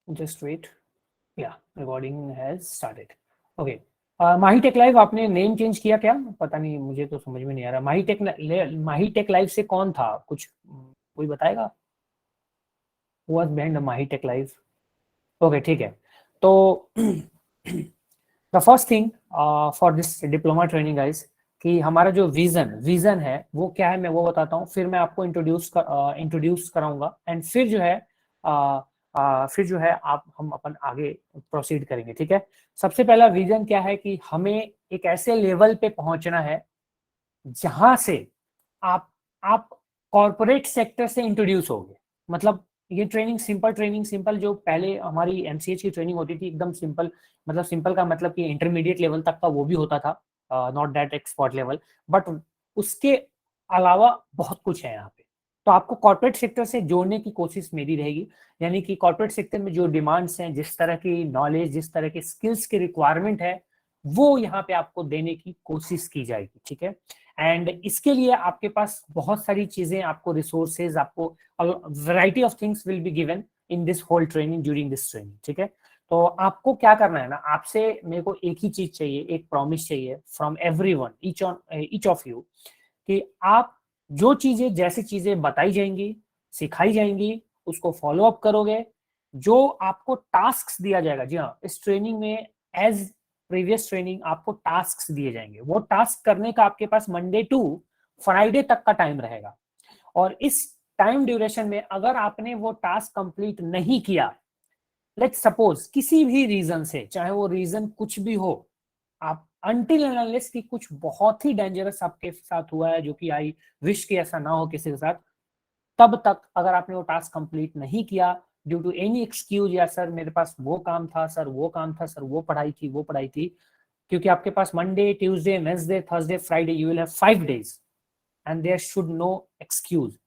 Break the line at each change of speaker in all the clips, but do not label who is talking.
Just wait, या recording has started. Okay, Mahi Tech Live आपने name change किया क्या? पता नहीं, मुझे तो समझ में नहीं आ रहा। माही टेक लाइव से कौन था, कुछ कोई बताएगा? Who was behind the Mahi Tech Live? Okay, ठीक है। तो the first thing for this diploma training guys, कि हमारा जो विजन है वो क्या है, मैं वो बताता हूँ, फिर मैं आपको इंट्रोड्यूस कराऊंगा, एंड फिर जो है आप हम अपन आगे प्रोसीड करेंगे, ठीक है। सबसे पहला विजन क्या है कि हमें एक ऐसे लेवल पे पहुंचना है जहां से आप कॉर्पोरेट सेक्टर से इंट्रोड्यूस होगे। मतलब ये ट्रेनिंग सिंपल जो पहले हमारी एमसीएच की ट्रेनिंग होती थी, एकदम सिंपल, मतलब सिंपल का मतलब कि इंटरमीडिएट लेवल तक का वो भी होता था, not that expert level, but उसके अलावा बहुत कुछ है यहाँ पे। तो आपको कॉर्पोरेट सेक्टर से जोड़ने की कोशिश मेरी रहेगी, यानी कि कॉर्पोरेट सेक्टर में जो डिमांड्स हैं, जिस तरह की नॉलेज, जिस तरह के स्किल्स की रिक्वायरमेंट है, वो यहाँ पे आपको देने की कोशिश की जाएगी, ठीक है। एंड इसके लिए आपके पास बहुत सारी चीजें, आपको रिसोर्सेज, आपको variety of things will be given in this whole training, during this training, ठीक है। तो आपको क्या करना है ना, आपसे मेरे को एक ही चीज चाहिए, एक प्रॉमिस चाहिए from everyone, each of you, कि आप जो चीजें, जैसी चीजें बताई जाएंगी, सिखाई जाएंगी, उसको फॉलो अप करोगे। जो आपको टास्क दिया जाएगा, जी हाँ, इस ट्रेनिंग में एज प्रीवियस ट्रेनिंग आपको टास्क दिए जाएंगे, वो टास्क करने का आपके पास मंडे टू फ्राइडे तक का टाइम रहेगा। और इस टाइम ड्यूरेशन में अगर आपने वो टास्क कंप्लीट नहीं किया, लेट्स सपोज किसी भी रीजन से, चाहे वो रीजन कुछ भी हो, आप अनटिल एंड अनलेस कि कुछ बहुत ही डेंजरस आपके साथ हुआ है, जो कि आई विश कि ऐसा ना हो किसी के साथ, तब तक अगर आपने वो टास्क कंप्लीट नहीं किया ड्यू टू एनी एक्सक्यूज, या सर मेरे पास वो काम था, सर वो काम था, सर वो पढ़ाई थी, क्योंकि आपके पास Monday, Tuesday, Wednesday, Thursday, Friday, you will have 5 days and there should no excuse.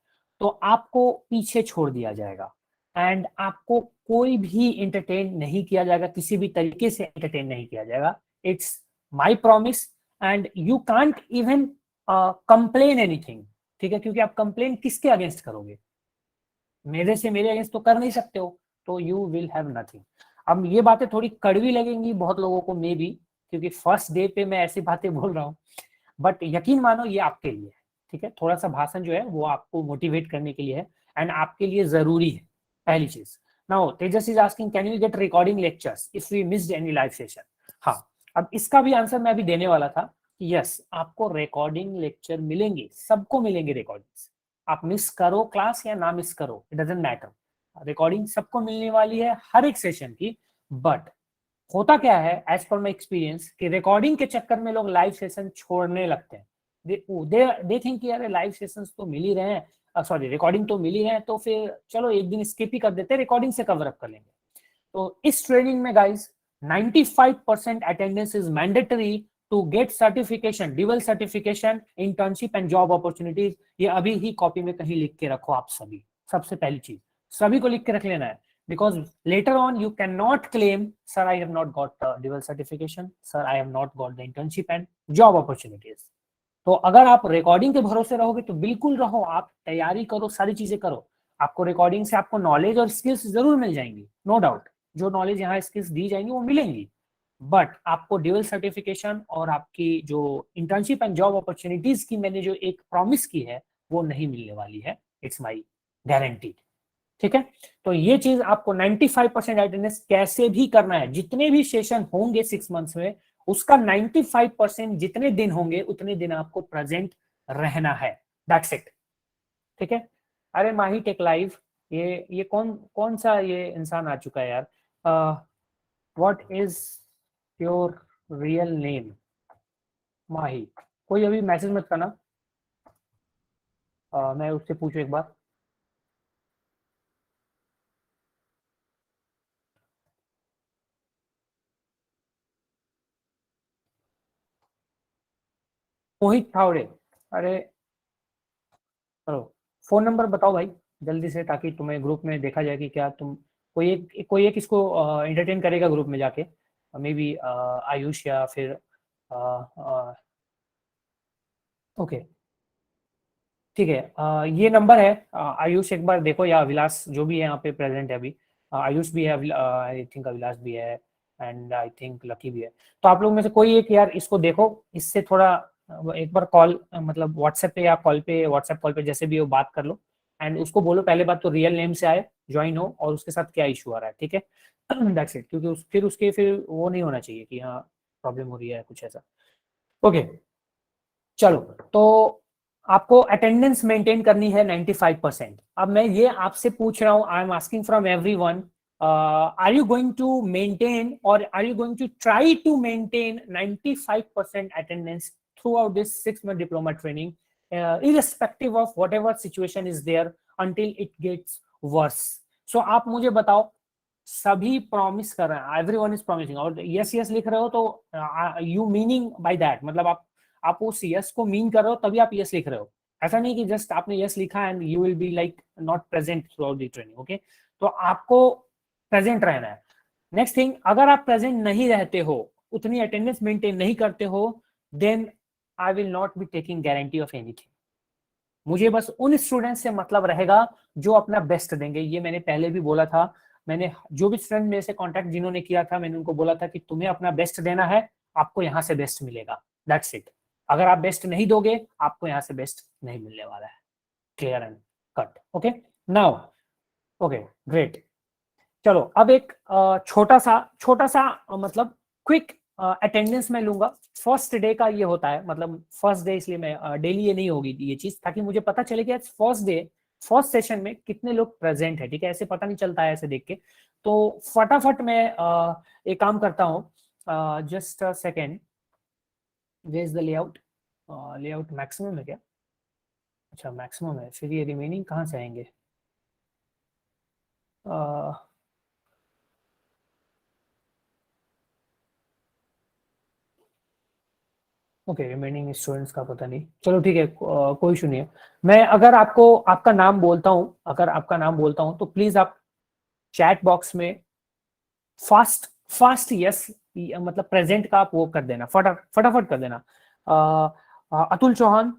तो आपको पीछे छोड़ दिया जाएगा एंड आपको कोई भी इंटरटेन नहीं किया जाएगा, किसी भी तरीके से इंटरटेन नहीं किया जाएगा। It's my promise. And you can't even complain anything, ठीक है, क्योंकि आप कंप्लेन किसके अगेंस्ट करोगे? मेरे अगेंस्ट तो कर नहीं सकते हो, तो यू विल हैव नथिंग। अब ये बातें थोड़ी कड़वी लगेंगी बहुत लोगों को मे बी, क्योंकि फर्स्ट डे पे मैं ऐसी बातें बोल रहा हूँ, बट यकीन मानो ये आपके लिए है, ठीक है। थोड़ा सा भाषण जो है वो आपको मोटिवेट करने के लिए है एंड आपके लिए जरूरी है, पहली चीज। Now Tejas is asking, can you get recording lectures if we missed any live session? हाँ, अब इसका भी आंसर मैं अभी देने वाला था। यस, आपको रिकॉर्डिंग लेक्चर मिलेंगे, सबको मिलेंगे रिकॉर्डिंग्स। आप मिस करो क्लास या ना मिस करो, इट डजंट मैटर, रिकॉर्डिंग सबको मिलने वाली है हर एक सेशन की। बट होता क्या है, एज पर माई एक्सपीरियंस, कि रिकॉर्डिंग के चक्कर में लोग लाइव सेशन छोड़ने लगते हैं। दे थिंक यार लाइव सेशंस तो मिल ही रहे हैं, सॉरी रिकॉर्डिंग तो मिल ही रहे हैं, तो फिर चलो एक दिन स्किप ही कर देते हैं, रिकॉर्डिंग से कवर अप कर लेंगे। तो इस ट्रेनिंग में guys 95% attendance is mandatory to get certification, dual certification, internship and job opportunities. ये अभी ही कॉपी में कहीं लिख के रखो आप सभी, सबसे पहली चीज सभी को लिख के रख लेना है, because later on you cannot claim, sir I have not got the dual certification, sir I have not got the internship and job opportunities। तो अगर आप रिकॉर्डिंग के भरोसे रहोगे तो बिल्कुल रहो, आप तैयारी करो, सारी चीजें करो, आपको रिकॉर्डिंग से आपको नॉलेज और स्किल्स जरूर मिल जाएंगी, नो डाउट, जो नॉलेज यहाँ स्किल्स दी जाएंगी वो मिलेंगी। बट आपको ड्यूअल सर्टिफिकेशन और आपकी जो इंटर्नशिप एंड जॉब अपॉर्चुनिटीज की मैंने जो एक प्रॉमिस की है वो नहीं मिलने वाली है, इट्स माई गारंटी, ठीक है। तो ये चीज आपको 95% अटेंडेंस कैसे भी करना है, जितने भी सेशन होंगे 6 मंथ्स में, उसका 95% जितने दिन होंगे उतने दिन आपको प्रेजेंट रहना है, दैट्स इट, ठीक है। अरे माही टेक लाइव, ये कौन कौन सा ये इंसान आ चुका है यार? What is your real name? Mahi, कोई अभी मैसेज मत करना, मैं उससे पूछूं एक बार। मोहित थावड़े, अरे चलो फोन नंबर बताओ भाई जल्दी से, ताकि तुम्हें ग्रुप में देखा जाए कि क्या तुम, कोई एक इसको एंटरटेन करेगा ग्रुप में जाके, मे बी आयुष या फिर ओके, ठीक है, ये नंबर है, आयुष एक बार देखो, या विलास जो भी है यहाँ पे प्रेजेंट है अभी, आयुष भी है, आई थिंक अभिलाष भी है, एंड आई थिंक लकी भी है। तो आप लोग में से कोई एक यार इसको देखो, इससे थोड़ा एक बार कॉल मतलब व्हाट्सएप पे या कॉल पे, व्हाट्सएप कॉल पे जैसे भी हो बात कर लो, एंड उसको बोलो पहले बात तो रियल नेम से आए, ज्वाइन हो, और उसके साथ क्या इशू आ रहा है, ठीक है। दैट्स इट, क्योंकि फिर वो नहीं होना चाहिए कि हाँ प्रॉब्लम हो रही है कुछ ऐसा। ओके चलो, तो आपको अटेंडेंस मेंटेन करनी है 95%। अब मैं ये आपसे पूछ रहा हूं, I am asking from everyone, are you going to maintain और are you going to try to maintain 95% attendance throughout this 6 month diploma training, irrespective of whatever situation is there until it gets worse? So आप मुझे बताओ, सभी promise कर रहे हैं, everyone is promising, और yes yes लिख रहे हो तो यू मीनिंग बाय दैट, मतलब आप उस यस को मीन कर रहे हो तभी आप यस लिख रहे हो। ऐसा नहीं कि जस्ट आपने यस लिखा and you will be like not present through out the training. Okay, तो आपको प्रेजेंट रहना है। नेक्स्ट थिंग, अगर आप प्रेजेंट नहीं रहते हो, उतनी अटेंडेंस मेंटेन नहीं करते हो, then I will not be taking guarantee of anything. मुझे बस उन स्टूडेंट से मतलब रहेगा जो अपना बेस्ट देंगे। ये मैंने पहले भी बोला था, मैंने जो भी स्टूडेंट मेरे से कांटेक्ट जिन्होंने किया था, मैंने उनको बोला था कि तुम्हें अपना बेस्ट देना है, आपको यहाँ से बेस्ट मिलेगा, दैट्स इट। अगर आप बेस्ट नहीं दोगे, आपको यहाँ से बेस्ट नहीं मिलने वाला है। Clear and cut. Okay now, okay great. चलो अब एक छोटा सा मतलब क्विक अटेंडेंस में लूंगा। फर्स्ट डे का ये होता है, मतलब फर्स्ट डे, इसलिए मैं डेली ये नहीं होगी ये चीज, ताकि मुझे पता चले कि आज फर्स्ट डे फर्स्ट सेशन में कितने लोग प्रेजेंट है, ठीक है। ऐसे पता नहीं चलता है ऐसे देख के। तो फटाफट मैं एक काम करता हूँ, just second, where is the layout? Layout maximum है क्या? अच्छा मैक्सिमम है, फिर ये रिमेनिंग कहाँ से आएंगे? ओके, रिमेनिंग स्टूडेंट्स का पता नहीं, चलो ठीक है, कोई इशू नहीं है। मैं अगर आपको आपका नाम बोलता हूँ, अगर आपका नाम बोलता हूँ तो प्लीज आप चैट बॉक्स में फास्ट फास्ट यस, मतलब प्रेजेंट का आप वो कर देना, फटाफट कर देना। अतुल चौहान,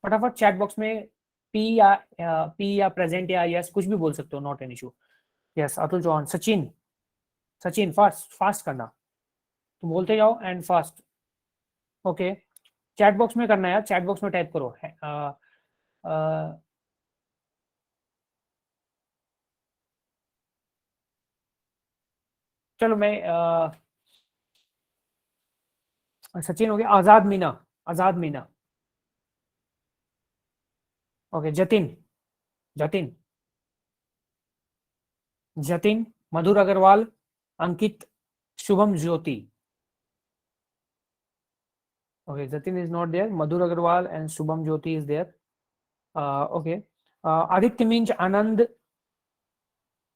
फटाफट चैट बॉक्स में पी या प्रेजेंट या यस कुछ भी बोल सकते हो, not an issue. Yes Atul Chauhan. Sachin, Sachin fast fast करना, तुम बोलते जाओ and fast. Okay, chat box में करना है यार, चैट बॉक्स में टाइप करो। अ, चलो मैं सचिन हो गया। Azad Meena, Azad Meena. Okay, Jatin, Jatin, Jatin, Madhur Agarwal, Ankit, Shubham Jyoti. Okay, Jatin is not there, Madhur Agarwal and Shubham Jyoti is there. Okay, Aditya means Anand,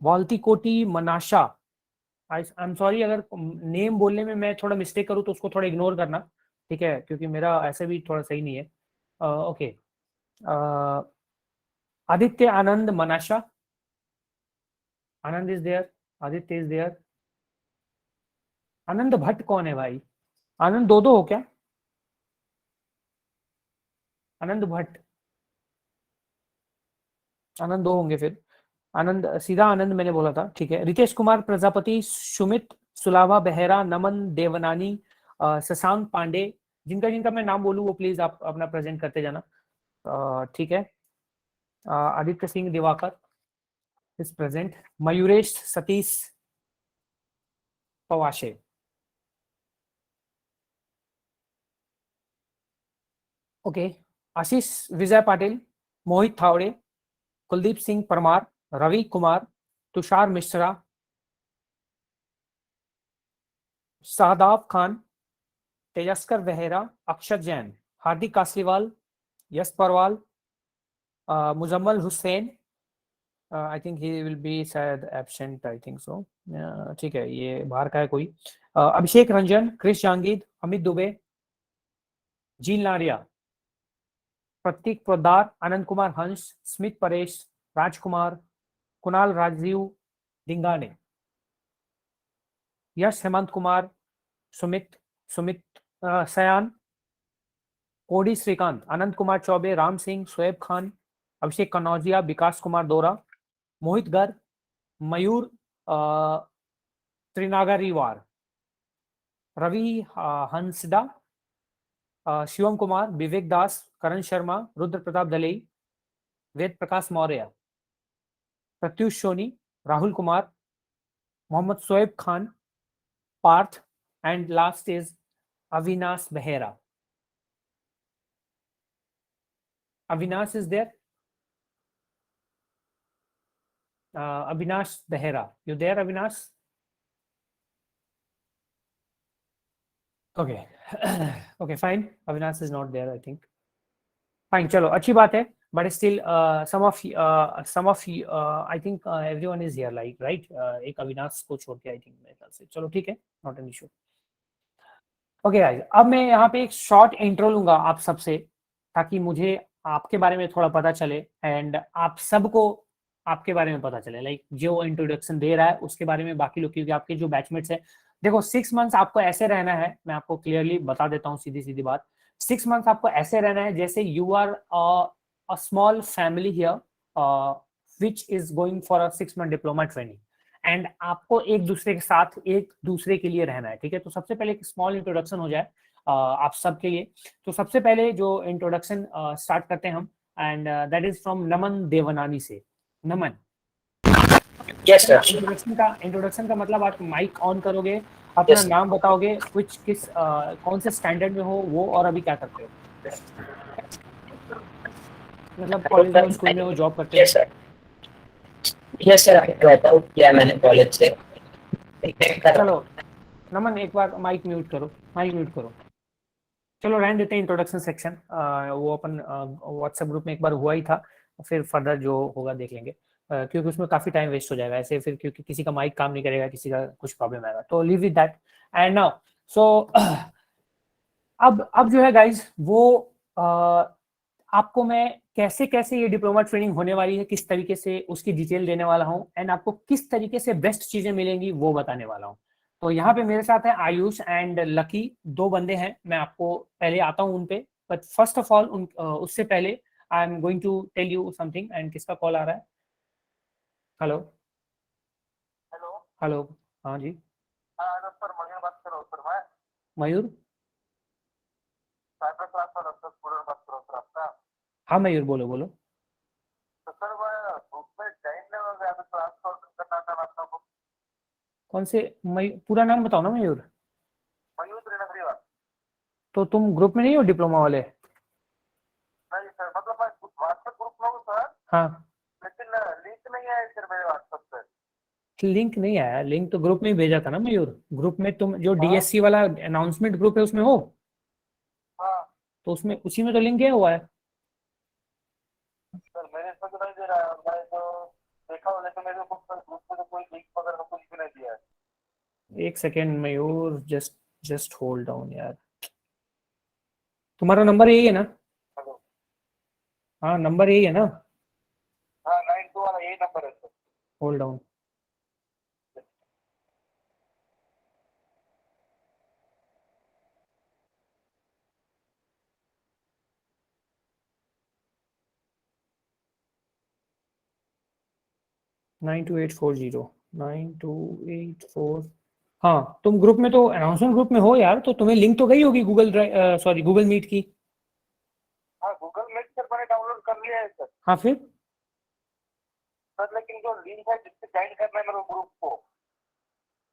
वाल्ती कोटी, मनाशा। आई एम सॉरी अगर नेम बोलने में मैं थोड़ा मिस्टेक करूँ तो उसको थोड़ा इग्नोर करना, ठीक है, क्योंकि मेरा ऐसे भी थोड़ा सही नहीं है। Okay, Aditya, Anand, Manasha. Anand is there, Aditya is there. Anand Bhatt कौन है भाई? आनंद दो दो हो क्या? आनंद भट्ट, आनंद दो होंगे फिर। आनंद, सीधा आनंद मैंने बोला था, ठीक है। रितेश कुमार प्रजापति, सुमित, सुलाभा बेहरा, नमन देवनानी, शशांक पांडे। जिनका जिनका मैं नाम बोलूँ वो प्लीज आप अपना प्रेजेंट करते जाना, ठीक है। Aditya Singh Diwakar is present. Mayuresh Satish Pawashe. Okay, Ashish Vijay Patil, Mohit Thawade, Kuldeep Singh Parmar, Ravi Kumar, Tushar Mishra, Shadab Khan, Tejaskar Behera, Akshat Jain, Hardik Kasliwal, Yash Parwal, Muzammil Hussain. I think he will be शायद एब्सेंट, आई थिंक सो, ठीक है, ये बाहर का है कोई। अभिषेक रंजन, क्रिश जांगीद, अमित दुबे, जील नारिया, प्रतीक पोद्दार, आनंद कुमार हंस, स्मित परेश, राजकुमार, कुणाल राजीव डिंगाने, यश हेमंत कुमार, सुमित, सुमित सयान, कोडी श्रीकांत, आनंद कुमार चौबे, राम सिंह, शोएब खान, अभिषेक Kanaujia, Vikas Kumar Dora, Mohit Garg, Mayur Trinagariwar, Ravi Hansda, Shivam Kumar, Vivek Das, Karan Sharma, Rudra Pratap Dalei, Ved Prakash Maurya, Pratyush Soni, Rahul Kumar, Mohammad Shoaib Khan, Parth, and last is Avinash Behera. Avinash is there. Avinash Behera. You there, Avinash? Okay. Okay, fine. Avinash is not there, I think. Fine, चलो अच्छी बात है. But still, some of I think everyone is here, like right. एक अविनाश को छोड़ के I think मेरे ख्याल से. चलो ठीक है, not an issue. Okay guys, अब मैं यहाँ पे एक शॉर्ट इंट्रो लूंगा आप सबसे, ताकि मुझे आपके बारे में थोड़ा पता चले एंड आप सबको आपके बारे में पता चले. लाइक जो इंट्रोडक्शन दे रहा है उसके बारे में बाकी लोग, क्योंकि आपके जो बैचमेट्स है, देखो 6 मंथ्स आपको ऐसे रहना है. मैं आपको क्लियरली बता देता हूँ, सीधी सीधी बात. 6 मंथ्स आपको ऐसे रहना है जैसे you are a small family here which is going for a 6 month diploma training. And आपको एक दूसरे के साथ एक दूसरे के लिए रहना है, ठीक है. तो सबसे पहले एक स्मॉल इंट्रोडक्शन हो जाए आप सबके लिए. तो सबसे पहले जो इंट्रोडक्शन स्टार्ट करते हैं हम, एंड दैट इज फ्रॉम नमन देवनानी से. नमन,
यस सर.
इंट्रोडक्शन का मतलब आप माइक ऑन करोगे, अपना
Yes.
नाम बताओगे, किस कौन से स्टैंडर्ड में हो वो, और अभी क्या करते हो, मतलब कॉलेज में हो, स्कूल में हो, जॉब करते हो.
Yes sir. Yes sir, drop out किया मैंने कॉलेज से.
चलो नमन, एक बार माइक म्यूट करो, माइक म्यूट करो. चलो रहने देते हैं इंट्रोडक्शन सेक्शन. वो अपन व्हाट्सएप ग्रुप में एक बार हुआ ही था, फिर फर्दर जो होगा देख लेंगे. क्योंकि उसमें काफी टाइम वेस्ट हो जाएगा ऐसे फिर, क्योंकि किसी का माइक काम नहीं करेगा, किसी का कुछ प्रॉब्लम आएगा. तो leave with that. And now so अब जो है गाइज वो आपको मैं कैसे कैसे ये डिप्लोमा ट्रेनिंग होने वाली है, किस तरीके से उसकी डिटेल देने वाला हूँ, एंड आपको किस तरीके से बेस्ट चीजें मिलेंगी वो बताने वाला हूँ. तो यहाँ पे मेरे साथ है आयुष एंड लकी, दो बंदे हैं. मैं आपको पहले आता हूँ उन पे, बट फर्स्ट ऑफ ऑल उससे पहले I am going to tell you something. And किसका कॉल आ रहा है? Hello
hello.
हेलो. हाँ जी,
हाँ हेलो सर, मयूर बात कर रहा हूँ सर. मैं
मयूर.
साइबर क्लास वाला सर, स्टूडेंट बात कर रहा हूँ सर आपका.
हाँ मयूर, बोलो बोलो.
तो सर मैं ग्रुप में ज्वाइन नहीं हो गया, तो ट्रांसफर करना था आपको.
कौन से पूरा नाम बताओ ना मयूर.
मयूर त्रिनगरीवाल.
तो तुम ग्रुप में नहीं हो डिप्लोमा वाले?
नहीं सर, मतलब मैं व्हाट्सएप ग्रुप में हूँ सर,
हाँ,
लेकिन लिंक नहीं है सर मेरे व्हाट्सएप पे.
लिंक नहीं आया. लिंक तो ग्रुप में ही भेजा था ना मयूर. ग्रुप में तुम जो
हाँ
डीएससी वाला अनाउंसमेंट ग्रुप है उसमें हो,
हाँ
तो उसमें उसी में तो लिंक गया हुआ है.
सर, मेरे इसमें तो नहीं दे रहा है. और मैं जो देखा हूँ, लेकिन मेरे को ग्रुप में तो कोई लिंक वगैरह कुछ भी नहीं दिया है.
एक सेकेंड मयूर, जस्ट जस्ट होल्ड डाउन यार. तुम्हारा नंबर यही है ना?
हेलो.
हाँ नंबर यही है ना?
हाँ 92 वाला यही नंबर है sir.
Hold down. Nine two eight four zero 9284. हाँ तुम ग्रुप में तो अनाउंसमेंट ग्रुप में हो यार, तो तुम्हें लिंक तो गई होगी Google Drive, sorry Google Meet की.
हाँ गूगल मीट सर मैंने डाउनलोड कर लिया है सर.
हाँ फिर
सर लेकिन जो लिंक है जिससे ज्वाइन करना है मेरे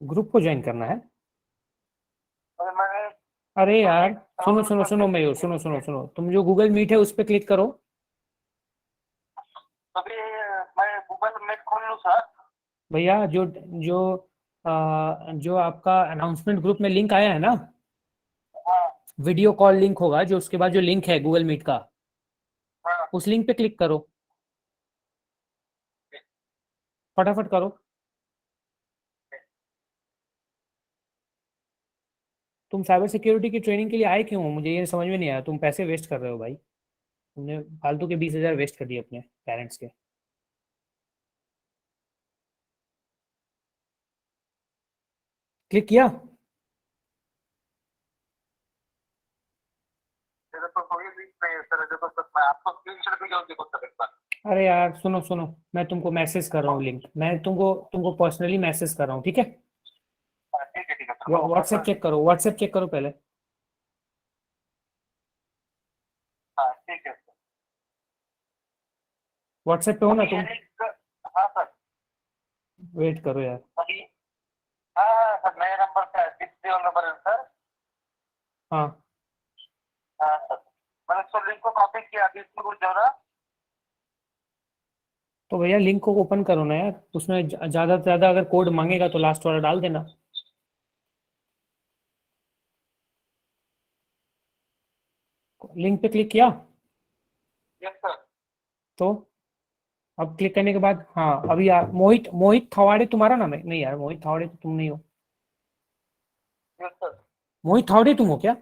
ग्रुप को ज्वाइन करना है.
तो मैंने
अरे यार सुनो
डाउनलोड
सुनो
कर
सुनो
लिया.
मयूर, सुनो सुनो सुनो, तुम जो गूगल मीट है उस पर क्लिक करो.
अभी मैं गूगल मीट खोल लूँ सर.
भैया जो जो आपका अनाउंसमेंट ग्रुप में लिंक आया है ना,
हाँ
वीडियो कॉल लिंक होगा जो, उसके बाद जो लिंक है गूगल मीट का,
हाँ
उस लिंक पे क्लिक करो, फटाफट करो. तुम साइबर सिक्योरिटी की ट्रेनिंग के लिए आए क्यों हो, मुझे ये समझ में नहीं आया. तुम पैसे वेस्ट कर रहे हो भाई, तुमने फालतू के 20,000 वेस्ट कर दिए अपने पेरेंट्स के. क्लिक किया?
मेरे तो कोई लिंक नहीं है सर. देखो सर, मैं आपको स्क्रीनशॉट भी देखो सर एक बार.
अरे यार सुनो सुनो, मैं तुमको मैसेज कर रहा हूँ लिंक, मैं तुमको तुमको पर्सनली मैसेज कर रहा हूँ, ठीक है?
हाँ, ठीक है सर, मैं
व्हाट्सएप चेक करो, व्हाट्सएप चेक करो पहले।
हाँ ठीक है सर।
व्हाट्सएप पे हो ना तुम?
हाँ सर।
वेट करो यार।
अभी हाँ हाँ सर, नया नंबर का 6 नंबर है सर।
हाँ
हाँ सर, मैंने सर लिंक को कॉपी किया, अभी इसमें कुछ जो ना।
तो भैया लिंक को ओपन करो ना यार, उसमें ज्यादा से ज्यादा अगर कोड मांगेगा तो लास्ट वाला डाल देना। लिंक पे क्लिक किया?
Yes sir.
तो अब क्लिक करने के बाद, हाँ अभी यार मोहित मोहित थवाड़े तुम्हारा नाम है? नहीं यार, मोहित थवाड़े तो तुम नहीं हो।
Yes sir.
मोहित थवाड़े तुम हो क्या?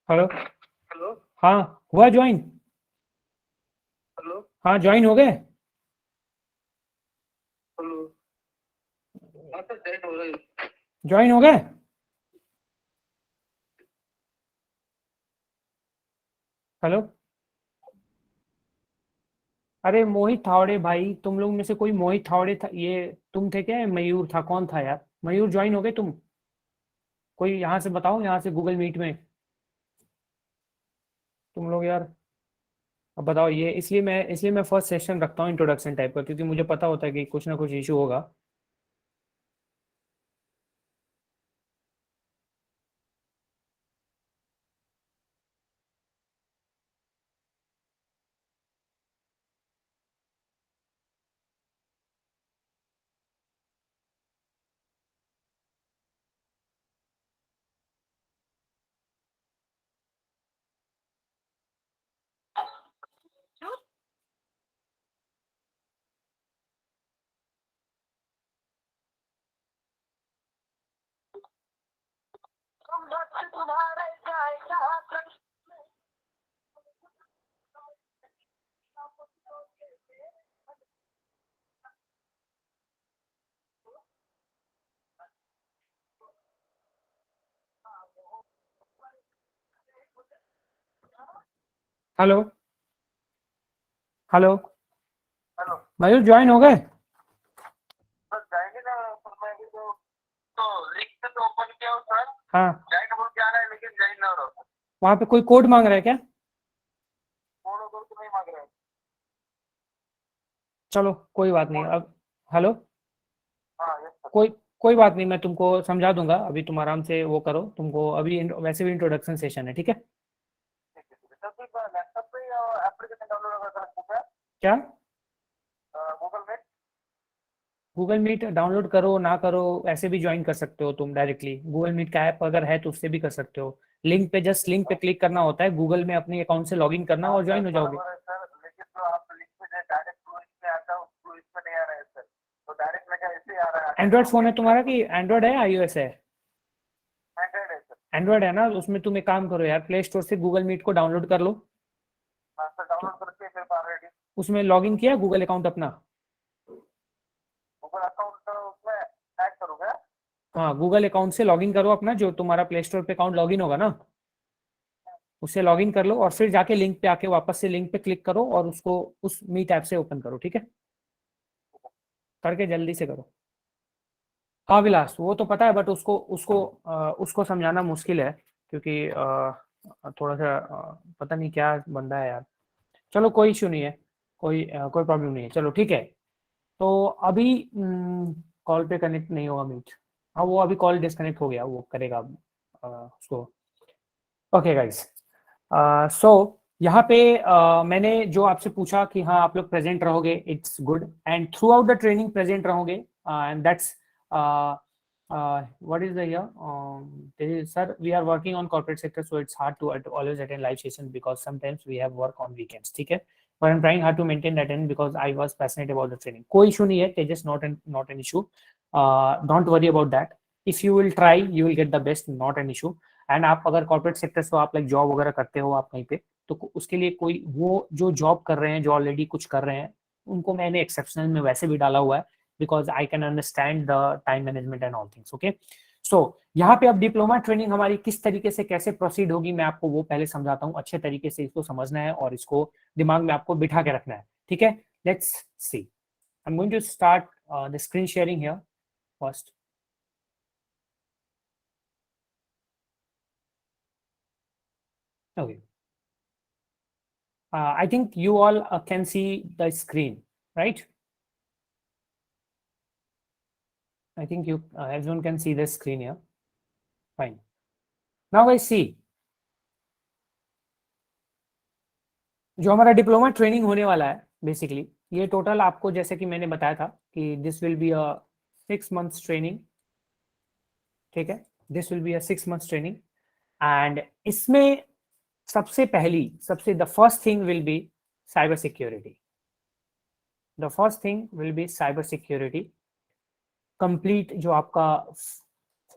हेलो?
हेलो
हाँ, हुआ ज्वाइन?
हेलो
हाँ ज्वाइन हो गए?
हेलो। हाँ सर, जॉइन हो रही है।
ज्वाइन हो गए? हेलो? अरे मोहित थावड़े भाई, तुम लोग में से कोई मोहित थावड़े था, ये तुम थे क्या? मयूर था, कौन था यार? मयूर ज्वाइन हो गए तुम? कोई यहाँ से बताओ, यहाँ से गूगल मीट में तुम लोग यार। अब बताओ, ये इसलिए मैं फर्स्ट सेशन रखता हूँ इंट्रोडक्शन टाइप का, क्योंकि मुझे पता होता है कि कुछ ना कुछ इशू होगा। हेलो? हेलो?
हेलो
मयूर ज्वाइन हो गए?
सर, जाएंगे ना सर, मैं अभी तो लिंक से तो ओपन किया हूँ सर।
हाँ,
ज्वाइन बोल के आ रहा है, लेकिन ज्वाइन ना हो रहा है।
वहाँ पे कोई कोड मांग रहा है क्या?
कोड वोड तो नहीं मांग रहा है।
चलो कोई बात नहीं अब। हेलो?
हाँ यस सर।
कोई कोई बात नहीं, मैं तुमको समझा दूंगा, अभी तुम आराम से वो करो, तुमको अभी वैसे भी इंट्रोडक्शन सेशन है, ठीक है?
ठीक है सर, फिर लैपटॉप पे एप्लीकेशन डाउनलोड कर सकते हैं
क्या?
Google Meet.
Google Meet download करो ना करो, ऐसे भी ज्वाइन कर सकते हो तुम डायरेक्टली, गूगल मीट का ऐप अगर है तो उससे भी कर सकते हो। लिंक पे, जस्ट लिंक पे क्लिक करना होता है, गूगल में अपनी अकाउंट से लॉगिन करना और ज्वाइन हो जाओगे।
बराबर है सर, लेकिन जो आप लिंक पे जो डायरेक्ट फ्लो इसमें आता है, फ्लो इसमें नहीं आ रहा है सर। तो डायरेक्ट में क्या ऐसे ही आ रहा है?
एंड्रॉइड फोन है तुम्हारा कि एंड्रॉइड है, iOS है?
एंड्रॉइड है सर।
एंड्रॉइड है ना, उसमें तुम एक काम करो यार, प्ले स्टोर से गूगल मीट को डाउनलोड कर लो।
हाँ सर, डाउनलोड करके मेरे पास ऑलरेडी
उसमें लॉगिन किया गूगल अकाउंट अपना?
गूगल अकाउंट उसमें ऐड करूँगा।
हाँ, गूगल अकाउंट से लॉगिन करो अपना, जो तुम्हारा प्ले स्टोर पे अकाउंट लॉगिन होगा ना, उससे लॉगिन कर लो और फिर जाके लिंक पे आके वापस से लिंक पे क्लिक करो और उसको उस मीट ऐप से ओपन करो, ठीक है? करके जल्दी से करो। हाँ विलास, वो तो पता है, बट उसको उसको उसको समझाना मुश्किल है, क्योंकि थोड़ा सा पता नहीं क्या बंदा है यार। चलो कोई इशू नहीं है, कोई प्रॉब्लम नहीं है, चलो ठीक है। तो अभी कॉल पे कनेक्ट नहीं होगा मीट। हाँ वो अभी कॉल डिस्कनेक्ट हो गया, वो करेगा अब, उसको। ओके गाइस, सो यहाँ पे मैंने जो आपसे पूछा कि हाँ आप लोग प्रेजेंट रहोगे, it's good, and throughout the training present रहोगे, and that's what is the year, sir, we are working on corporate sector, so it's hard to always attend live sessions because sometimes we have work on weekends, ठीक है? But I'm trying hard to maintain that attendance because I was passionate about the training. कोई issue नहीं है तेजस, not an issue. Don't worry about that. If you will try, you will get the best, not an issue. And आप अगर corporate sector से आप like job वगैरह करते हो आप कहीं पे, तो उसके लिए कोई वो जो जॉब कर रहे हैं, जो ऑलरेडी कुछ कर रहे हैं, उनको मैंने एक्सेप्शनल में वैसे भी डाला हुआ है because I can understand the time management and all things. Okay, so यहाँ पे अब डिप्लोमा ट्रेनिंग हमारी किस तरीके से कैसे प्रोसीड होगी मैं आपको वो पहले समझाता हूँ। अच्छे तरीके से इसको समझना है और इसको दिमाग में आपको बिठा के रखना है, ठीक है। Let's see, I am going to start the screen sharing here first. Okay. I think you all can see the screen, right? I think you everyone can see the screen here. Fine. Now I see जो हमारा diploma training होने वाला है basically ये total आपको जैसे कि मैंने बताया था कि this will be a 6 months training, ठीक है। This will be a 6 months training and इसमें सबसे the first thing will be cyber security. The first thing will be cyber security complete जो आपका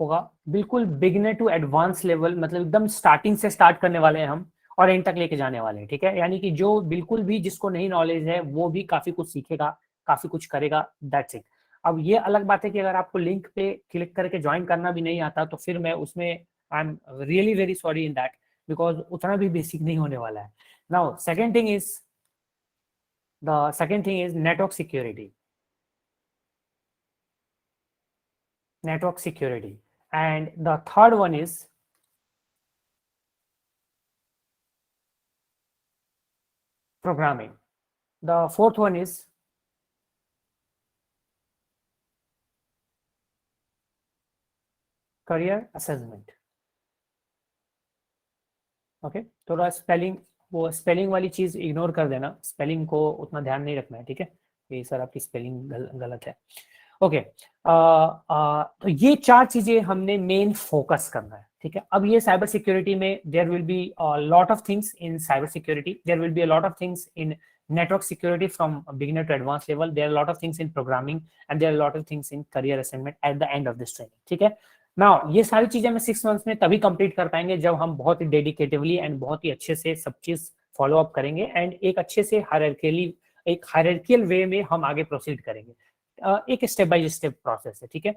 होगा बिल्कुल बिगिनर टू एडवांस लेवल, मतलब एकदम स्टार्टिंग से स्टार्ट करने वाले हैं हम और एंड तक लेके जाने वाले हैं, ठीक है। यानी कि जो बिल्कुल भी जिसको नहीं नॉलेज है वो भी काफी कुछ सीखेगा, काफी कुछ करेगा, दैट्स इट। अब ये अलग बात है कि अगर आपको लिंक पे क्लिक करके ज्वाइन करना भी नहीं आता तो फिर मैं उसमें I am really very sorry in that because उतना भी बेसिक नहीं होने वाला है। Now second thing is network security, network security, and the third one is programming. The fourth one is career assessment. Okay, थोड़ा स्पेलिंग, वो spelling वाली चीज इग्नोर कर देना, स्पेलिंग को उतना ध्यान नहीं रखना है, ठीक है। ये सर आपकी स्पेलिंग गलत है। ओके, तो ये 4 चीजें हमने मेन फोकस करना है, ठीक है। अब ये साइबर सिक्योरिटी में there will be lot of things in cyber security, there will be a lot of things in network security from beginner to advanced level, there are a lot of things in programming and there are a lot of things in career assignment at the end of this training, ठीक है। Now ये सारी चीजें हम 6 months में तभी complete कर पाएंगे जब हम बहुत ही डेडिकेटिवली एंड बहुत ही अच्छे से सब चीज फॉलो अप करेंगे एंड एक अच्छे से हायरार्कियल वे में हम आगे प्रोसीड करेंगे। एक स्टेप बाय स्टेप प्रोसेस है, ठीक है।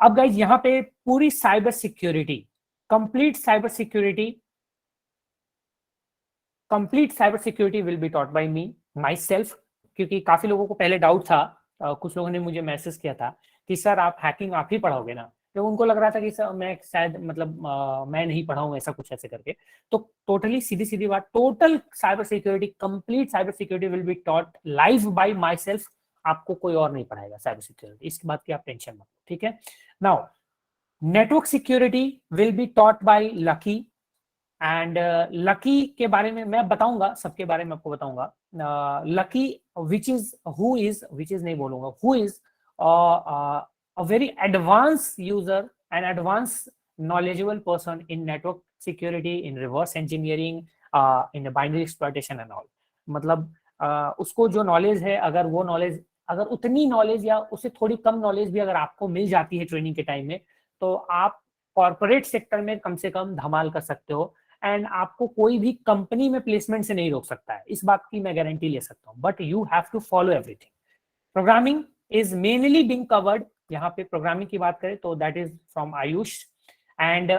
अब गाइज यहाँ पे पूरी cyber security, complete cyber security will be taught bye me my self, क्योंकि काफी लोगों को पहले डाउट था, कुछ लोगों ने मुझे मैसेज किया था कि सर आप हैकिंग आप ही पढ़ाओगे ना, तो उनको लग रहा था कि सर मैं शायद मतलब मैं नहीं पढ़ाऊंगा ऐसा कुछ ऐसे करके। तो टोटली सीधी बात, total cyber security, complete cyber security will be taught live bye my self, आपको कोई और नहीं पढ़ाएगा साइबर सिक्योरिटी, इसकी बात की आप टेंशन मत, ठीक है। Now network security will be taught bye lucky and lucky के बारे में मैं बताऊंगा, सबके बारे में आपको बताऊंगा। लकी विच इज नहीं बोलूंगा, who is a very advanced user, an advanced knowledgeable person in network security, in reverse engineering, in binary exploitation and all। मतलब उसको जो नॉलेज है, अगर वो नॉलेज, अगर उतनी नॉलेज या उससे थोड़ी कम नॉलेज भी अगर आपको मिल जाती है ट्रेनिंग के टाइम में, तो आप कॉर्पोरेट सेक्टर में कम से कम धमाल कर सकते हो एंड आपको कोई भी कंपनी में प्लेसमेंट से नहीं रोक सकता है, इस बात की मैं गारंटी ले सकता हूँ। But you have to follow everything. Programming is mainly being covered, यहाँ पे प्रोग्रामिंग की बात करें तो that is from Ayush. And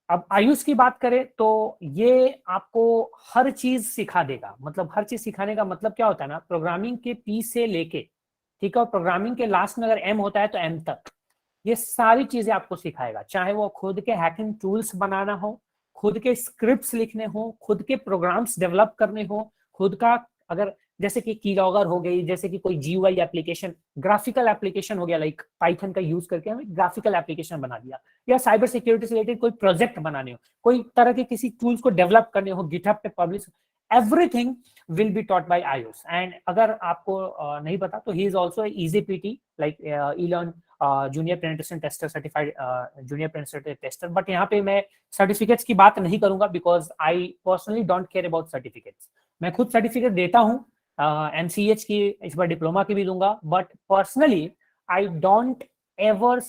अब आयुष की बात करें तो ये आपको हर चीज सिखा देगा, मतलब हर चीज सिखाने का मतलब क्या होता है ना, प्रोग्रामिंग के पी से लेके, ठीक है, और प्रोग्रामिंग के लास्ट में अगर एम होता है तो एम तक, ये सारी चीजें आपको सिखाएगा, चाहे वो खुद के हैकिंग टूल्स बनाना हो, खुद के स्क्रिप्ट्स लिखने हो, खुद के प्रोग्राम्स डेवलप करने हो, खुद का अगर जैसे कि कीलॉगर हो गई, जैसे कि कोई जीयूआई एप्लीकेशन, ग्राफिकल एप्लीकेशन हो गया, लाइक पाइथन का यूज करके हमें ग्राफिकल एप्लीकेशन बना दिया, या साइबर सिक्योरिटी से रिलेटेड कोई प्रोजेक्ट बनाने हो, कोई तरह के किसी टूल्स को डेवलप करने हो, गिटहब पे publish, everything will be taught by Ayush. And अगर आपको नहीं पता तो he is also eJPT, like eLearn junior penetration tester, certified junior penetration tester. But यहाँ पे मैं सर्टिफिकेट्स की बात नहीं करूंगा because I personally don't care about certificates. मैं खुद सर्टिफिकेट देता हूँ, MCH की, इस बार डिप्लोमा की भी दूंगा, but personally I don't ever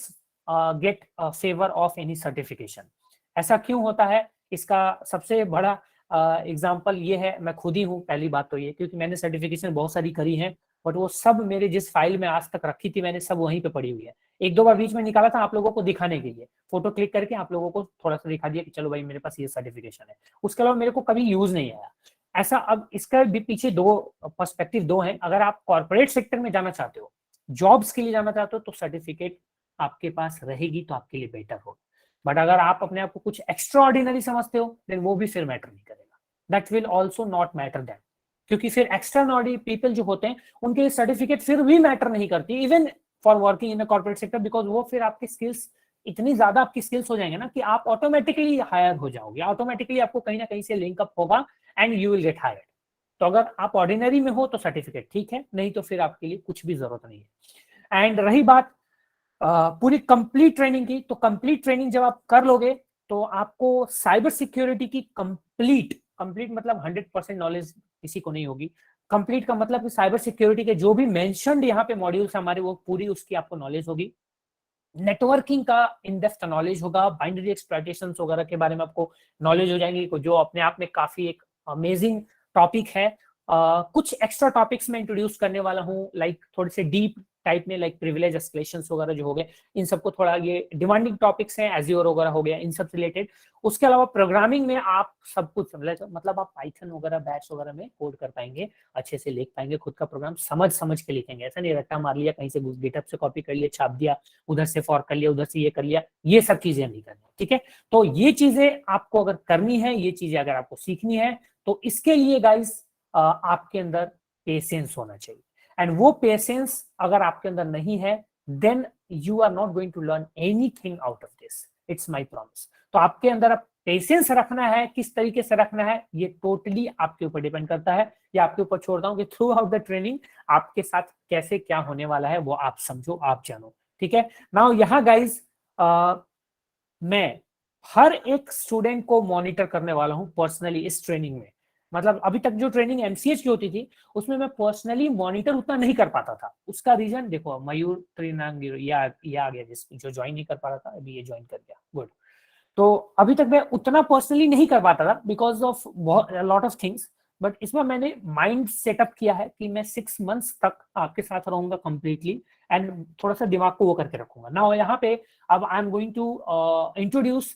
get favour of any certification. ऐसा क्यों होता है, इसका सबसे बड़ा एग्जाम्पल ये है, मैं खुद ही हूँ, पहली बात तो ये, क्योंकि मैंने सर्टिफिकेशन बहुत सारी करी है, बट वो सब मेरे जिस फाइल में आज तक रखी थी मैंने, सब वहीं पे पड़ी हुई है। एक दो बार बीच में निकाला था आप लोगों को दिखाने के लिए, फोटो क्लिक करके आप लोगों को थोड़ा सा दिखा दिया कि चलो भाई मेरे पास ये सर्टिफिकेशन है, उसके अलावा मेरे को कभी यूज नहीं आया ऐसा। अब इसका भी पीछे दो पर्सपेक्टिव दो हैं। अगर आप कॉर्पोरेट सेक्टर में जाना चाहते हो, जॉब्स के लिए जाना चाहते हो, तो सर्टिफिकेट आपके पास रहेगी तो आपके लिए बेटर होगा। बट अगर आप अपने आप को कुछ एक्स्ट्रा ऑर्डिनरी समझते हो, देन वो भी फिर मैटर नहीं करेगा, that will also not matter that, क्योंकि फिर एक्स्ट्रा ऑर्डिनरी पीपल जो होते हैं उनके लिए सर्टिफिकेट फिर भी मैटर नहीं करती, even for working in a corporate sector, because वो फिर आपकी स्किल्स इतनी ज्यादा आपकी स्किल्स हो जाएंगे ना कि आप ऑटोमेटिकली हायर हो जाओगे, ऑटोमेटिकली आपको कहीं ना कहीं से लिंकअप होगा and you will get hired. तो अगर आप ऑर्डिनरी में हो तो सर्टिफिकेट ठीक है, नहीं तो फिर आपके लिए कुछ भी जरूरत नहीं है। एंड रही बात पूरी कंप्लीट ट्रेनिंग की, तो कंप्लीट ट्रेनिंग जब आप कर लोगे तो आपको साइबर सिक्योरिटी की कंप्लीट मतलब 100% नॉलेज किसी को नहीं होगी। कंप्लीट का मतलब कि साइबर सिक्योरिटी के जो भी मेंशन्ड यहाँ पे मॉड्यूल्स हमारे, वो पूरी उसकी आपको नॉलेज होगी। नेटवर्किंग का इन डेप्थ नॉलेज होगा, बाइनरी एक्सप्लॉयटेशंस वगैरह के बारे में आपको नॉलेज हो जाएंगी, जो अपने आप में काफी एक अमेजिंग टॉपिक है। कुछ एक्स्ट्रा टॉपिक्स में इंट्रोड्यूस करने वाला हूँ, लाइक थोड़े से डीप टाइप में, लाइक प्रिविलेज एस्केलेशंस वगैरह जो हो गए, इन सबको थोड़ा, ये डिमांडिंग टॉपिक्स हैं, एज्योर वगैरह हो गया, इन सब रिलेटेड। उसके अलावा प्रोग्रामिंग में आप सब कुछ मतलब आप पाइथन वगैरह, बैच वगैरह में कोड कर पाएंगे, अच्छे से लिख पाएंगे, खुद का प्रोग्राम समझ के लिखेंगे, ऐसा नहीं रट्टा मार लिया कहीं से, गिटहब से कॉपी कर लिया, छाप दिया, उधर से फॉर्क कर लिया, उधर से ये कर लिया, ये सब चीजें नहीं करनी, ठीक है। तो ये चीजें आपको अगर करनी है, ये चीजें अगर आपको सीखनी है, तो इसके लिए गाइस आपके अंदर पेशेंस होना चाहिए। एंड वो पेशेंस अगर आपके अंदर नहीं है, then you are not going to learn anything out of this, it's my promise. तो आपके अंदर अब पेशेंस रखना है, किस तरीके से रखना है ये टोटली आपके ऊपर डिपेंड करता है, या आपके ऊपर छोड़ता हूं कि थ्रू आउट द ट्रेनिंग आपके साथ कैसे क्या होने वाला है वो आप समझो, आप जानो, ठीक है। नाउ यहाँ गाइज मैं हर एक स्टूडेंट को मॉनिटर करने वाला हूं पर्सनली इस ट्रेनिंग में। मतलब अभी तक जो ट्रेनिंग एमसीएच की होती थी उसमें मैं पर्सनली मॉनिटर उतना नहीं कर पाता था। उसका रीजन देखो, मयूर त्रिनांग ये आ गया, जो ज्वाइन नहीं कर पा रहा था, अभी ये ज्वाइन कर गया, गुड। तो अभी तक मैं उतना पर्सनली नहीं कर पाता था because of lot of things, but इसमें मैंने माइंड सेटअप किया है कि मैं 6 मंथ्स तक आपके साथ रहूंगा कंप्लीटली, एंड थोड़ा सा दिमाग को वो करके रखूंगा ना। यहाँ पे अब I am going to introduce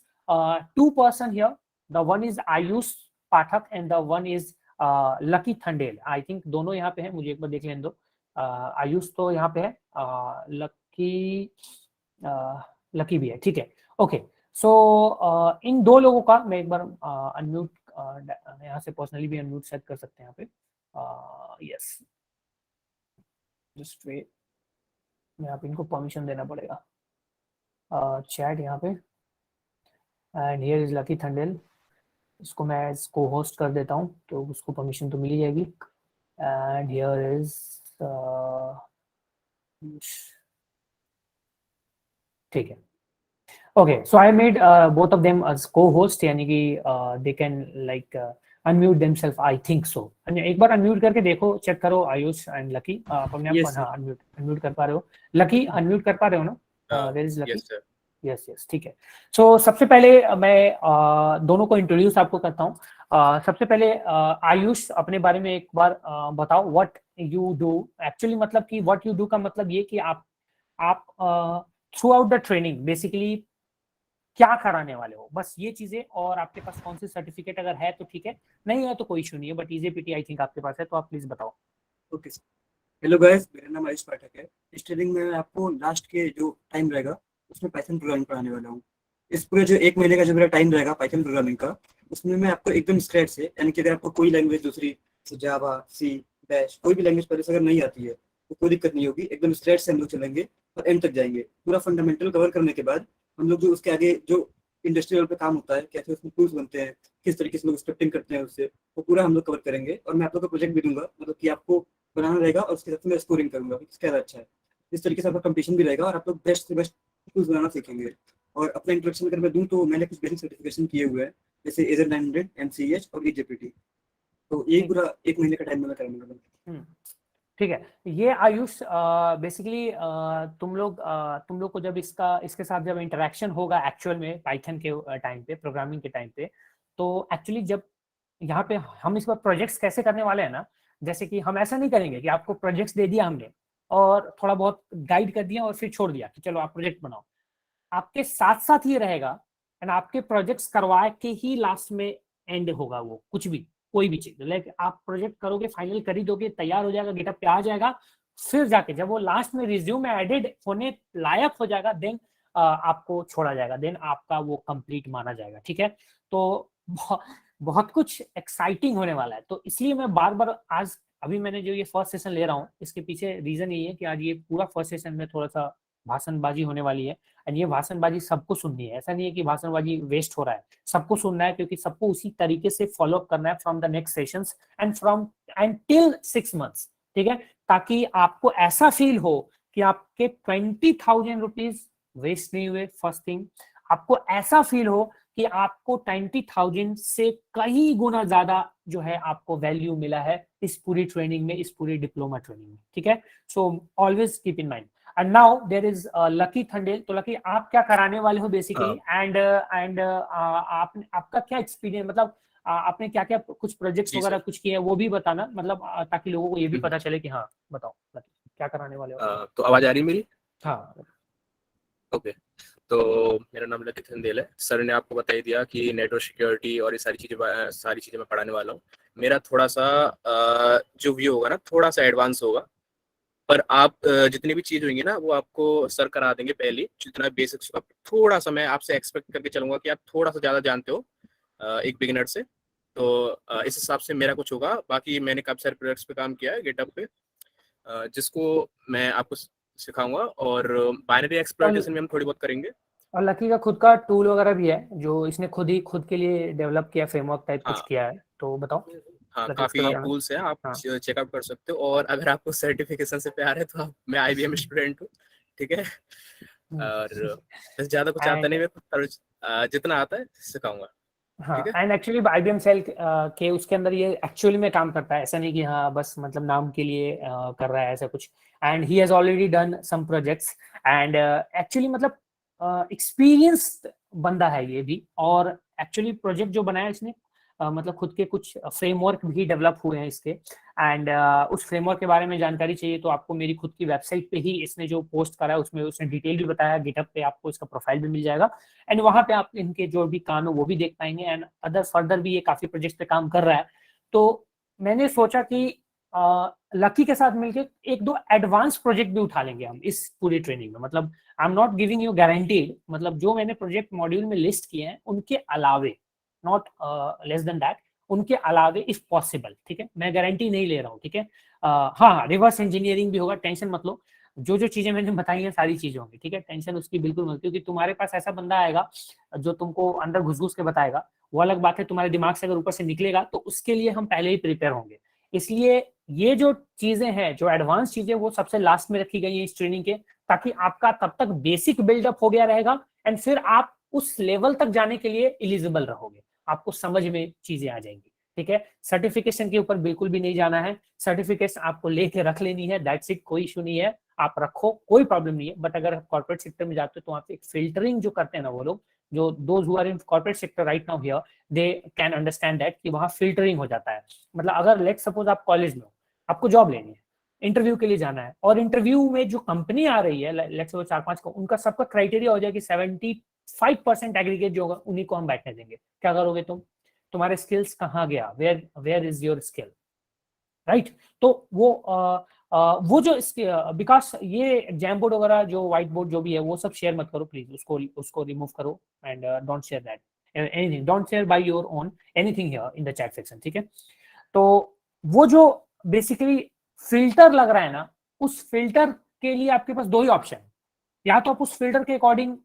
2 person here, the one is Ayush Pathak and the one is Lucky Thandel. I think दोनों यहाँ पे है, मुझे एक बार देख लेने दो। आयुष तो यहाँ पे है, लकी भी है, ठीक है, ओके। सो इन दो लोगों का मैं एक बार अनम्यूट, यहाँ से पर्सनली भी अनम्यूट सेट कर सकते हैं यहाँ पे, यस, जस्ट वेट, यहाँ पे इनको परमिशन देना पड़ेगा, चैट यहाँ पे, एंड हियर इज लकी थंडेल। इसको मैं इसको होस्ट कर देता हूँ तो उसको परमिशन तो मिल ही जाएगी। एंड हियर इज ठीक है, okay. So I made both of them as co-host, यानी कि they can like unmute themselves, I think so. एक बार अनम्यूट करके देखो, चेक करो आयुष एंड लकी, आप अपने आप को अनम्यूट कर पा रहे हो? लकी अनम्यूट कर पा रहे हो ना? देयर इज लकी, यस, ठीक है। सो सबसे पहले मैं दोनों को इंट्रोड्यूस आपको करता हूँ। सबसे पहले आयुष, अपने बारे में एक बार बताओ, व्हाट यू डू एक्चुअली। मतलब कि व्हाट यू डू का मतलब ये कि आप through out the training basically क्या कराने वाले हो, बस ये चीजें। और आपके पास कौन सी सर्टिफिकेट अगर है तो ठीक है, नहीं है तो कोई इशू नहीं है, बट ईजेपीटी आई थिंक आपके पास है, तो आप प्लीज बताओ।
ओके सर, हेलो गाइस, मेरा नाम आयुष पाठक है। इस ट्रेनिंग में मैं आपको लास्ट के जो टाइम रहेगा उसमें पाइथन प्रोग्रामिंग पढ़ाने वाला हूँ। इस पूरे जो 1 महीने का जो मेरा टाइम रहेगा पाइथन प्रोग्रामिंग का, उसमें मैं आपको एकदम स्क्रैच से, यानी कि अगर आपको कोई लैंग्वेज दूसरी, जावा, सी, बैश, कोई भी लैंग्वेज पहले से अगर नहीं आती है तो कोई दिक्कत नहीं होगी, एकदम स्क्रैच से हम लोग चलेंगे और एंड तक जाएंगे। पूरा फंडामेंटल कवर करने के बाद हम लोग जो उसके आगे जो इंडस्ट्री लेवल पे काम होता है, कैसे उसमें टूल्स बनते हैं, किस तरीके से लोग स्क्रिप्टिंग करते हैं, उससे वो पूरा हम लोग कवर करेंगे। और मैं आप लोग को प्रोजेक्ट भी दूंगा, मतलब कि आपको बनाना रहेगा और उसके साथ मैं स्कोरिंग करूंगा किसका ज़्यादा अच्छा है। इस तरीके से आपका कंपटीशन भी रहेगा और आप लोग बेस्ट से बेस्ट टूल्स बनाना सीखेंगे। और अपना इंट्रोडक्शन अगर मैं दूं तो मैंने कुछ बेसिक सर्टिफिकेशन किए हुए हैं, जैसे एजर 900, MCH और EJPT। तो यही पूरा 1 महीने का टाइम में करने वाला हूं।
ठीक है। ये आयुष बेसिकली तुम लोग को जब इसके साथ जब इंटरेक्शन होगा एक्चुअल में पाइथन के टाइम पे, प्रोग्रामिंग के टाइम पे, तो एक्चुअली जब यहाँ पे हम इस पर प्रोजेक्ट्स कैसे करने वाले हैं ना, जैसे कि हम ऐसा नहीं करेंगे कि आपको प्रोजेक्ट्स दे दिया हमने और थोड़ा बहुत गाइड कर दिया और फिर छोड़ दिया कि चलो आप प्रोजेक्ट बनाओ। आपके साथ साथ ये रहेगा एंड आपके प्रोजेक्ट्स करवा के ही लास्ट में एंड होगा वो कुछ भी, कोई भी चीज। लाइक आप प्रोजेक्ट करोगे, फाइनल कर ही दोगे, तैयार हो जाएगा, गिटअप पे आ जाएगा, फिर जाके जब वो लास्ट में रिज्यूम में एडिड होने लायक हो जाएगा देन आपको छोड़ा जाएगा, देन आपका वो कंप्लीट माना जाएगा। ठीक है, तो बहुत कुछ एक्साइटिंग होने वाला है। तो इसलिए मैं बार बार आज अभी मैंने जो ये फर्स्ट सेशन ले रहा हूँ इसके पीछे रीजन यही है कि आज ये पूरा फर्स्ट सेशन में थोड़ा सा भाषणबाजी होने वाली है एंड ये भाषणबाजी सबको सुननी है। ऐसा नहीं है कि भाषणबाजी वेस्ट हो रहा है, सबको सुनना है क्योंकि सबको उसी तरीके से फॉलो अप करना है from the next sessions and till 6 months। ठीक है, ताकि आपको ऐसा फील हो कि आपके 20,000 रुपीज वेस्ट नहीं हुए। फर्स्ट थिंग, आपको ऐसा फील हो कि आपको 20,000 से कई गुना ज्यादा जो है आपको वैल्यू मिला है इस पूरी ट्रेनिंग में, इस पूरी डिप्लोमा ट्रेनिंग में। ठीक है, so always keep in mind. And now there is Lucky Thandel. तो लकी, आप क्या कराने वाले हो बेसिकली, एंड आप आपका क्या एक्सपीरियंस, मतलब आपने क्या क्या कुछ प्रोजेक्ट्स वगैरह कुछ किए हैं वो भी बताना, मतलब ताकि लोगों को ये भी पता चले कि हाँ बताओ लकी क्या कराने वाले हो।
तो आवाज आ रही है मेरी?
हाँ,
ओके। तो मेरा नाम लकी थंडेल है। सर ने आपको बता ही दिया कि नेटवर्क सिक्योरिटी और ये सारी चीज़ें मैं पढ़ाने वाला हूँ। मेरा थोड़ा सा जो व्यू होगा ना थोड़ा सा एडवांस होगा, पर आप जितनी भी चीज़ होंगी ना वो आपको सर करा देंगे पहले। जितना बेसिक्स थोड़ा सा मैं आपसे एक्सपेक्ट करके चलूंगा कि आप थोड़ा सा ज़्यादा जानते हो एक बिगिनर से। तो इस हिसाब से मेरा कुछ होगा। बाकी मैंने काफ़ी सारे प्रोजेक्ट्स पे काम किया है गिटहब पे, जिसको मैं आपको सिखाऊंगा। और बाइनरी एक्सप्लॉइटेशन में हम थोड़ी बहुत करेंगे।
और लकी का खुद का टूल वगैरह भी है जो इसने खुद के लिए डेवलप किया, फ्रेमवर्क टाइप कुछ
हाँ
किया है, तो बताओ
हाँ,
लकी उसके
काफ़ी
बारे में।
टूल्स हैं, आप
हाँ
चेकआउट कर सकते हो। और अगर आपको सर्टिफिकेशन से प्यार है तो मैं IBM स्टूडेंट हूँ, ठीक है। और बस ज़्यादा कुछ आता
एंड
नहीं मेरे को, पर जितना आता है सिखाऊंगा,
हाँ,
ठीक है।
एंड एक्चुअली IBM सेल के उसके अंदर ये एक्चुअली में काम करता है, ऐसा नहीं कि हाँ बस मतलब नाम के लिए कर रहा है ऐसा कुछ। And he has already done some projects and actually मतलब एक्सपीरियंस बंदा है ये भी। और एक्चुअली प्रोजेक्ट जो बनाया इसने मतलब खुद के कुछ फ्रेमवर्क भी डेवलप हुए हैं इसके। एंड उस फ्रेमवर्क के बारे में जानकारी चाहिए तो आपको मेरी खुद की वेबसाइट पे ही इसने जो पोस्ट करा है उसमें उसने डिटेल भी बताया, गिटहब पे आपको इसका प्रोफाइल भी मिल जाएगा एंड वहां पे आप इनके जो भी काम है वो भी देख पाएंगे। एंड अदर फर्दर भी ये काफी प्रोजेक्ट पे काम कर रहा है। तो मैंने सोचा कि लकी के साथ मिलकर एक दो एडवांस प्रोजेक्ट भी उठा लेंगे हम इस पूरी ट्रेनिंग में। मतलब आई am not giving you guaranteed, मतलब जो मैंने प्रोजेक्ट मॉड्यूल में लिस्ट किए हैं उनके अलावे, नॉट लेस देन दैट, उनके अलावे इफ पॉसिबल। ठीक है, मैं गारंटी नहीं ले रहा हूँ। ठीक है, हाँ रिवर्स इंजीनियरिंग भी होगा, टेंशन मत लो। जो चीजें मैंने बताई हैं सारी चीजें होंगी। ठीक है, टेंशन उसकी बिल्कुल मत, क्योंकि तुम्हारे पास ऐसा बंदा आएगा जो तुमको अंदर घुस घुस के बताएगा, वो अलग बात है। तुम्हारे दिमाग से अगर ऊपर से निकलेगा तो उसके लिए हम पहले ही प्रिपेयर होंगे। इसलिए ये जो चीजें हैं, जो एडवांस चीजें, वो सबसे लास्ट में रखी गई है इस ट्रेनिंग के, ताकि आपका तब तक बेसिक बिल्डअप हो गया रहेगा एंड फिर आप उस लेवल तक जाने के लिए एलिजिबल रहोगे, आपको समझ में चीजें आ जाएंगी। ठीक है, सर्टिफिकेशन के ऊपर बिल्कुल भी नहीं जाना है। सर्टिफिकेशन आपको लेके रख लेनी है, दैट्स इट, कोई इशू नहीं है, आप रखो, कोई प्रॉब्लम नहीं है। बट अगर कॉर्पोरेट सेक्टर में जाते हो तो वहाँ पे एक फिल्टरिंग जो करते हैं ना वो लोग, जो those who are in corporate sector right now here, they can understand that कि वहाँ फिल्टरिंग हो जाता है। मतलब अगर लेट सपोज आप कॉलेज में हो, आपको जॉब लेनी है, इंटरव्यू के लिए जाना है, और इंटरव्यू में जो कंपनी आ रही है लेट सपोज 4-5 को, उनका सबका क्राइटेरिया हो जाए कि 75% एग्रीगेट जो होगा उन्हीं को हम बैठने देंगे। क्या करोगे तुम? तुम्हारे स्किल्स कहाँ गया, where is your skill, right? तो वो जो बिकॉज ये एग्जाम बोर्ड वगैरह जो व्हाइट बोर्ड जो भी है वो सब शेयर मत करो प्लीज, उसको रिमूव करो and don't share that anything, don't share by your own anything here in the chat section. ठीक है, तो वो जो बेसिकली फिल्टर लग रहा है ना, उस फिल्टर के लिए आपके पास दो ही ऑप्शन, या तो आप उस फिल्टर के अकॉर्डिंग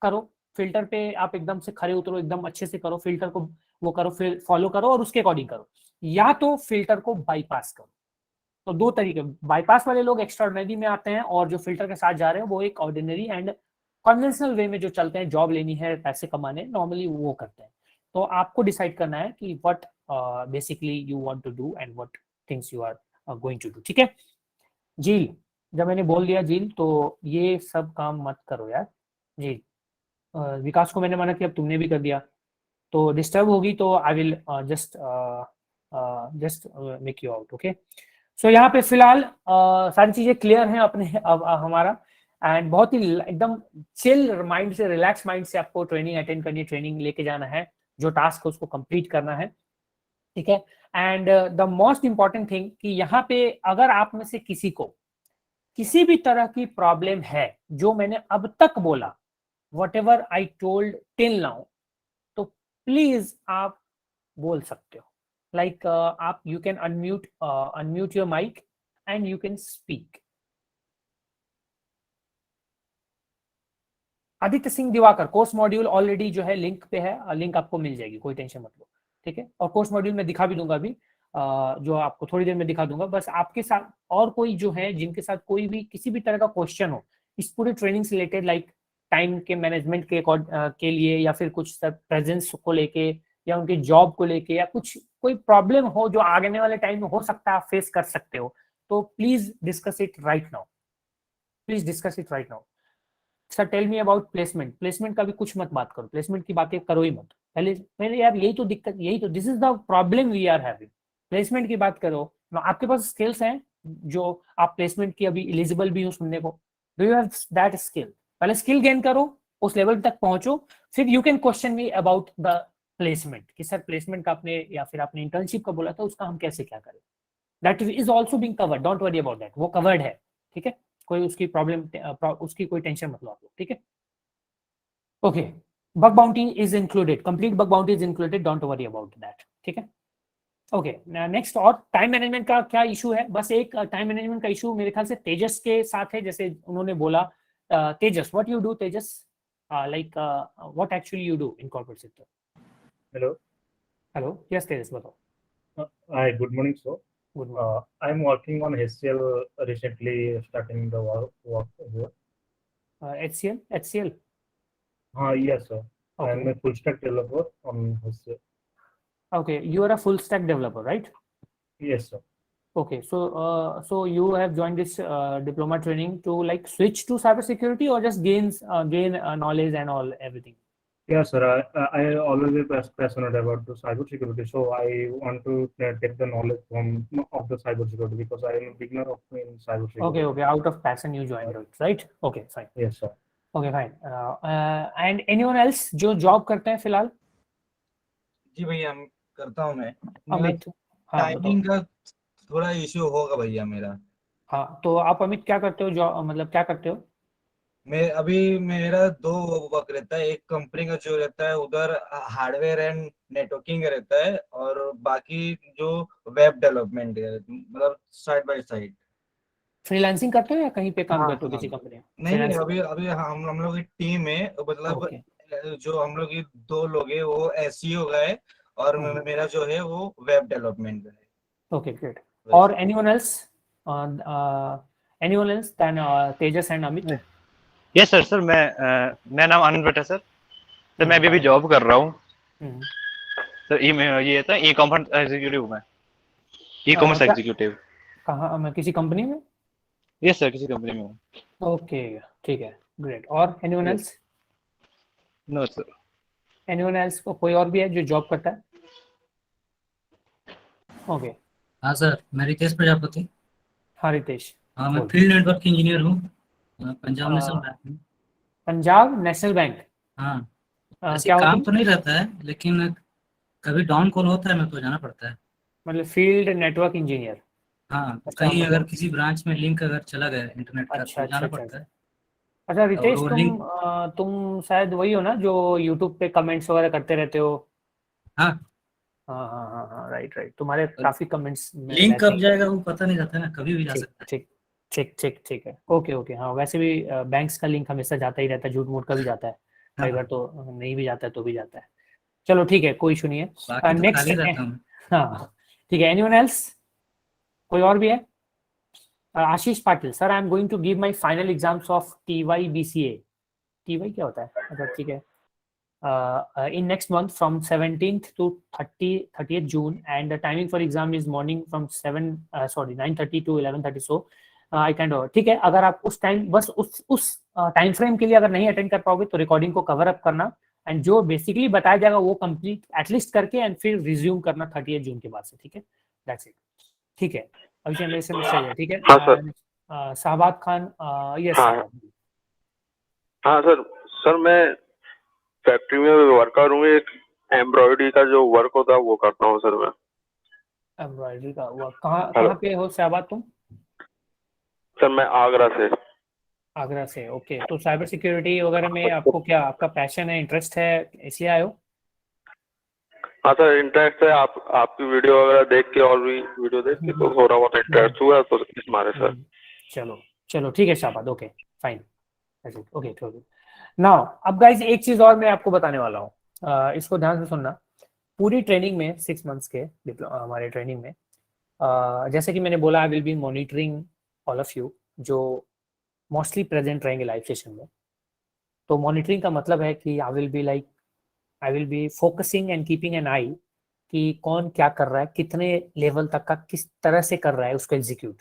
करो, फिल्टर पे आप एकदम से खरे उतरो, एकदम अच्छे से करो, फिल्टर को वो करो, फिर फॉलो करो और उसके अकॉर्डिंग करो, या तो फिल्टर को बाईपास करो। तो दो तरीके, बाईपास वाले लोग एक्स्ट्राऑर्डिनरी में आते हैं और जो फिल्टर के साथ जा रहे हैं वो एक ऑर्डिनरी एंड कन्वेंशनल वे में जो चलते हैं, जॉब लेनी है, पैसे कमाने, नॉर्मली वो करते हैं। तो आपको डिसाइड करना है कि what basically you want to do and what things you are going to do. ठीक है, झील, जब मैंने बोल दिया झील तो ये सब काम मत करो यार। जी, विकास को मैंने मना किया, अब तुमने भी कर दिया। तो डिस्टर्ब होगी तो I will just make you out. Okay, so यहाँ पे फिलहाल सारी चीजें क्लियर हैं अपने अब हमारा, एंड बहुत ही एकदम चिल माइंड से, रिलैक्स माइंड से आपको ट्रेनिंग अटेंड करनी है, ट्रेनिंग लेके जाना है, जो टास्क है उसको कंप्लीट करना है, ठीक है। And the most important thing कि यहाँ पे अगर आप में से किसी को किसी भी तरह की प्रॉब्लम है जो मैंने अब तक बोला, whatever I told till now, तो प्लीज आप बोल सकते हो, लाइक आप you can unmute your mic and you can speak. Aditya Singh Diwakar, course module already जो है लिंक पे है, लिंक आपको मिल जाएगी, कोई टेंशन मत लो, ठीक है। और कोर्स मॉड्यूल में दिखा भी दूंगा अभी, जो आपको थोड़ी देर में दिखा दूंगा। बस आपके साथ और कोई जो है जिनके साथ कोई भी किसी भी तरह का क्वेश्चन हो इस पूरे ट्रेनिंग से रिलेटेड, लाइक टाइम के मैनेजमेंट के लिए, या फिर कुछ प्रेजेंस को लेके, या उनके जॉब को लेके, या कुछ कोई प्रॉब्लम हो जो आने वाले टाइम में हो सकता है आप फेस कर सकते हो, तो please discuss it right now, please discuss it right now. Sir tell me about placement, placement का भी कुछ मत बात करो, प्लेसमेंट की बातें करो ही मत, पहले यार यही तो दिक्कत, यही तो this is the problem we are having. Placement की बात करो, आपके पास स्किल्स हैं जो आप प्लेसमेंट की अभी एलिजिबल भी हो सुनने को, do you have that skill? पहले स्किल गेन करो, उस लेवल तक पहुंचो, फिर you can question me about the placement कि सर प्लेसमेंट का आपने या फिर आपने इंटर्नशिप का बोला था, उसका हम कैसे क्या करें। That is also being covered, don't worry about that, वो कवर्ड है, ठीक है। कोई उसकी प्रॉब्लम उसकी कोई टेंशन मत लो आप लोग, ठीक है। Okay, bug bounty is included, complete bug bounty is included, don't worry about that, ठीक है। ओके, नेक्स्ट, और टाइम मैनेजमेंट का क्या इशू है? बस एक टाइम मैनेजमेंट का इशू मेरे ख्याल से तेजस के साथ है, जैसे उन्होंने बोला। Tejas, what you do Tejas, like what actually you do in corporate sector?
Hello.
Yes Tejas बताओ।
Hi, good morning, sir.
Good morning.
I'm working on HCL recently, starting the work here.
HCL?
Yes, sir. I'm
Okay.
a full stack developer on HCL.
Okay, you are a full stack developer, right?
Yes, sir.
Okay, so you have joined this diploma training to like switch to cybersecurity, or just gain knowledge and all everything?
Yes, sir. I always be passionate about the cybersecurity, so I want to take the knowledge of the cybersecurity because I am a beginner in cybersecurity.
Okay, out of passion you joined it, right? Okay, fine.
Yes, sir.
Okay, fine. And anyone else जो job करते हैं फिलहाल?
जी भैया हम करता हूँ मैं।
अमित, हाँ
टाइमिंग
बताओ।
का थोड़ा इश्यू होगा भैया मेरा।
हाँ, तो आप अमित क्या करते हो, जॉब मतलब क्या करते हो?
मैं अभी मेरा 2 वर्क रहता है, एक कंपनी का जो रहता है उधर हार्डवेयर एंड नेटवर्किंग का रहता है, और बाकी जो वेब डेवलपमेंट है, मतलब साइड बाय साइड।
फ्रीलांसिंग करते हो या कहीं पे काम
हाँ,
करते हो
हाँ।
किसी कंपनी में?
नहीं
Freelancing?
अभी हम लोग की टीम है, मतलब
Okay.
जो हम लोग की 2 लोग है वो SEO का है, और मेरा जो है वो वेब डेवलपमेंट का है।
Okay, great. और anyone else? Anyone else than Tejas and Amit?
Yes sir मेरा नाम आनंद भट्ट है सर। तो मैं अभी जॉब कर रहा हूँ सर। ये था ई कॉमर्स एग्जीक्यूटिव में, ई कॉमर्स एग्जीक्यूटिव।
कहाँ, मैं किसी कंपनी में?
यस सर, किसी कंपनी में हूँ।
ओके, ठीक है, ग्रेट। और anyone else?
No sir.
Anyone else, कोई और भी है जो जॉब करता है? ओके।
हाँ सर, मैं रितेश प्रजापति।
हाँ रितेश।
हाँ, मैं फील्ड नेटवर्क इंजीनियर हूँ पंजाब नेशनल बैंक में।
Punjab national bank?
हाँ,
क्या
काम तो नहीं रहता है, लेकिन कभी डाउन कॉल होता है मैं तो जाना पड़ता है।
मतलब फील्ड नेटवर्क इंजीनियर?
हाँ, कहीं अगर किसी ब्रांच में लिंक अगर चला गया इंटरनेट का तो जाना पड़ता है।
अच्छा रितेश, तुम शायद वही हो ना जो यूट्यूब पे कमेंट्स वगैरह करते रहते हो?
हाँ
हाँ हाँ हाँ हाँ, राइट। तुम्हारे काफी कमेंट्स,
लिंक कब जाएगा वो पता नहीं रहता ना, कभी भी जा सकता है।
ठीक है, ओके। हाँ, वैसे भी बैंक्स का लिंक हमेशा जाता ही रहता है, झूठ मूठ का भी जाता है, कई बार तो नहीं भी जाता है तो भी जाता है। चलो ठीक है, कोई इशू नहीं है। नेक्स्ट, हाँ ठीक है। एनीवन एल्स, कोई और भी है? Ashish Patil, sir I am going to give my final exams of TYBCA। TY क्या होता है? अच्छा ठीक है। In next month from 17th to 30th June, and the timing for exam is morning from 9:30 to 11:30, so I can do। ठीक है, अगर आप उस टाइम बस उस टाइम फ्रेम के लिए अगर नहीं अटेंड कर पाओगे तो रिकॉर्डिंग को कवर अप करना, एंड जो बेसिकली बताया जाएगा वो कंप्लीट एटलीस्ट करके एंड फिर रिज्यूम करना 30 जून के बाद से, ठीक है, दैट्स इट, ठीक है। अभी चंद्र से सही है, ठीक है।
हाँ सर।
शाहबाद खान, यस
हाँ हाँ सर। सर मैं फैक्ट्री में वर्कर हूँ, एक एम्ब्रॉयडरी का जो वर्क होता है वो करता हूँ सर मैं।
एम्ब्रॉयडरी का वर्क कहाँ पे हो शाहबाद तुम?
सर मैं आगरा से।
आगरा से, ओके। तो साइबर सिक्योरिटी वगैरह में आपको क्या आपका पैशन है, इंटरेस्ट है, इसलिए आए हो?
हाँ सर इंटरेस्ट है, आपकी वीडियो वगैरह देख के और भी वीडियो देख के तो थोड़ा बहुत इंटरेस्ट हुआ तो इस मारे सर।
चलो चलो ठीक है शाबाद, ओके फाइन, ओके ठीक। नाउ अब गाइस एक चीज और मैं आपको बताने वाला हूँ, इसको ध्यान से सुनना। पूरी ट्रेनिंग में 6 मंथ्स के हमारे ट्रेनिंग में जैसे कि मैंने बोला I will be monitoring all of you जो मोस्टली प्रेजेंट रहेंगे लाइव सेशन में। तो मॉनिटरिंग का मतलब है कि I will be focusing and keeping an eye कि कौन क्या कर रहा है, कितने लेवल तक का किस तरह से कर रहा है उसको execute,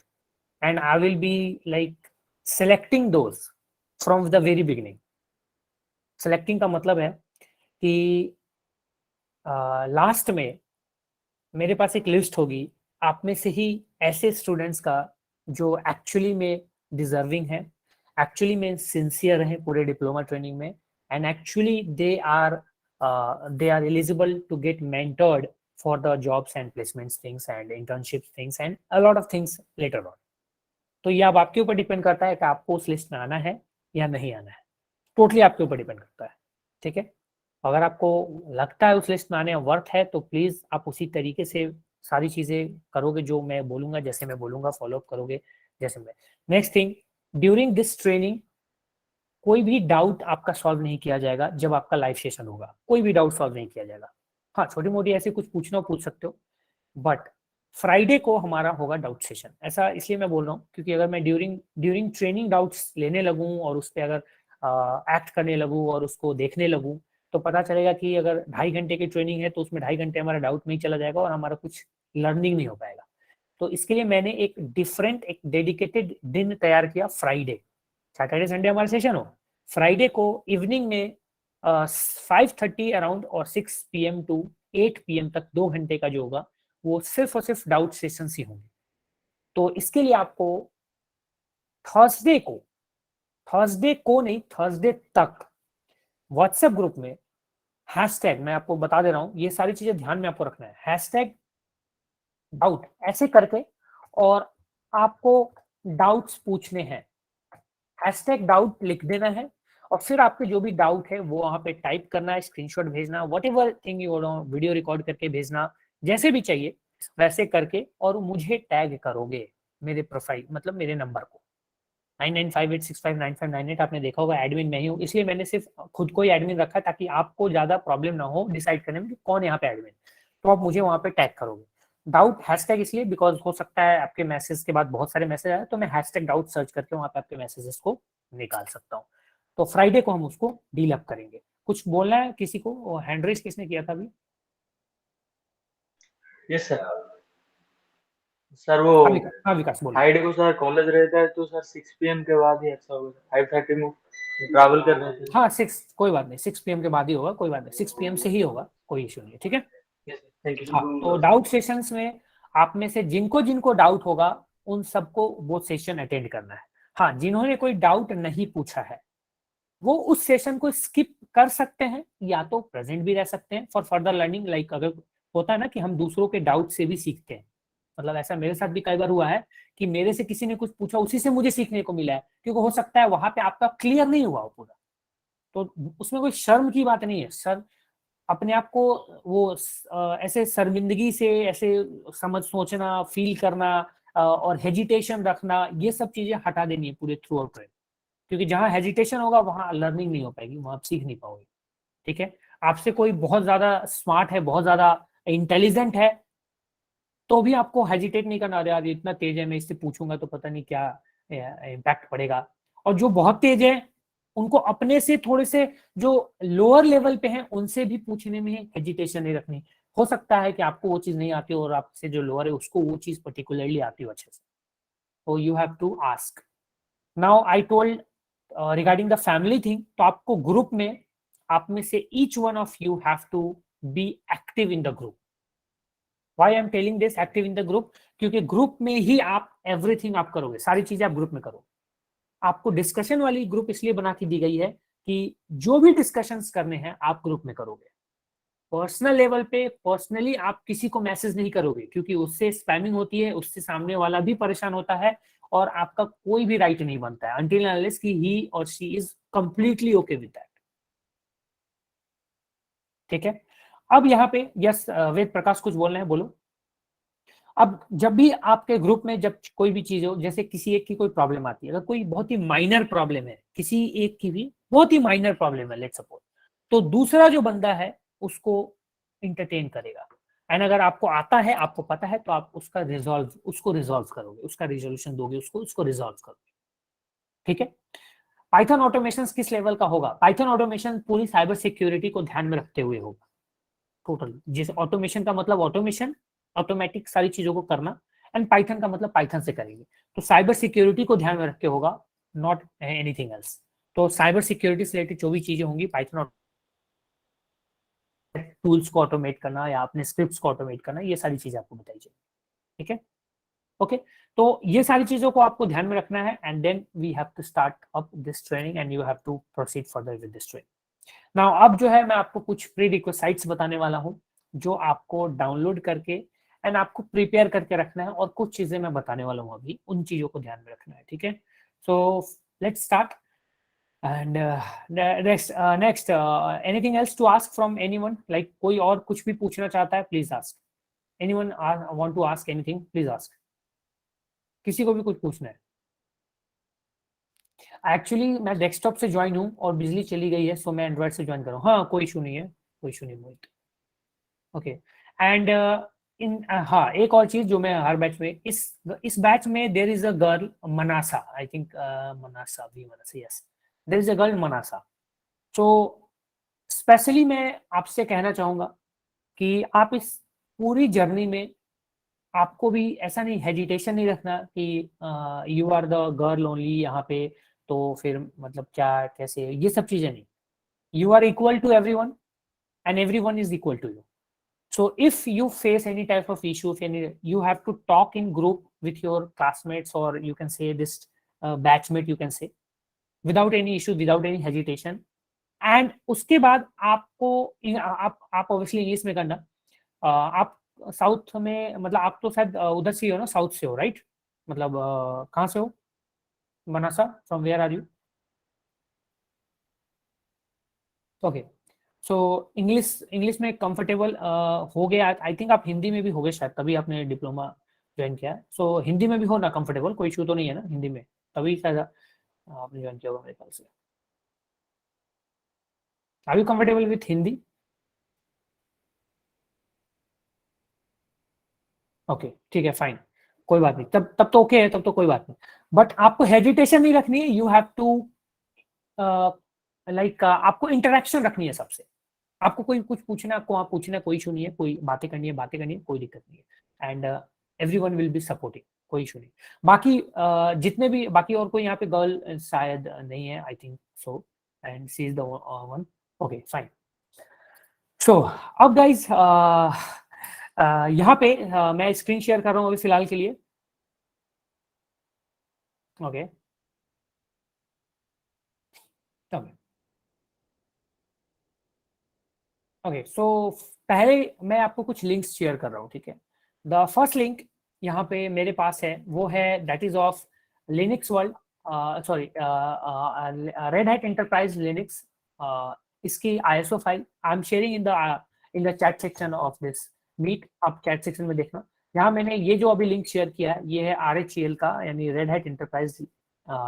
and I will be like selecting those from the very beginning. Selecting का मतलब है कि लास्ट में मेरे पास एक लिस्ट होगी आप में से ही ऐसे स्टूडेंट्स का जो एक्चुअली में डिजर्विंग है, एक्चुअली में सिंसियर है पूरे डिप्लोमा ट्रेनिंग में, and actually they are eligible to get mentored for the jobs and placements things and internship things and a lot of things later on. तो ये अब आपके ऊपर डिपेंड करता है कि आपको उस लिस्ट में आना है या नहीं आना है, टोटली आपके ऊपर डिपेंड करता है, ठीक है। अगर आपको लगता है उस लिस्ट में आने वर्थ है तो प्लीज आप उसी तरीके से सारी चीजें करोगे जो मैं बोलूंगा, जैसे मैं बोलूंगा फॉलो अप करोगे जैसे मैं। Next thing, during this training कोई भी डाउट आपका सॉल्व नहीं किया जाएगा। जब आपका लाइव सेशन होगा कोई भी डाउट सॉल्व नहीं किया जाएगा। हाँ छोटी मोटी ऐसे कुछ पूछना पूछ सकते हो, बट फ्राइडे को हमारा होगा डाउट सेशन। ऐसा इसलिए मैं बोल रहा हूँ क्योंकि अगर मैं ड्यूरिंग ट्रेनिंग डाउट्स लेने लगूँ और उस पर अगर एक्ट करने लगूँ और उसको देखने लगूँ तो पता चलेगा कि अगर 2.5 घंटे की ट्रेनिंग है तो उसमें 2.5 घंटे हमारा डाउट में ही चला जाएगा और हमारा कुछ लर्निंग नहीं हो पाएगा। तो इसके लिए मैंने एक डेडिकेटेड दिन तैयार किया। फ्राइडे, सैटरडे संडे हमारा सेशन हो, फ्राइडे को इवनिंग में 5:30 अराउंड और 6 PM टू 8 PM तक 2 घंटे का जो होगा वो सिर्फ और सिर्फ डाउट सेशन ही होंगे। तो इसके लिए आपको थर्सडे तक व्हाट्सएप ग्रुप में हैशटैग, मैं आपको बता दे रहा हूं ये सारी चीजें ध्यान में आपको रखना है, हैशटैग डाउट ऐसे करके और आपको डाउट्स पूछने हैं, हैशटैग डाउट लिख देना है और फिर आपके जो भी डाउट है वो वहां पे टाइप करना है, स्क्रीनशॉट भेजना, whatever thing you want, video record करके भेजना, जैसे भी चाहिए वैसे करके, और मुझे टैग करोगे मेरे प्रोफाइल मतलब मेरे नंबर को 9958659598। आपने देखा होगा एडमिन मैं ही हूँ, इसलिए मैंने सिर्फ खुद को ही एडमिन रखा है ताकि आपको ज्यादा प्रॉब्लम ना हो डिसाइड करने में कि कौन यहाँ पे एडमिन। तो आप मुझे वहां पे टैग करोगे। डाउट हैशटैग इसलिए बिकॉज हो सकता है आपके मैसेज के बाद बहुत सारे मैसेज आए तो मैं हैशटैग डाउट सर्च करके वहां पे आपके मैसेजेस को निकाल सकता हूँ। तो फ्राइडे को हम उसको डील अप करेंगे। कुछ बोलना है किसी को? हैंड रेज किसने किया था अभी?
Yes sir. सर वो
हाँ विकास बोलो।
फ्राइडे को सर कॉलेज रहता है तो सर 6 PM के बाद ही अच्छा होगा। 5:30 में ट्रैवल कर रहे थे।
हाँ 6 कोई बात नहीं, 6 PM के बाद ही होगा, कोई बात नहीं, 6 PM से ही होगा, कोई इशू नहीं है, ठीक है।
Thank you.
हाँ तो डाउट सेशंस में आप में से जिनको डाउट होगा उन सबको वो सेशन अटेंड करना है। हाँ जिन्होंने कोई डाउट नहीं पूछा है वो उस सेशन को स्किप कर सकते हैं या तो प्रेजेंट भी रह सकते हैं फॉर फर्दर लर्निंग। लाइक अगर होता है ना कि हम दूसरों के डाउट से भी सीखते हैं, मतलब ऐसा मेरे साथ भी कई बार हुआ है कि मेरे से किसी ने कुछ पूछा उसी से मुझे सीखने को मिला है, क्योंकि हो सकता है वहां पे आपका क्लियर नहीं हुआ पूरा। तो उसमें कोई शर्म की बात नहीं है सर, अपने आप को वो ऐसे शर्मिंदगी से ऐसे सोचना फील करना और हेजिटेशन रखना, ये सब चीजें हटा देनी है पूरे थ्रू आउट ट्रेन, क्योंकि जहां हेजिटेशन होगा वहां लर्निंग नहीं हो पाएगी, वहां आप सीख नहीं पाओगे, ठीक है। आपसे कोई बहुत ज्यादा स्मार्ट है, बहुत ज्यादा इंटेलिजेंट है तो भी आपको हेजिटेट नहीं करना, यार इतना तेज है मैं इससे पूछूंगा तो पता नहीं क्या इम्पैक्ट पड़ेगा। और जो बहुत तेज है उनको अपने से थोड़े से जो लोअर लेवल पे हैं उनसे भी पूछने में हेजिटेशन नहीं रखनी। हो सकता है कि आपको वो चीज नहीं आती हो और आपसे जो लोअर है उसको वो चीज पर्टिकुलरली आती हो अच्छे से, तो you have to ask. Now I told regarding the family thing, तो आपको ग्रुप में आप में से each one of you have to be active in the group. Why I am telling this active in the group? क्योंकि group में ही आप everything आप करोगे, सारी चीजें आप ग्रुप में करोगे. आपको डिस्कशन वाली ग्रुप इसलिए बना के दी गई है कि जो भी डिस्कशंस करने हैं आप ग्रुप में करोगे. पर्सनल लेवल पे पर्सनली आप किसी को मैसेज नहीं करोगे, क्योंकि उससे स्पैमिंग होती है, उससे सामने वाला भी परेशान होता है और आपका कोई भी राइट नहीं बनता है until and unless कि he or she is completely okay with that. ठीक है. अब यहाँ पे यस वेद प्रकाश कुछ बोल रहे हैं, बोलो. अब जब भी आपके ग्रुप में जब कोई भी चीज हो, जैसे किसी एक की कोई प्रॉब्लम आती है, अगर कोई बहुत ही माइनर प्रॉब्लम है, किसी एक की भी बहुत ही माइनर प्रॉब्लम है लेट्स सपोज, तो दूसरा जो बंदा है उसको इंटरटेन करेगा. एंड अगर आपको आता है, आपको पता है, तो आप उसको रिजॉल्व करोगे, उसका रिजोल्यूशन दोगे, उसको रिजॉल्व करोगे. ठीक है. पाइथन ऑटोमेशन किस लेवल का होगा? पाइथन ऑटोमेशन पूरी साइबर सिक्योरिटी को ध्यान में रखते हुए होगा टोटल. जैसे ऑटोमेशन का मतलब ऑटोमेशन, ऑटोमेटिक सारी चीजों को करना, एंड पाइथन का मतलब पाइथन से करेंगे. तो साइबर सिक्योरिटी को ध्यान में रख के होगा, नॉट एनीथिंग एल्स. तो साइबर सिक्योरिटी से रिलेटेड जो भी चीजें होंगी, पाइथन टूल्स को ऑटोमेट करना या अपने स्क्रिप्ट्स को ऑटोमेट करना, ये सारी चीजें आपको बताई जाएगी. ठीक है. ओके. तो ये सारी चीजों को आपको ध्यान में रखना है, and then we have to start up this training and you have to proceed further with this training. Now अब जो है मैं आपको कुछ प्री रिक्विजिट्स बताने वाला हूँ जो आपको डाउनलोड करके एंड आपको प्रिपेयर करके रखना है, और कुछ चीजें मैं बताने वाला हूँ अभी, उन चीजों को ध्यान में रखना है. ठीक है. So let's start. And next anything else to ask from anyone? Like कोई और कुछ भी पूछना चाहता है, please ask. Anyone want to ask anything, please ask. किसी को भी कुछ पूछना है? एक्चुअली मैं डेस्कटॉप से ज्वाइन हूँ और बिजली चली गई है, सो मैं एंड्रॉइड से ज्वाइन कर रहा हूँ. हाँ, कोई इशू नहीं है, कोई इशू नहीं मोहित. ओके. एंड हाँ, एक और चीज जो मैं हर बैच में, इस बैच में there is a girl Manasa, I think Manasa, yes, there is a girl Manasa. तो स्पेशली मैं आपसे कहना चाहूंगा कि आप इस पूरी जर्नी में आपको भी ऐसा नहीं, हेजिटेशन नहीं रखना कि you are the girl only यहाँ पे, तो फिर मतलब क्या कैसे, ये सब चीजें नहीं. You are equal to everyone and everyone is equal to you. So if you face any type of issue, you have to talk in group with your classmates, or you can say this batchmate, you can say, without any issue, without any hesitation. And उसके बाद आपको आप obviously English में करना. आप south में, मतलब आप तो शायद उधर से हो ना, साउथ से हो, राइट? मतलब कहाँ से हो Manasa? From where are you? Okay. So English में कंफर्टेबल हो गया. आई थिंक आप हिंदी में भी हो गए शायद, तभी आपने डिप्लोमा ज्वाइन किया. सो हिंदी में भी हो ना कंफर्टेबल, कोई इशू तो नहीं है ना हिंदी में, तभी शायद आपने ज्वाइन किया होगा मेरे ख्याल से. Are you comfortable with Hindi? Okay, ठीक है, फाइन, कोई बात नहीं. तब तो ओके है, तब तो कोई बात नहीं. बट आपको हेजिटेशन नहीं रखनी है. यू हैव टू लाइक आपको इंटरेक्शन रखनी है सबसे. आपको कोई कुछ पूछना, आपको आप पूछना, कोई इशू नहीं है. कोई बातें करनी है, कोई दिक्कत नहीं है. And everyone will be supporting, कोई इशू नहीं. बाकी जितने भी बाकी और कोई यहाँ पे गर्ल शायद नहीं है, I think so, and she is the one. Okay, fine. So अब गाइज यहाँ पे मैं स्क्रीन शेयर कर रहा हूँ अभी फिलहाल के लिए. ओके. ओके. सो पहले मैं आपको कुछ लिंक्स शेयर कर रहा हूँ. ठीक है. द फर्स्ट लिंक यहाँ पे मेरे पास है, वो है that is of Linux world, sorry Red Hat Enterprise Linux. इसकी ISO file I am sharing in the chat section of this meet. आप चैट सेक्शन में देखना. यहाँ मैंने ये जो अभी लिंक शेयर किया है, ये है RHEL का, यानी रेड हैट एंटरप्राइज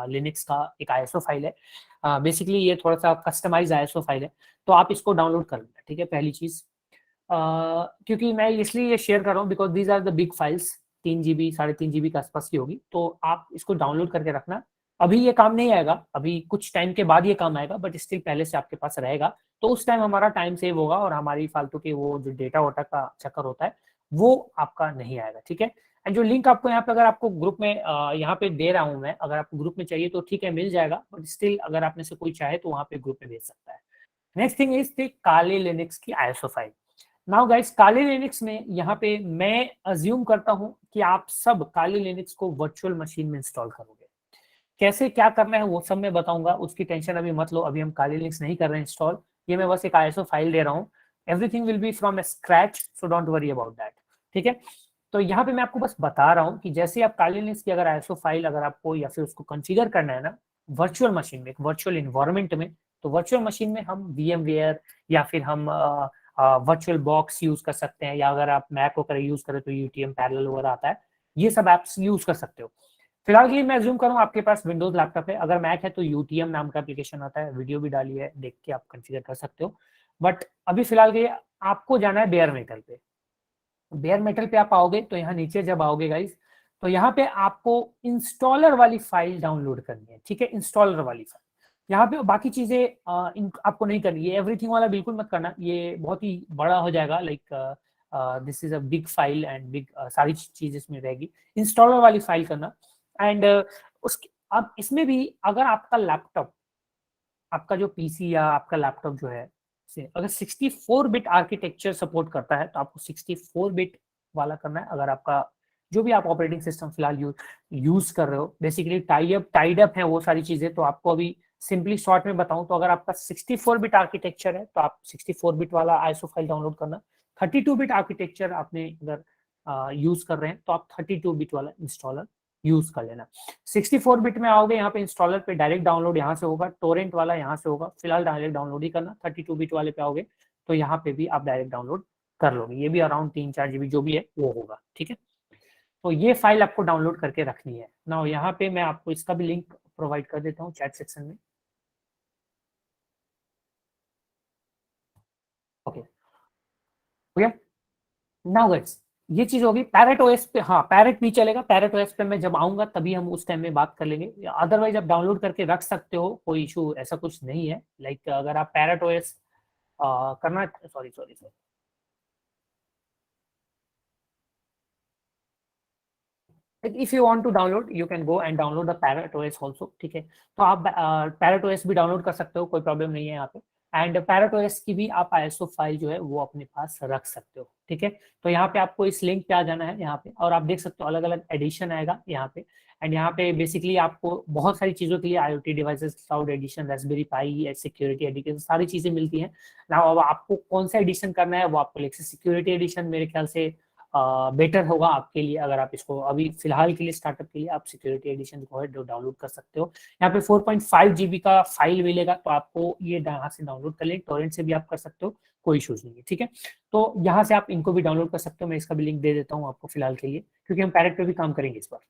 लिनक्स का एक ISO फाइल है. बेसिकली ये थोड़ा सा कस्टमाइज ISO फाइल है, तो आप इसको डाउनलोड कर लेना. ठीक है, पहली चीज. क्योंकि मैं इसलिए ये शेयर कर रहा हूँ because these are the big files, 3 GB 3.5 GB के आसपास की होगी, तो आप इसको डाउनलोड करके रखना. अभी ये काम नहीं आएगा, अभी कुछ टाइम के बाद ये काम आएगा, बट स्टिल पहले से आपके पास रहेगा, तो उस टाइम हमारा टाइम सेव होगा और हमारी फालतू के वो जो डेटा वोटा का चक्कर होता है वो आपका नहीं आएगा. ठीक है. एंड जो लिंक आपको यहाँ पे, अगर आपको ग्रुप में यहाँ पे दे रहा हूँ मैं, अगर आपको ग्रुप में चाहिए तो ठीक है, मिल जाएगा, बट स्टिल अगर आप में से कोई चाहे तो वहाँ पे ग्रुप में भेज सकता है. Next thing is the Kali Linux की आईएसओ फाइल। नाउ गाइस, काली लिनक्स में यहाँ पे मैं अज्यूम करता हूँ कि आप सब काली लिनक्स को वर्चुअल मशीन में इंस्टॉल करोगे। कैसे क्या करना है वो सब मैं बताऊंगा, उसकी टेंशन अभी मत लो। अभी हम काली लिनक्स नहीं कर रहे हैं इंस्टॉल, ये मैं बस एक आईएसओ फाइल दे रहा हूँ। Everything will B from scratch, so don't worry about that, ठीक है। तो यहाँ पे मैं आपको बस बता रहा हूँ कि जैसे आप काली लिनक्स की अगर आईएसओ फाइल अगर आपको या फिर उसको कॉन्फ़िगर करना है ना वर्चुअल मशीन में, एक वर्चुअल इन्वायरमेंट में, तो वर्चुअल मशीन में हम VMware या फिर हम वर्चुअल बॉक्स यूज कर सकते हैं, या अगर आप मैक वगैरह यूज करें तो UTM पैरेलल वगैरह आता है, ये सब एप्स यूज कर सकते हो। फिलहाल के लिए मैं अज्यूम करूँ आपके पास विंडोज लैपटॉप है, अगर मैक है तो UTM नाम का एप्लीकेशन आता है, वीडियो भी डाली है, देख के आप कॉन्फ़िगर कर सकते हो। बट अभी फिलहाल के लिए आपको जाना है बेयर मेटल पे। बेयर मेटल पे आप आओगे तो यहाँ नीचे जब आओगे गाइस, तो यहाँ पे आपको इंस्टॉलर वाली फाइल डाउनलोड करनी है, ठीक है, इंस्टॉलर वाली फाइल। यहाँ पे बाकी चीजें आपको नहीं करनी है, एवरीथिंग वाला बिल्कुल मत करना, ये बहुत ही बड़ा हो जाएगा, like this is a big file and big सारी चीज इसमें रहेगी। इंस्टॉलर वाली फाइल करना एंड उसके अब इसमें भी अगर आपका लैपटॉप, आपका जो पीसी या आपका लैपटॉप जो है अगर 64 बिट आर्किटेक्चर सपोर्ट करता है तो आपको 64 बिट वाला करना है। अगर आपका जो भी आप ऑपरेटिंग सिस्टम फिलहाल यूज कर रहे हो, बेसिकली टाइड अप है वो सारी चीजें, तो आपको अभी सिंपली शॉर्ट में बताऊं तो अगर आपका 64 बिट आर्किटेक्चर है तो आप 64 बिट वाला आईएसओ फाइल डाउनलोड करना। 32 बिट आर्किटेक्चर आपने अगर यूज कर रहे हैं तो आप 32 बिट वाला इंस्टॉलर यूज कर लेना। 64 बिट में आओगे यहाँ पे इंस्टॉलर पे डायरेक्ट डाउनलोड यहाँ से होगा, टोरेंट वाला यहाँ से होगा, फिलहाल डायरेक्ट डाउनलोड ही करना। 32 बिट वाले पे आओगे तो यहाँ पे भी आप डायरेक्ट डाउनलोड कर लोगे, ये भी अराउंड 3-4 GB जो भी है वो होगा, ठीक है। तो ये फाइल आपको डाउनलोड करके रखनी है ना। यहाँ पे मैं आपको इसका भी लिंक प्रोवाइड कर देता हूँ चैट सेक्शन में, ओके हो गया। नाउ गाइस, ये चीज होगी पैरेट ओएस पे, हाँ पैरेट भी चलेगा, पैरेट ओएस पे मैं जब आऊंगा तभी हम उस टाइम में बात कर लेंगे, अदरवाइज आप डाउनलोड करके रख सकते हो, कोई इशू ऐसा कुछ नहीं है। लाइक अगर आप पैरेट ओएस करना, sorry if you want to download you can go and download the Parrot OS also, ठीक है। तो आप पैरेट ओएस भी डाउनलोड कर सकते हो, कोई प्रॉब्लम नहीं है यहाँ पे। एंड पैरेट ओएस की भी आप आईएसओ फाइल जो है वो अपने पास रख सकते हो, ठीक है। तो यहाँ पे आपको इस लिंक पे आ जाना है यहाँ पे, और आप देख सकते हो अलग अलग एडिशन आएगा यहाँ पे। एंड यहाँ पे बेसिकली आपको बहुत सारी चीजों के लिए IoT devices, cloud edition, Raspberry Pi, security edition, सारी चीजें मिलती हैं ना। अब आपको कौन सा एडिशन करना है वो आपको लिख, सिक्योरिटी एडिशन मेरे ख्याल से बेटर होगा आपके लिए। अगर आप इसको अभी फिलहाल के लिए स्टार्टअप के लिए आप सिक्योरिटी एडिशन को है डाउनलोड कर सकते हो। यहाँ पे 4.5 GB का फाइल मिलेगा, तो आपको ये यहाँ से डाउनलोड कर लें, टोरेंट से भी आप कर सकते हो, कोई इशूज नहीं है, ठीक है। तो यहाँ से आप इनको भी डाउनलोड कर सकते हो, मैं इसका भी लिंक दे देता हूँ आपको फिलहाल के लिए, क्योंकि हम पैरेट पे भी काम करेंगे इस बार।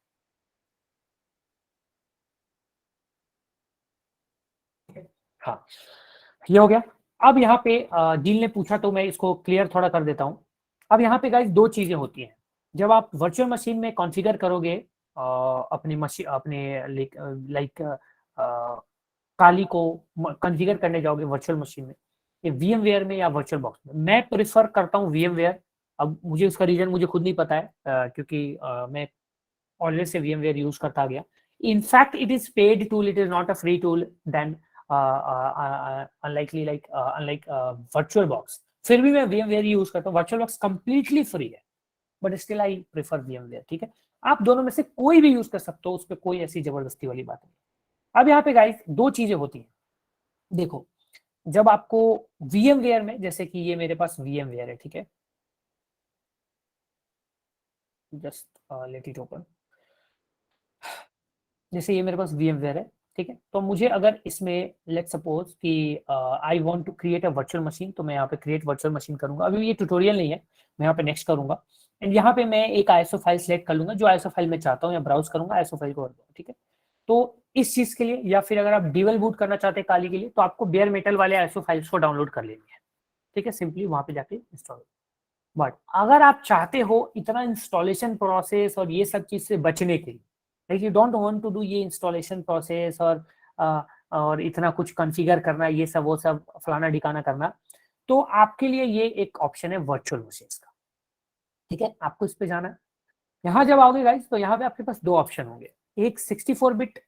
हाँ ये हो गया। अब यहाँ पे जिल ने पूछा तो मैं इसको क्लियर थोड़ा कर देता हूँ। अब यहाँ पे गाइस दो चीजें होती हैं जब आप वर्चुअल मशीन में कॉन्फ़िगर करोगे अपनी मशीन, अपने लाइक काली को कॉन्फ़िगर करने जाओगे वर्चुअल मशीन में, ये VMware में या वर्चुअल बॉक्स में। मैं प्रेफर करता हूँ VMware। अब मुझे उसका रीजन मुझे खुद नहीं पता है, क्योंकि मैं ऑलवेज से VMware यूज करता गया। In fact it is paid tool, it is not a free tool then unlike VirtualBox. फिर भी मैं VMware यूज करता हूँ, वर्चुअल बॉक्स कंप्लीटली फ्री है, but still I prefer VMware, ठीक है। आप दोनों में से कोई भी यूज कर सकते हो, उस पर कोई ऐसी जबरदस्ती वाली बात नहीं। अब यहाँ पे गाइस दो चीजें होती हैं, देखो जब आपको VMware में, जैसे कि ये मेरे पास VMware है, ठीक है, जस्ट लेट इट ओपन, जैसे ये मेरे पास VMware है, ठीक है। तो मुझे अगर इसमें लेट्स सपोज कि I want to create a virtual machine, तो मैं यहाँ पे क्रिएट वर्चुअल मशीन करूंगा। अभी ये ट्यूटोरियल नहीं है, मैं यहाँ पे नेक्स्ट करूंगा एंड यहाँ पे मैं एक आईएसओ फाइल सेलेक्ट कर लूंगा, जो आईएसओ फाइल मैं चाहता हूँ, या ब्राउज करूंगा आईएसओ फाइल को, ठीक है। तो इस चीज के लिए, या फिर अगर आप डुअल बूट करना चाहते हैं काली के लिए, तो आपको बेयर मेटल वाले आईएसओ फाइल्स को डाउनलोड कर लेनी है, ठीक है, सिंपली वहां पे जाके इंस्टॉल। बट अगर आप चाहते हो इतना इंस्टॉलेशन प्रोसेस और ये सब चीज से बचने के लिए, like you don't want to do ये इंस्टॉलेशन प्रोसेस और इतना कुछ कॉन्फ़िगर करना, ये सब वो सब फलाना ढिकाना करना, तो आपके लिए ये एक ऑप्शन है वर्चुअल मशीन्स का, ठीक है। आपको इस पे जाना है, यहाँ जब आओगे गाइस तो यहाँ पे आपके पास दो ऑप्शन होंगे, एक 64 बिट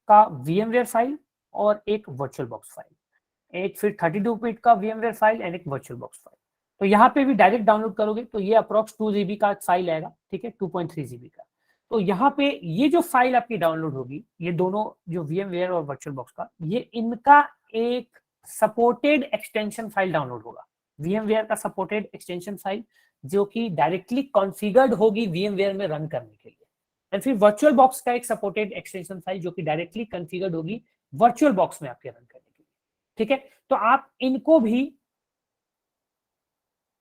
का VMware फाइल और एक वर्चुअल बॉक्स फाइल। एक फिर 32 बिट का VMware फाइल एंड एक वर्चुअल बॉक्स फाइल। तो यहाँ पे भी डायरेक्ट डाउनलोड करोगे तो ये अप्रोक्स 2 GB का फाइल आएगा, ठीक है, 2.3 GB का। तो यहाँ पे ये जो फाइल आपकी डाउनलोड होगी, ये दोनों जो VMware और वर्चुअल बॉक्स का, ये इनका एक सपोर्टेड एक्सटेंशन फाइल डाउनलोड होगा। VMware का सपोर्टेड एक्सटेंशन फाइल जो कि डायरेक्टली कॉन्फ़िगर्ड होगी VMware में रन करने के लिए, एंड फिर वर्चुअल बॉक्स का एक सपोर्टेड एक्सटेंशन फाइल जो कि डायरेक्टली कॉन्फ़िगर्ड होगी वर्चुअल बॉक्स में आपके रन करने के लिए, ठीक है। तो आप इनको भी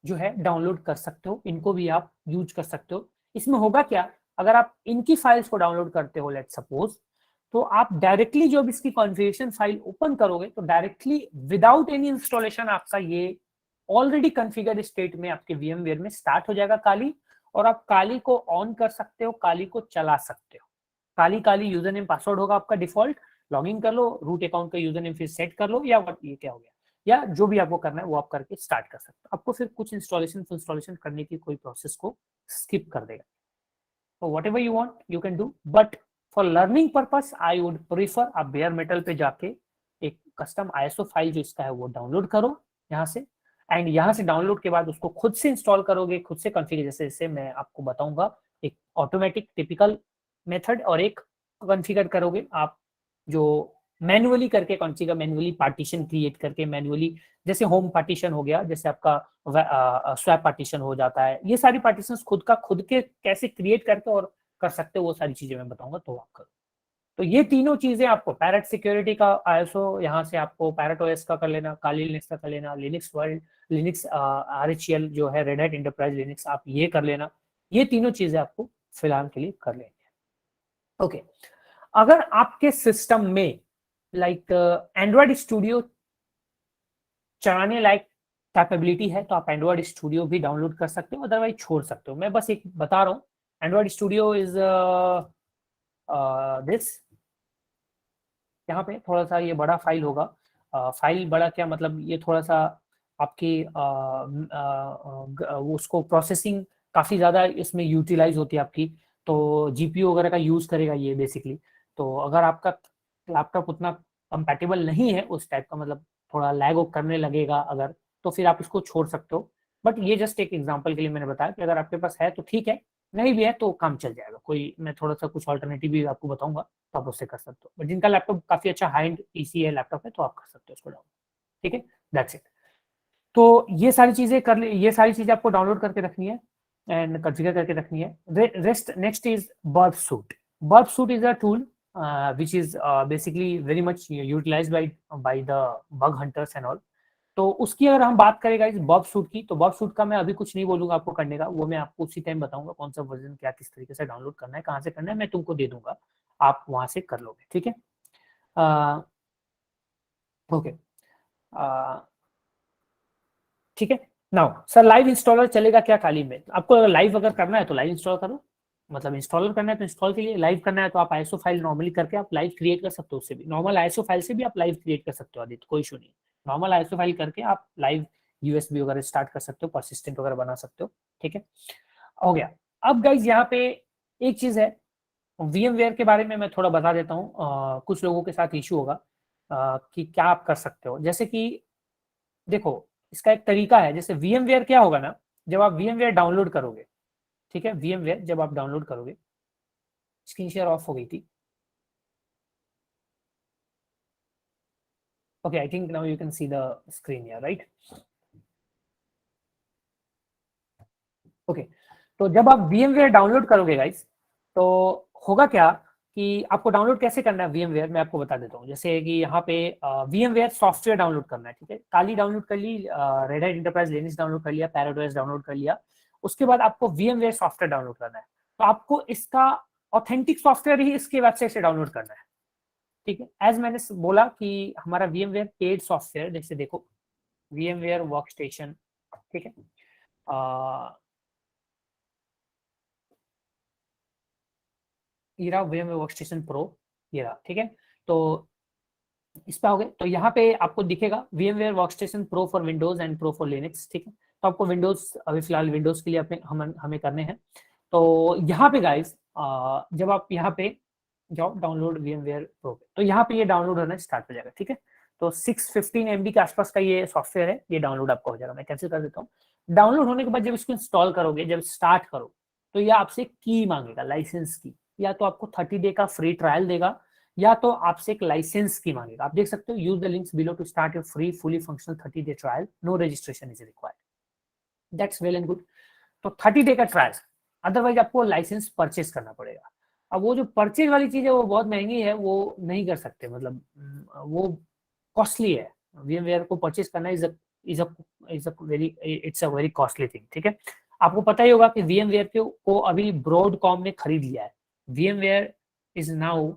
जो है डाउनलोड कर सकते हो, इनको भी आप यूज कर सकते हो। इसमें होगा क्या, अगर आप इनकी फाइल्स को डाउनलोड करते हो लेट्स सपोज, तो आप डायरेक्टली जब इसकी कॉन्फ़िगरेशन फाइल ओपन करोगे तो डायरेक्टली विदाउट एनी इंस्टॉलेशन आपका ये ऑलरेडी कॉन्फ़िगर्ड स्टेट में आपके VMware में स्टार्ट हो जाएगा काली, और आप काली को ऑन कर सकते हो, काली को चला सकते हो। काली यूजर नेम पासवर्ड होगा आपका डिफॉल्ट, लॉगिन कर लो, रूट अकाउंट का यूजर नेम फिर सेट कर लो, या ये क्या हो गया, या जो भी आपको करना है वो आप करके स्टार्ट कर सकते हो। आपको फिर कुछ इंस्टॉलेशन करने की कोई प्रोसेस को स्किप कर देगा। तो what ever you want you can do, but for learning purpose I would prefer आप बेयर मेटल पे जाके एक कस्टम ISO फाइल जो इसका है वो डाउनलोड करो यहाँ से, एंड यहाँ से डाउनलोड के बाद उसको खुद से इंस्टॉल करोगे, खुद से कॉन्फ़िगर, जैसे मैं आपको बताऊंगा एक ऑटोमेटिक टिपिकल मेथड और एक कॉन्फ़िगर करोगे आप जो मैन्युअली करके कॉन्फ़िगर, मैन्युअली पार्टीशन क्रिएट करके, मैन्युअली जैसे होम पार्टीशन हो गया, जैसे आपका स्वैप पार्टीशन हो जाता है, ये सारी पार्टीशंस खुद के कैसे क्रिएट करके और कर सकते हो वो सारी चीजें मैं बताऊंगा, तो आप करो। तो ये तीनों चीजें आपको पैरेट सिक्योरिटी का ISO, यहाँ से आपको पैरेट OS का कर लेना, काली लिनक्स का कर लेना, लिनक्स वर्ल्ड, लिनक्स RHEL जो है रेड हैट एंटरप्राइज लिनक्स, आप ये कर लेना। ये तीनों चीजें आपको फिलहाल के लिए कर लेंगे। ओके, अगर आपके सिस्टम में लाइक एंड्रॉइड स्टूडियो चलाने लायक कैपेबिलिटी है तो आप एंड्रॉइड स्टूडियो भी डाउनलोड कर सकते हो, अदरवाइज छोड़ सकते हो। मैं बस एक बता रहा हूँ, एंड्रॉइड स्टूडियो इज दिस, यहाँ पे थोड़ा सा ये बड़ा फाइल होगा। फाइल बड़ा क्या मतलब, ये थोड़ा सा आपकी उसको प्रोसेसिंग काफ़ी ज़्यादा इसमें यूटिलाइज होती है आपकी, तो GPU वगैरह का यूज़ करेगा ये बेसिकली। तो अगर आपका लैपटॉप उतना कंपैटिबल नहीं है उस टाइप का, मतलब थोड़ा लैग करने लगेगा अगर, तो फिर आप इसको छोड़ सकते हो। बट ये जस्ट एक एग्जांपल के लिए मैंने बताया कि अगर आपके पास है तो ठीक है, नहीं भी है तो काम चल जाएगा। कोई मैं थोड़ा सा कुछ ऑल्टरनेटिव भी आपको बताऊंगा तो आप उससे कर सकते हो। बट जिनका लैपटॉप काफ़ी अच्छा हाई एंड PC है, लैपटॉप है, तो आप कर सकते हो उसको डाउनलोड, ठीक है, दैट्स इट। तो ये सारी चीज़ें कर ले, ये सारी चीज़ें आपको डाउनलोड करके रखनी है एंड कॉन्फ़िगर करके रखनी है। Next is Burp Suite. Burp Suite is a tool which is basically very much utilized by the bug hunters and all। तो उसकी अगर हम बात करें गाइस बर्ब सूट की, तो बर्ब सूट का मैं अभी कुछ नहीं बोलूंगा आपको करने का, वो मैं आपको उसी टाइम बताऊंगा कौन सा वर्जन क्या किस तरीके से डाउनलोड करना है, कहाँ से करना है, मैं तुमको दे दूंगा, आप वहां से कर लोगे, ठीक है। ओके, ठीक है। नाउ सर लाइव इंस्टॉलर चलेगा क्या काली में? आपको अगर लाइव अगर करना है तो लाइव इंस्टॉल करो, मतलब इंस्टॉलर करना है तो इंस्टॉल के लिए, लाइव करना है तो आप ISO फाइल नॉर्मली करके आप लाइव क्रिएट कर सकते हो। उससे भी नॉर्मल ISO फाइल से भी आप लाइव क्रिएट कर सकते हो आदित्य, कोई इशू नहीं। नॉर्मल ISO फाइल करके आप लाइव USB वगैरह स्टार्ट कर सकते हो, परसिस्टेंट वगैरह बना सकते हो, ठीक है, हो गया। अब गाइज यहाँ पे एक चीज है, VMware के बारे में मैं थोड़ा बता देता हूँ। कुछ लोगों के साथ इशू होगा कि क्या आप कर सकते हो। जैसे कि देखो इसका एक तरीका है, जैसे VMware क्या होगा ना, जब आप VMware डाउनलोड करोगे, ठीक है, VMware जब आप डाउनलोड करोगे, स्क्रीन शेयर ऑफ हो गई थी, okay, I think now you can see the screen here, right. Okay, तो जब आप VMware डाउनलोड करोगे गाइस, तो होगा क्या कि आपको डाउनलोड कैसे करना है VMware, मैं आपको बता देता हूँ। जैसे कि यहाँ पे VMware सॉफ्टवेयर डाउनलोड करना है, ठीक है, काली डाउनलोड कर ली, Red Hat Enterprise Linux download कर लिया, पैरेट OS डाउनलोड कर लिया, उसके बाद आपको VMware सॉफ्टवेयर डाउनलोड करना है। तो आपको इसका ऑथेंटिक सॉफ्टवेयर ही इसके वेबसाइट से डाउनलोड करना है, ठीक है। एज मैंने बोला कि हमारा VMware पेड सॉफ्टवेयर, जैसे देखो VMware वर्कस्टेशन, ठीक है, ये रहा VMware वर्कस्टेशन प्रो, ये रहा, ठीक है। तो इस पे आओगे तो यहाँ पे आपको दिखेगा VMware workstation pro for Windows and pro for Linux, ठीक है। तो आपको विंडोज, अभी फिलहाल विंडोज के लिए हमें करने हैं। तो यहाँ पे गाइस जब आप यहाँ पे जाओ डाउनलोड VMware प्रो पे, तो यहाँ पे ये डाउनलोड होना स्टार्ट हो जाएगा, ठीक है। तो 615 MB के आसपास का ये सॉफ्टवेयर है, ये डाउनलोड आपका हो जाएगा। मैं कैंसिल कर देता हूँ। डाउनलोड होने के बाद जब इसको इंस्टॉल करोगे, जब स्टार्ट करो, तो ये आपसे की मांगेगा, लाइसेंस की। या तो आपको 30 डे का फ्री ट्रायल देगा, या तो आपसे एक लाइसेंस की मांगेगा। आप देख सकते हो, use the links below to start your free fully functional 30 day trial, no registration is required. That's well and good. तो 30 डे का ट्रायल, अदरवाइज आपको लाइसेंस परचेज करना पड़ेगा। अब वो जो परचेज वाली चीज है वो बहुत महंगी है, वो नहीं कर सकते, मतलब वो कॉस्टली है। VMware को परचेज करना is a very costly thing, ठीक है। आपको पता ही होगा कि VMware को अभी ब्रॉडकॉम ने खरीद लिया है। VMware is now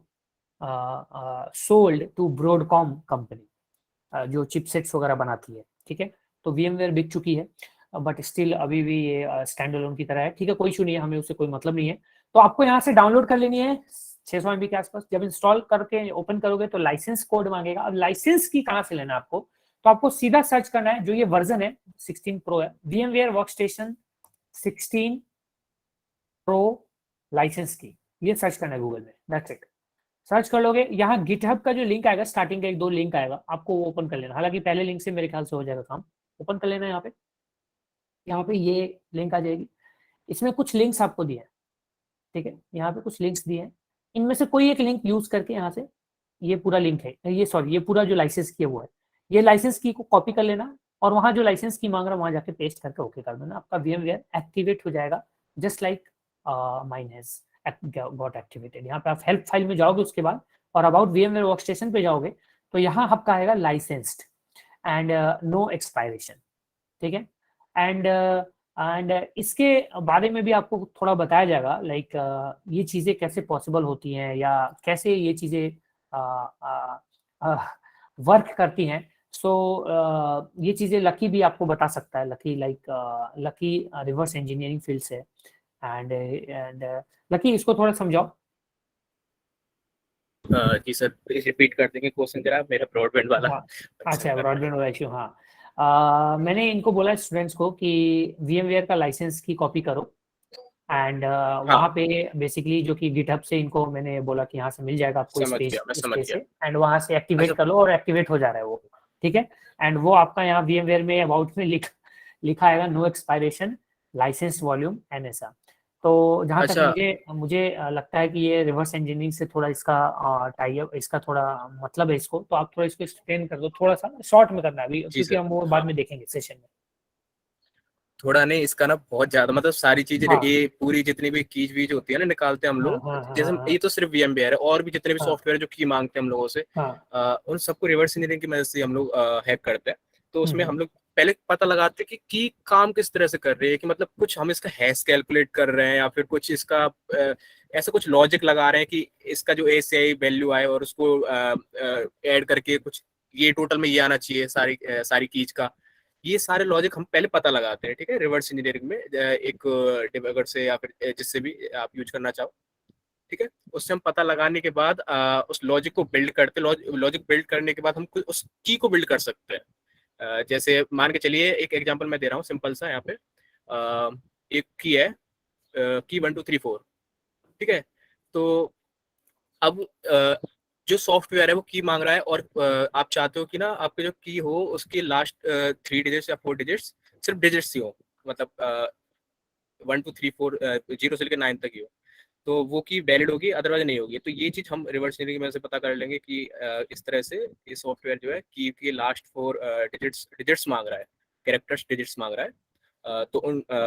sold to Broadcom company, जो चिपसेट्स वगैरह बनाती है, ठीक है। तो VMware बिक चुकी है, बट स्टिल अभी भी ये स्टैंड अलोन की तरह है, ठीक है। कोई इशू नहीं है, हमें उससे कोई मतलब नहीं है। तो आपको यहाँ से डाउनलोड कर लेनी है 600 MB के आसपास। जब इंस्टॉल करके ओपन करोगे तो लाइसेंस कोड मांगेगा। अब लाइसेंस की कहाँ से लेना है आपको, तो आपको सीधा सर्च करना है, जो ये वर्जन है 16 प्रो है, VMware वर्कस्टेशन 16 प्रो लाइसेंस की, ये सर्च करना है गूगल में। That's it. सर्च कर लोगे, यहाँ गिटहब का जो लिंक आएगा, स्टार्टिंग का 1-2 लिंक आएगा, आपको वो ओपन कर लेना। हालांकि पहले लिंक से मेरे ख्याल से हो जाएगा काम, ओपन कर लेना। यहाँ पे ये लिंक आ जाएगी, इसमें कुछ लिंक्स आपको दिए हैं, ठीक है। यहाँ पे कुछ लिंक्स दिए हैं, इनमें से कोई एक लिंक यूज करके यहाँ से, ये पूरा लिंक है, ये पूरा जो लाइसेंस की है वो है, ये लाइसेंस की को कॉपी कर लेना, और वहाँ जो लाइसेंस की मांग रहा है वहाँ जाके पेस्ट करके ओके कर देना। आपका VMware एक्टिवेट हो जाएगा, just like mine has got activated. यहाँ पे आप हेल्प फाइल में जाओगे उसके बाद, और अबाउट VMware वर्कस्टेशन पे जाओगे, तो यहाँ आपका आएगा लाइसेंस्ड एंड नो एक्सपायरेशन, ठीक है। एंड इसके बारे में भी आपको थोड़ा बताया जाएगा, लाइक ये चीज़ें कैसे पॉसिबल होती हैं, या कैसे ये चीज़ें वर्क करती हैं। सो ये चीज़ें लकी भी आपको बता सकता है। लकी रिवर्स इंजीनियरिंग फील्ड से, एंड लकी इसको थोड़ा समझाओ।
जी सर, प्लीज रिपीट कर देंगे क्वेश्चन जरा, मेरा ब्रॉडबैंड वाला।
अच्छा, ब्रॉडबैंड वाला इशू, हाँ। मैंने इनको बोला स्टूडेंट्स को कि VMware का लाइसेंस की कॉपी करो, एंड वहाँ पे बेसिकली जो कि गिटहब से इनको मैंने बोला कि यहाँ से मिल जाएगा आपको स्पेस से, एंड वहाँ से एक्टिवेट कर लो, और एक्टिवेट हो जा रहा है वो, ठीक है। एंड वो आपका यहाँ VMware में अबाउट में लिखा आएगा no expiration licence volume NSA। तो जहाँ तक मुझे लगता है कि ये रिवर्स इंजीनियरिंग से थोड़ा इसका टाइप, इसका थोड़ा मतलब है इसको, तो आप थोड़ा इसको एक्सप्लेन कर दो, थोड़ा सा शॉर्ट में करना अभी, क्योंकि हम वो बाद में देखेंगे सेशन में।
थोड़ा नहीं, इसका ना बहुत ज्यादा, मतलब सारी चीजें ये पूरी जितनी भी कीज वीज होती है ना, निकालते हैं हम लोग। जैसे ये तो सिर्फ VMware है, और भी जितने भी सॉफ्टवेयर जो की मांगते हैं हम लोगों से, उन सबको रिवर्स इंजीनियरिंग की मदद से हम लोग हैक करते हैं। तो उसमें हम लोग पहले पता लगाते हैं कि की काम किस तरह से कर रही है, कि मतलब कुछ हम इसका हैश कैलकुलेट कर रहे हैं, या फिर कुछ इसका ऐसा कुछ लॉजिक लगा रहे हैं कि इसका जो ACI वैल्यू आए, और उसको ऐड करके कुछ ये टोटल में ये आना चाहिए सारी कीज का। ये सारे लॉजिक हम पहले पता लगाते हैं, ठीक है, रिवर्स इंजीनियरिंग में, एक डिबगर से या फिर जिससे भी आप यूज करना चाहो, ठीक है। उससे हम पता लगाने के बाद उस लॉजिक को बिल्ड करते, लॉजिक बिल्ड करने के बाद हम उस की को बिल्ड कर सकते हैं। जैसे मान के चलिए, एक एग्जांपल मैं दे रहा हूँ सिंपल सा। यहाँ पे एक की है, की 1 2 3 4, ठीक है। तो अब जो सॉफ्टवेयर है वो की मांग रहा है, और आप चाहते हो कि ना आपके जो की हो उसके लास्ट 3 डिजिट्स या 4 डिजिट्स सिर्फ डिजिट्स ही हो, मतलब 1 2 3 4 0 से लेकर 9 तक ही हो, तो वो की वैलिड होगी, अदरवाइज नहीं होगी। तो ये चीज हम रिवर्स इंजीनियरिंग में से पता कर लेंगे कि इस तरह से ये सॉफ्टवेयर जो है की के लास्ट 4 डिजिट्स मांग रहा है, कैरेक्टर्स डिजिट्स मांग रहा है। तो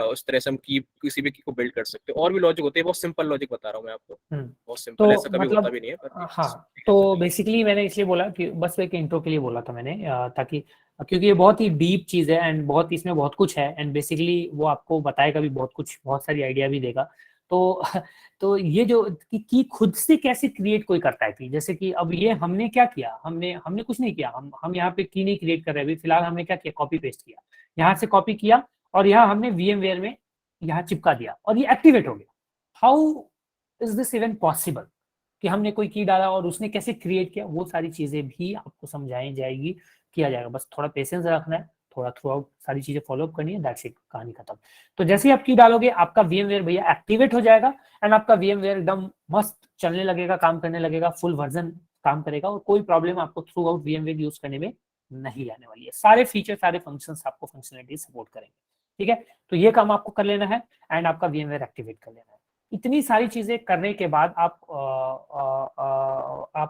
उस तरह से हम की किसी भी की को बिल्ड कर सकते हैं। और भी लॉजिक होते हैं, बहुत सिंपल लॉजिक बता रहा हूँ मैं आपको, बहुत सिंपल,
तो
ऐसा कभी
मतलब,
होता भी नहीं है पर
हाँ। तो बेसिकली मैंने इसलिए बोला कि बस एक इंट्रो के लिए बोला था मैंने, ताकि, क्योंकि ये बहुत ही डीप चीज है, एंड बहुत इसमें बहुत कुछ है, एंड बेसिकली वो आपको बताएगा भी बहुत कुछ, बहुत सारी आइडिया भी देगा। तो ये जो की खुद से कैसे क्रिएट कोई करता है की, जैसे कि अब ये हमने क्या किया, हमने कुछ नहीं किया, हम यहाँ पे की नहीं क्रिएट कर रहे अभी फिलहाल। हमने क्या किया, कॉपी पेस्ट किया, यहाँ से कॉपी किया, और यहाँ हमने VMware में यहाँ चिपका दिया, और ये एक्टिवेट हो गया। How is this even possible कि हमने कोई की डाला और उसने कैसे क्रिएट किया, वो सारी चीजें भी आपको समझाई जाएगी, किया जाएगा। बस थोड़ा पेशेंस रखना है, थोड़ा थ्रू आउट सारी चीजें फॉलो अप करनी है, दैट्स इट, कहानी खत्म। तो जैसे ही आप की डालोगे, आपका VMware भैया एक्टिवेट हो जाएगा, एंड आपका VMware एकदम मस्त चलने लगेगा, काम करने लगेगा, फुल वर्जन काम करेगा और कोई प्रॉब्लम आपको थ्रू आउट VMware यूज करने में नहीं आने वाली है। सारे फीचर, सारे फंक्शंस आपको फंक्शनलिटी सपोर्ट करेंगे, ठीक है। तो ये काम आपको कर लेना है एंड आपका VMware एक्टिवेट कर लेना है। इतनी सारी चीजें करने के बाद आप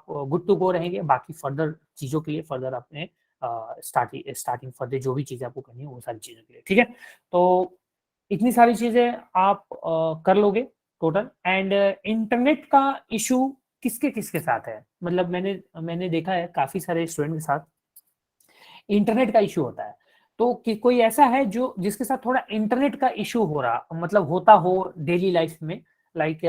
गुड टू गो रहेंगे। बाकी फर्दर चीजों के लिए फर्दर अपने स्टार्टिंग फर्दर जो भी चीजें आपको करनी है वो सारी चीजों के लिए, ठीक है। तो इतनी सारी चीजें आप कर लोगे टोटल। एंड इंटरनेट का इशू किसके किसके साथ है, मतलब मैंने देखा है काफी सारे स्टूडेंट के साथ इंटरनेट का इशू होता है। तो कोई ऐसा है जो जिसके साथ थोड़ा इंटरनेट का इशू हो रहा, मतलब होता हो डेली लाइफ में, लाइक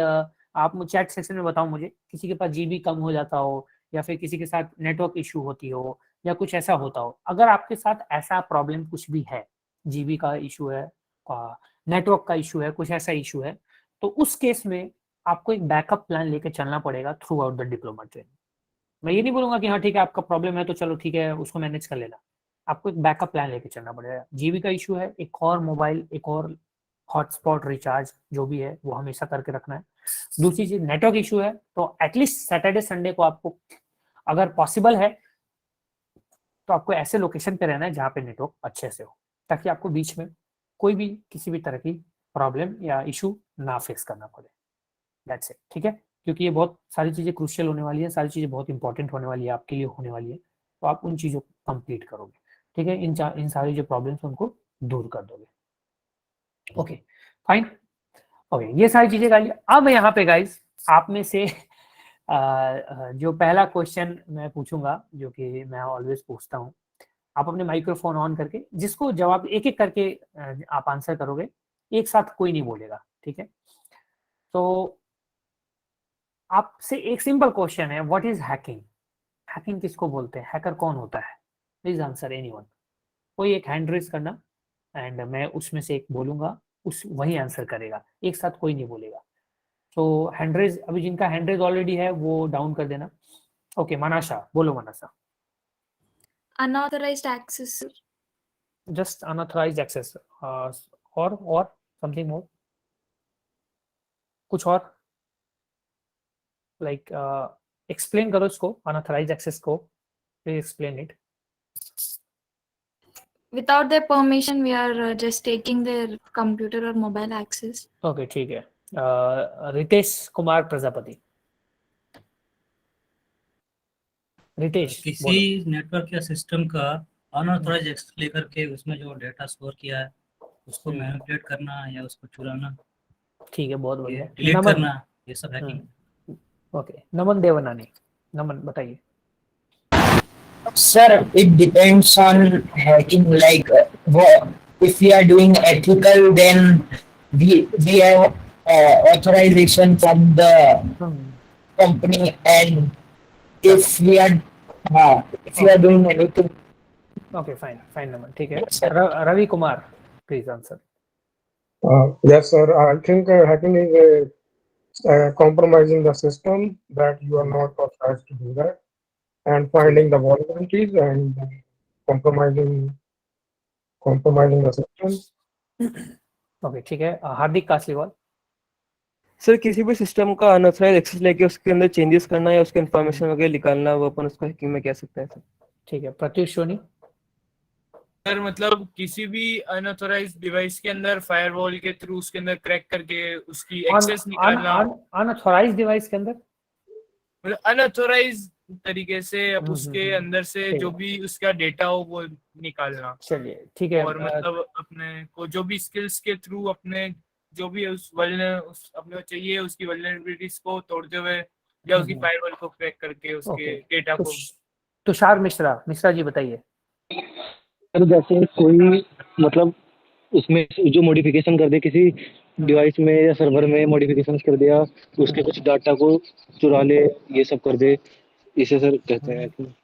आप चैट सेक्शन में बताओ मुझे, किसी के पास GB कम हो जाता हो या फिर किसी के साथ नेटवर्क इशू होती हो या कुछ ऐसा होता हो। अगर आपके साथ ऐसा प्रॉब्लम कुछ भी है, GB का इशू है, नेटवर्क का इशू है, कुछ ऐसा इशू है, तो उस केस में आपको एक बैकअप प्लान लेके चलना पड़ेगा through out the diploma training. मैं ये नहीं बोलूंगा कि हाँ ठीक है आपका प्रॉब्लम है तो चलो ठीक है उसको मैनेज कर लेना, आपको एक बैकअप प्लान लेके चलना पड़ेगा। GB का इशू है, एक और मोबाइल, एक और हॉटस्पॉट रिचार्ज जो भी है वो हमेशा करके रखना है। दूसरी चीज नेटवर्क इशू है, तो एटलीस्ट सैटरडे संडे को आपको अगर पॉसिबल है तो आपको ऐसे लोकेशन पे रहना है जहाँ पे नेटवर्क अच्छे से हो, ताकि आपको बीच में कोई भी किसी भी तरह की प्रॉब्लम या इशू ना फेस करना पड़े। दैट्स इट, ठीक है। क्योंकि ये बहुत सारी चीजें क्रूशियल होने वाली है, सारी चीजें बहुत इंपॉर्टेंट होने वाली है, आपके लिए होने वाली है, तो आप उन चीजों को कंप्लीट करोगे, ठीक है। इन सारी जो प्रॉब्लम्स उनको दूर कर दोगे। ओके फाइन, ओके ये सारी चीजें कर ली। अब यहाँ पे गाइस आप में से जो पहला क्वेश्चन मैं पूछूंगा, जो कि मैं ऑलवेज पूछता हूँ, आप अपने माइक्रोफोन ऑन करके जिसको जवाब एक एक करके आप आंसर करोगे, एक साथ कोई नहीं बोलेगा, ठीक है। तो आपसे एक सिंपल क्वेश्चन है, व्हाट इज हैकिंग? हैकिंग किसको बोलते हैं, हैकर कौन होता है? Please answer anyone. कोई एक हैंड रेज करना एंड मैं उसमें से एक बोलूंगा, उस वही आंसर करेगा, एक साथ कोई नहीं बोलेगा। तो हैंड रेज, अभी जिनका हैंड रेज ऑलरेडी है वो डाउन कर देना। ओके मनाशा, बोलो मनाशा।
Unauthorized access.
Just unauthorized access, or something more, कुछ और like explain करो इसको, unauthorized access को, please explain it.
Without their permission, we are just taking their computer or mobile access.
Okay ठीक है। रितेश कुमार प्रजापति। रितेश,
किसी नेटवर्क या सिस्टम का अनऑथराइज एक्सेस लेकर के उसमें जो डेटा स्टोर किया है उसको मैनिपुलेट करना या उसको चुराना,
ठीक है, बहुत बढ़िया।
डिलीट करना, ये सब हैकिंग।
ओके नमन देवनानी, नमन बताइए।
Sir, it depends on hacking. Like, if we are doing ethical, then we have authorization from the company, and if we are doing anything.
Okay, fine, नमन, ठीक है। Ravi Kumar, please answer.
Yes, sir. I think hacking is compromising the system, that you are not authorized to do that, and finding the vulnerabilities and compromising the system.
Okay, ठीक है। हार्दिक Kasliwal.
Sir किसी भी system का unauthorised access लेके उसके अंदर changes करना या उसके इन्फॉर्मेशन वगैरह निकालना, वो अपन उसको हैकिंग में कह सकते हैं सर।
ठीक है, प्रत्युष सोनी।
सर मतलब किसी भी अनऑथराइज्ड डिवाइस के अंदर फायरवॉल के थ्रू उसके अंदर क्रैक करके उसकी एक्सेस निकालना।
अनऑथराइज्ड डिवाइस के अंदर
मतलब अनऑथराइज्ड तरीके से अब उसके अंदर से जो भी उसका डेटा हो वो निकालना।
चलिए ठीक है।
और मतलब अपने को जो भी स्किल्स के थ्रू अपने जो भी अपने चाहिए उसकी वल्नरेबिलिटीज को तोड़ते हुए या उसकी फायरवॉल को क्रैक करके उसके डेटा को।
तुषार मिश्रा जी बताइए।
जैसे कोई मतलब उसमें जो मॉडिफिकेशन कर दे, किसी डिवाइस में या सर्वर में मॉडिफिकेशन कर दिया, उसके कुछ डाटा को चुरा ले, ये सब कर दे, इसे सर कहते हैं।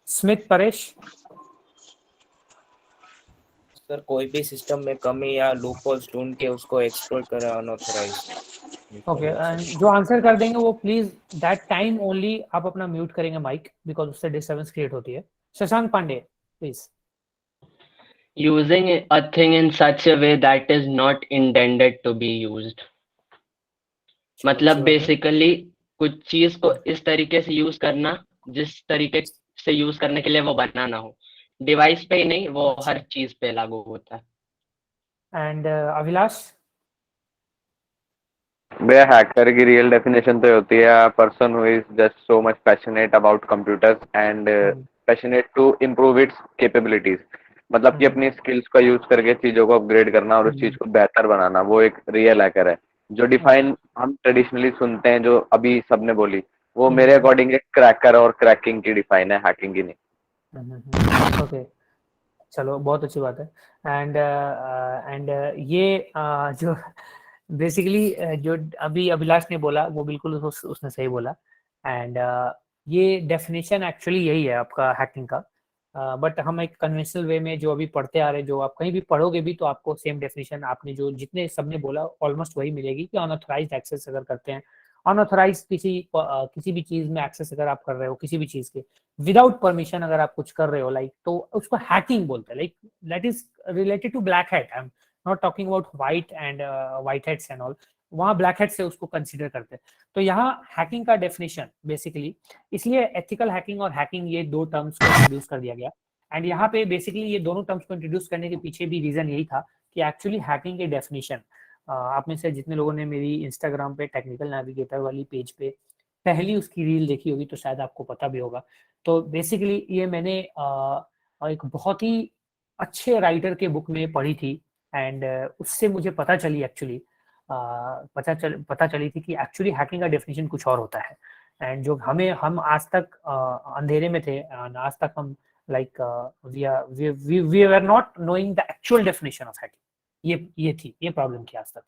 स्मिथ परेश।
सर कोई भी सिस्टम में कमी या लूपहोल्स ढूंढ के उसको एक्सप्लॉइट करें अनऑथराइज्ड।
ओके, जो आंसर कर देंगे वो प्लीज दैट टाइम ओनली आप अपना म्यूट करेंगे माइक, बिकॉज उससे डिस्टर्बेंस क्रिएट होती है। Shashank Pandey please.
Using a thing in such a way that is not intended to be used. मतलब बेसिकली कुछ चीज को इस तरीके से यूज करना जिस तरीके से यूज करने के लिए वो बनाना हो, डिवाइस पे ही नहीं, वो हर चीज पे लागू होता है।
एंड अभिलाष?
भैया हैकर की रियल डेफिनेशन तो होती है person who is just so much passionate about computers and passionate to improve its capabilities, मतलब कि अपनी स्किल्स का यूज करके चीजों को अपग्रेड करना और उस चीज को बेहतर बनाना, वो एक रियल हैकर है। जो डिफाइन हम ट्रेडिशनली सुनते हैं जो अभी सबने बोली, वो मेरे अकॉर्डिंग एक क्रैकर और क्रैकिंग की डिफाइन है, हैकिंग की नहीं।
ओके, चलो बहुत अच्छी बात है। एंड ये जो बेसिकली जो अभी अभिलाष ने बोला वो बिल्कुल उसने सही बोला। एंड ये डेफिनेशन एक्चुअली यही है आपका हैकिंग का, बट हम एक कन्वेंशनल वे में जो अभी पढ़ते आ रहे हैं, जो आप कहीं भी पढ़ोगे भी तो आपको सेम डेफिनेशन आपने जो जितने सबने बोला ऑलमोस्ट वही मिलेगी कि अनऑथराइज्ड एक्सेस अगर करते हैं, अनऑथराइज्ड किसी भी चीज में एक्सेस अगर आप कर रहे हो, किसी भी चीज के विदाउट परमिशन अगर आप कुछ कर रहे हो लाइक, तो उसको हैकिंग बोलते हैं। Like that is related to black hat, I am not talking about white hats and all, वहाँ ब्लैक हैट से उसको कंसिडर करते हैं। तो यहाँ हैकिंग का डेफिनेशन बेसिकली, इसलिए एथिकल हैकिंग और हैकिंग ये दो टर्म्स को इंट्रोड्यूस कर दिया गया। एंड यहाँ पे बेसिकली ये दोनों टर्म्स को इंट्रोड्यूस करने के पीछे भी रीजन यही था कि एक्चुअली हैकिंग के डेफिनेशन, आप में से जितने लोगों ने मेरी इंस्टाग्राम पे टेक्निकल नेविगेटर वाली पेज पे पहली उसकी रील देखी होगी तो शायद आपको पता भी होगा। तो बेसिकली ये मैंने एक बहुत ही अच्छे राइटर के बुक में पढ़ी थी, एंड उससे मुझे पता चली एक्चुअली पता चली थी कि एक्चुअली हैकिंग का डेफिनेशन कुछ और होता है। एंड जो हम आज तक अंधेरे में थे, आज तक हम like we are not knowing the actual definition of hacking. ये प्रॉब्लम थी आज तक।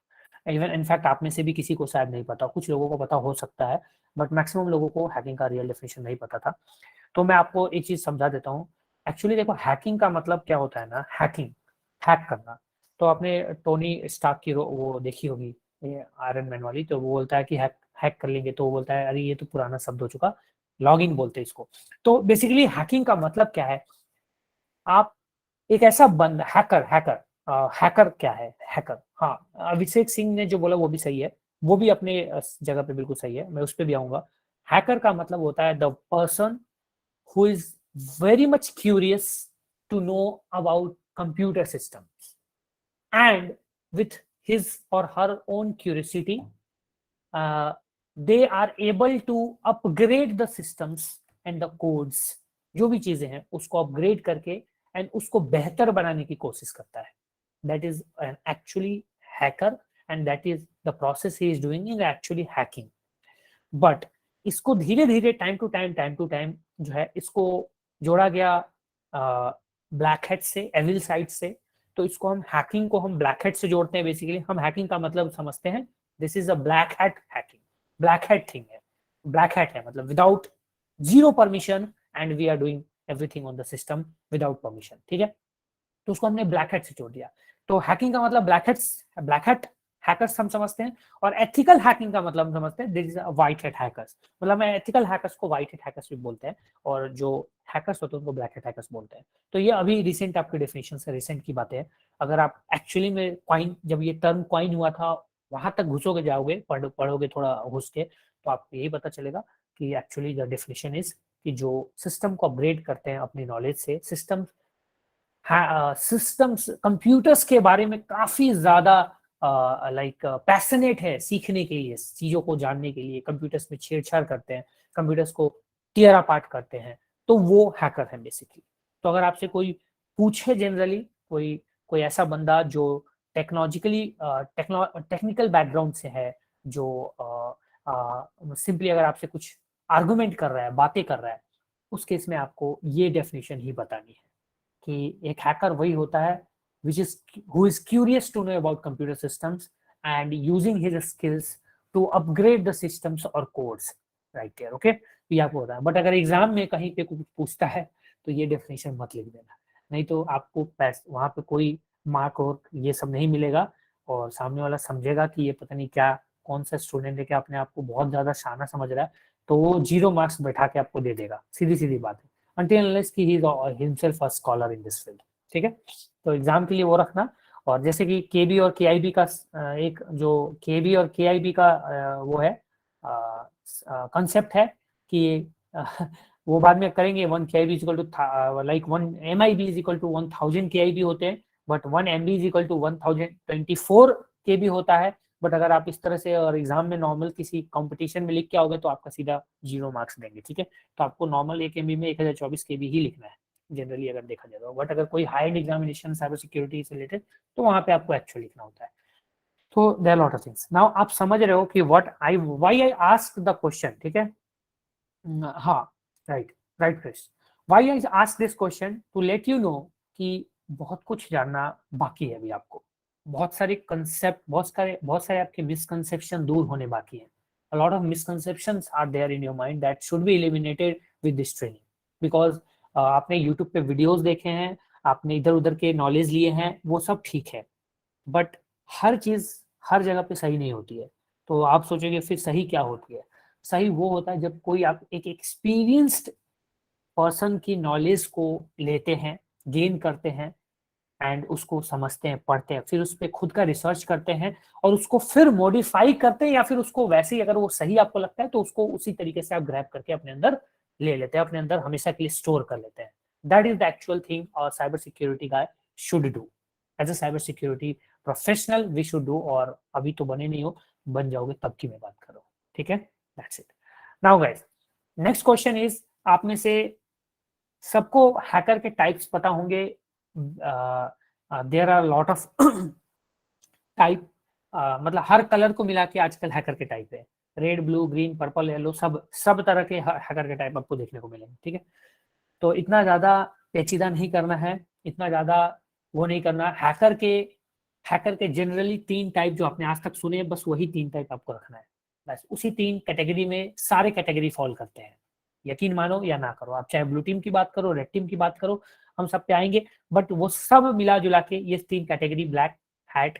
इवन इनफैक्ट आप में से भी किसी को शायद नहीं पता, कुछ लोगों को पता हो सकता है, बट मैक्सिमम लोगों को हैकिंग का रियल डेफिनेशन नहीं पता था। तो मैं आपको एक चीज समझा देता हूँ। एक्चुअली देखो, हैकिंग का मतलब क्या होता है ना, हैक करना। तो आपने टोनी स्टार्क की वो देखी होगी आयरन मैन वाली, तो वो बोलता है कि हैक कर लेंगे, तो वो बोलता है अरे ये तो पुराना शब्द हो चुका, लॉगिन बोलते हैं इसको। तो बेसिकली हैकिंग का मतलब क्या है, आप एक ऐसा बंदा हैकर क्या है हैकर, हाँ अभिषेक सिंह ने जो बोला वो भी सही है, वो भी अपने जगह पे बिल्कुल सही है, मैं उस पर भी आऊंगा। हैकर का मतलब होता है the person who is very much curious to know about computer systems, and with his or her own curiosity they are able to upgrade the systems and the codes, जो भी चीजें हैं उसको अपग्रेड करके एंड उसको बेहतर बनाने की कोशिश करता है। that is an actually hacker and that is the process he is doing in actually hacking। but इसको धीरे धीरे टाइम टू टाइम जो है इसको जोड़ा गया ब्लैक हैट से, एविल साइड से। तो इसको हम हैकिंग को हम ब्लैक हैट से जोड़ते हैं। बेसिकली हम हैकिंग का मतलब समझते हैं this is a black hat hacking, black hat thing है, ब्लैक हैट है मतलब without zero permission and we are doing everything on the system without permission, ठीक है। तो उसको हमने ब्लैक हैट से जोड़ दिया। तो हैकिंग का मतलब ब्लैक हैट हैकर्स हम समझते हैं, और एथिकल हैकिंग का मतलब हम समझते हैं this is white hat hackers. मतलब मैं एथिकल हैकर्स को व्हाइट हैट हैकर्स भी बोलते हैं, और जो हैकर्स होते हैं उनको ब्लैक हैट हैकर्स बोलते हैं। तो ये अभी रिसेंट आपके डेफिनेशन से रिसेंट की बातें हैं। अगर आप एक्चुअली में कॉइन, जब ये टर्म कॉइन हुआ था वहां तक घुसोगे जाओगे, पढ़ोगे थोड़ा घुस के, तो आपको यही पता चलेगा कि एक्चुअली द डेफिनेशन इज कि जो सिस्टम को अपग्रेड करते हैं अपनी नॉलेज से, सिस्टम्स कंप्यूटर्स के बारे में काफी ज्यादा लाइक पैशनेट है सीखने के लिए, चीजों को जानने के लिए, कंप्यूटर्स में छेड़छाड़ करते हैं, कंप्यूटर्स को टियर अपार्ट करते हैं, तो वो हैकर है बेसिकली। तो अगर आपसे कोई पूछे जनरली, कोई ऐसा बंदा जो टेक्निकल बैकग्राउंड से है, जो सिंपली अगर आपसे कुछ आर्गुमेंट कर रहा है, बातें कर रहा है, उस केस में आपको ये डेफिनेशन ही बतानी है कि एक हैकर वही होता है who is curious to know about computer systems and using his skills to upgrade the systems or codes right there, okay। ये आपको होता है। बट अगर एग्जाम में कहीं पे कुछ पूछता है तो ये डेफिनेशन मत लिख देना, नहीं तो आपको वहां पे कोई मार्क और ये सब नहीं मिलेगा, और सामने वाला समझेगा कि ये पता नहीं क्या, कौन सा स्टूडेंट है कि अपने आप को बहुत ज्यादा शाना समझ रहा है, तो वो 0 मार्क्स बैठा के आपको दे देगा। सीधी बात है, until unless he is himself a scholar in this field, ठीक है। तो एग्जाम के लिए वो रखना। और जैसे कि केबी और केआईबी का एक जो केबी और केआईबी का वो है कंसेप्ट है कि वो बाद में करेंगे। 1 KIB is equal to like 1 MIB is equal to 1000 KIB होते हैं, but 1 MB is equal to 1024 KB होता है। बट अगर आप इस तरह से और एग्जाम में नॉर्मल किसी कंपटीशन में लिख के आओगे तो आपका सीधा 0 मार्क्स देंगे, ठीक है। तो आपको नॉर्मल 1 MB में 1024 KB ही लिखना है जनरली अगर देखा जाए तो। बट अगर कोई high end examination cyber security से रिलेटेड तो वहां पे आपको एक्चुअल लिखना होता है। तो there lot of things. Now आप समझ रहे हो कि why I asked the question, ठीक है। हाँ, right Chris, why I ask this question to let you know कि बहुत कुछ जानना बाकी है अभी आपको। बहुत सारे कंसेप्ट, बहुत सारे आपके मिसकंसेप्शन दूर होने बाकी हैं। A lot of misconceptions are there in your mind that should be eliminated with this training, because आपने YouTube पे वीडियोस देखे हैं, आपने इधर उधर के नॉलेज लिए हैं, वो सब ठीक है, बट हर चीज हर जगह पे सही नहीं होती है। तो आप सोचोगे फिर सही क्या होती है? सही वो होता है जब कोई आप एक एक्सपीरियंस्ड पर्सन की नॉलेज को लेते हैं, गेन करते हैं एंड उसको समझते हैं, पढ़ते हैं, फिर उस पर खुद का रिसर्च करते हैं और उसको फिर मॉडिफाई करते हैं, या फिर उसको वैसे ही अगर वो सही आपको लगता है तो उसको उसी तरीके से आप ग्रैब करके अपने अंदर ले लेते हैं, अपने अंदर हमेशा के लिए स्टोर कर लेते हैं। That is the actual thing और cyber security guy should do as a cyber security professional we should do. और अभी तो बने नहीं हो, बन जाओगे तब की मैं बात कर रहा हूँ, ठीक है। That's it. Now guys, next question is, आप में से सबको हैकर के टाइप्स पता होंगे। There are lot of type, मतलब हर कलर को मिला के आजकल हैकर के टाइप है। Red, blue, green, purple, yellow, सब तरह के हैकर के टाइप आपको देखने को मिलेंगे, ठीक है। तो इतना ज्यादा पेचीदा नहीं करना है, इतना ज्यादा वो नहीं करना। हैकर के जनरली 3 टाइप जो आपने आज तक सुने, बस वही 3 टाइप आपको रखना है। बस उसी 3 कैटेगरी में सारे कैटेगरी फॉल करते हैं, यकीन मानो या ना करो। आप चाहे ब्लू टीम की बात करो, रेड टीम की बात करो, हम सब पे आएंगे, बट वो सब मिला जुला के ये 3 category, black hat,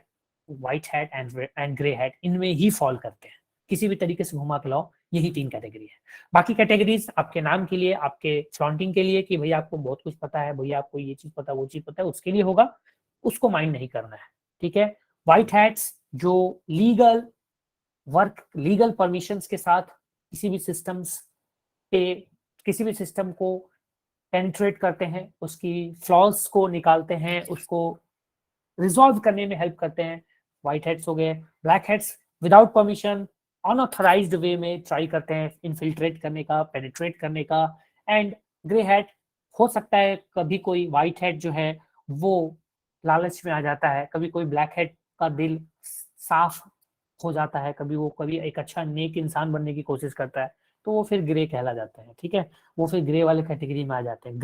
white hat and grey hat, इनमें ही फॉल करते हैं। किसी भी तरीके से घुमा के लाओ, यही 3 कैटेगरी है। बाकी कैटेगरीज आपके नाम के लिए, आपके फ्लॉन्टिंग के लिए कि भैया आपको बहुत कुछ पता है, भैया आपको ये चीज पता है, वो चीज पता है, उसके लिए होगा, उसको माइंड नहीं करना है, ठीक है। व्हाइट हैट्स जो लीगल वर्क, लीगल परमिशंस के साथ किसी भी सिस्टम्स पे, किसी भी सिस्टम को पेनिट्रेट करते हैं, उसकी फ्लॉज को निकालते हैं, उसको रिजॉल्व करने में हेल्प करते हैं, व्हाइट हेड्स हो गए। Black heads without permission, unauthorised way में ट्राई करते हैं इनफिल्ट्रेट करने का, पेनिट्रेट करने का। एंड ग्रे हेड, हो सकता है कभी कोई व्हाइट हेड जो है वो लालच में आ जाता है, कभी कोई ब्लैक हेड का दिल साफ हो जाता है, कभी एक अच्छा नेक इंसान बनने की कोशिश करता है, तो वो फिर ग्रे कहला जाते हैं, ठीक है। वो फिर ग्रे वाले कैटेगरी में आ जाते हैं।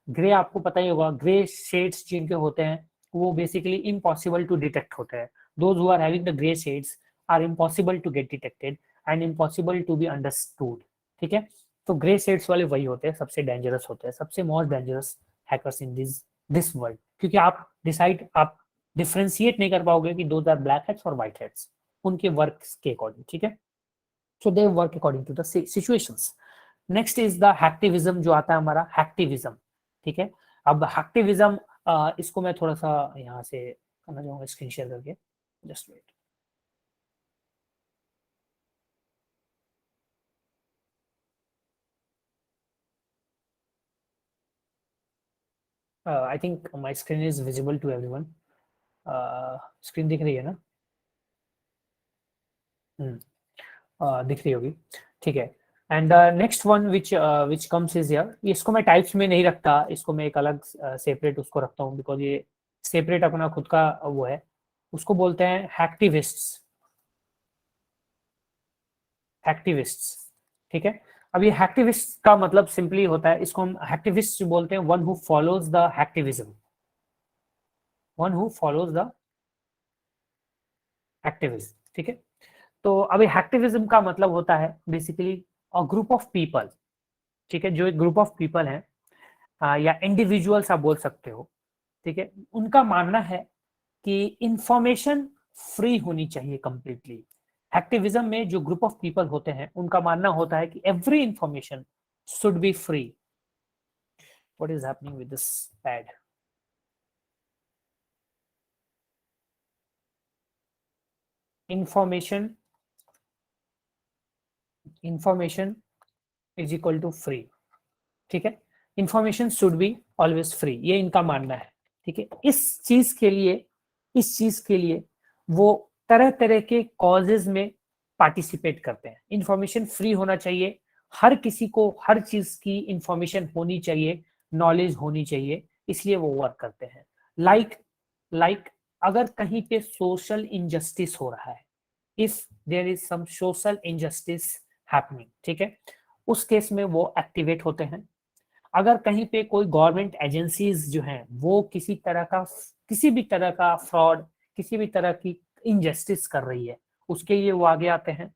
ग्रे आपको पता ही होगा, ग्रे शेड्स जिनके होते हैं वो बेसिकली इम्पॉसिबल टू डिटेक्ट होते हैं। Those who are having the grey shades are impossible to get detected and impossible to be understood, ठीक है। तो ग्रे शेड्स वाले वही होते हैं, सबसे डेंजरस होते हैं, सबसे most dangerous hackers in this world, क्योंकि आप डिफरेंशिएट नहीं कर पाओगे कि दोज आर ब्लैक हेड्स और व्हाइट हेड्स उनके वर्क के अकॉर्डिंग, ठीक है। So they work according to the situations. Next is the hacktivism जो आता है हमारा, hacktivism, ठीक है। अब hacktivism इसको मैं थोड़ा सा यहाँ से करना चाहूँगा, स्क्रीन शेयर करके, just wait. I think my screen is visible to everyone. Screen दिख रही है ना? दिख रही होगी, ठीक है। And next one which comes is here, इसको मैं टाइप्स में नहीं रखता, इसको मैं एक अलग सेपरेट उसको रखता हूँ, बिकॉज ये सेपरेट अपना खुद का वो है। उसको बोलते हैं हैक्टिविस्ट्स, ठीक है। अब ये हैक्टिविस्ट का मतलब सिंपली होता है, इसको हम हैक्टिविस्ट बोलते हैं, one who follows the hacktivism, one who follows the activism, ठीक है। तो अभी हैक्टिविज्म का मतलब होता है basically a group of people, ठीक है, जो एक ग्रुप ऑफ पीपल है या इंडिविजुअल्स आप बोल सकते हो, ठीक है। उनका मानना है कि इंफॉर्मेशन फ्री होनी चाहिए कंप्लीटली। एक्टिविज्म में जो ग्रुप ऑफ पीपल होते हैं उनका मानना होता है कि every information should be free. What is happening with this pad? information is equal to free, ठीक है, information should be always free, ये इनका मानना है। ठीक है, इस चीज के लिए वो तरह तरह के कॉजेज में पार्टिसिपेट करते हैं। इंफॉर्मेशन फ्री होना चाहिए, हर किसी को हर चीज की इंफॉर्मेशन होनी चाहिए, नॉलेज होनी चाहिए, इसलिए वो वर्क करते हैं। लाइक अगर कहीं पे सोशल इनजस्टिस हो रहा है, if there is some social injustice happening, ठीक है, उस केस में वो एक्टिवेट होते हैं। अगर कहीं पे कोई गवर्नमेंट एजेंसीज जो हैं वो किसी भी तरह का फ्रॉड, किसी भी तरह की इनजस्टिस कर रही है, उसके लिए वो आगे आते हैं।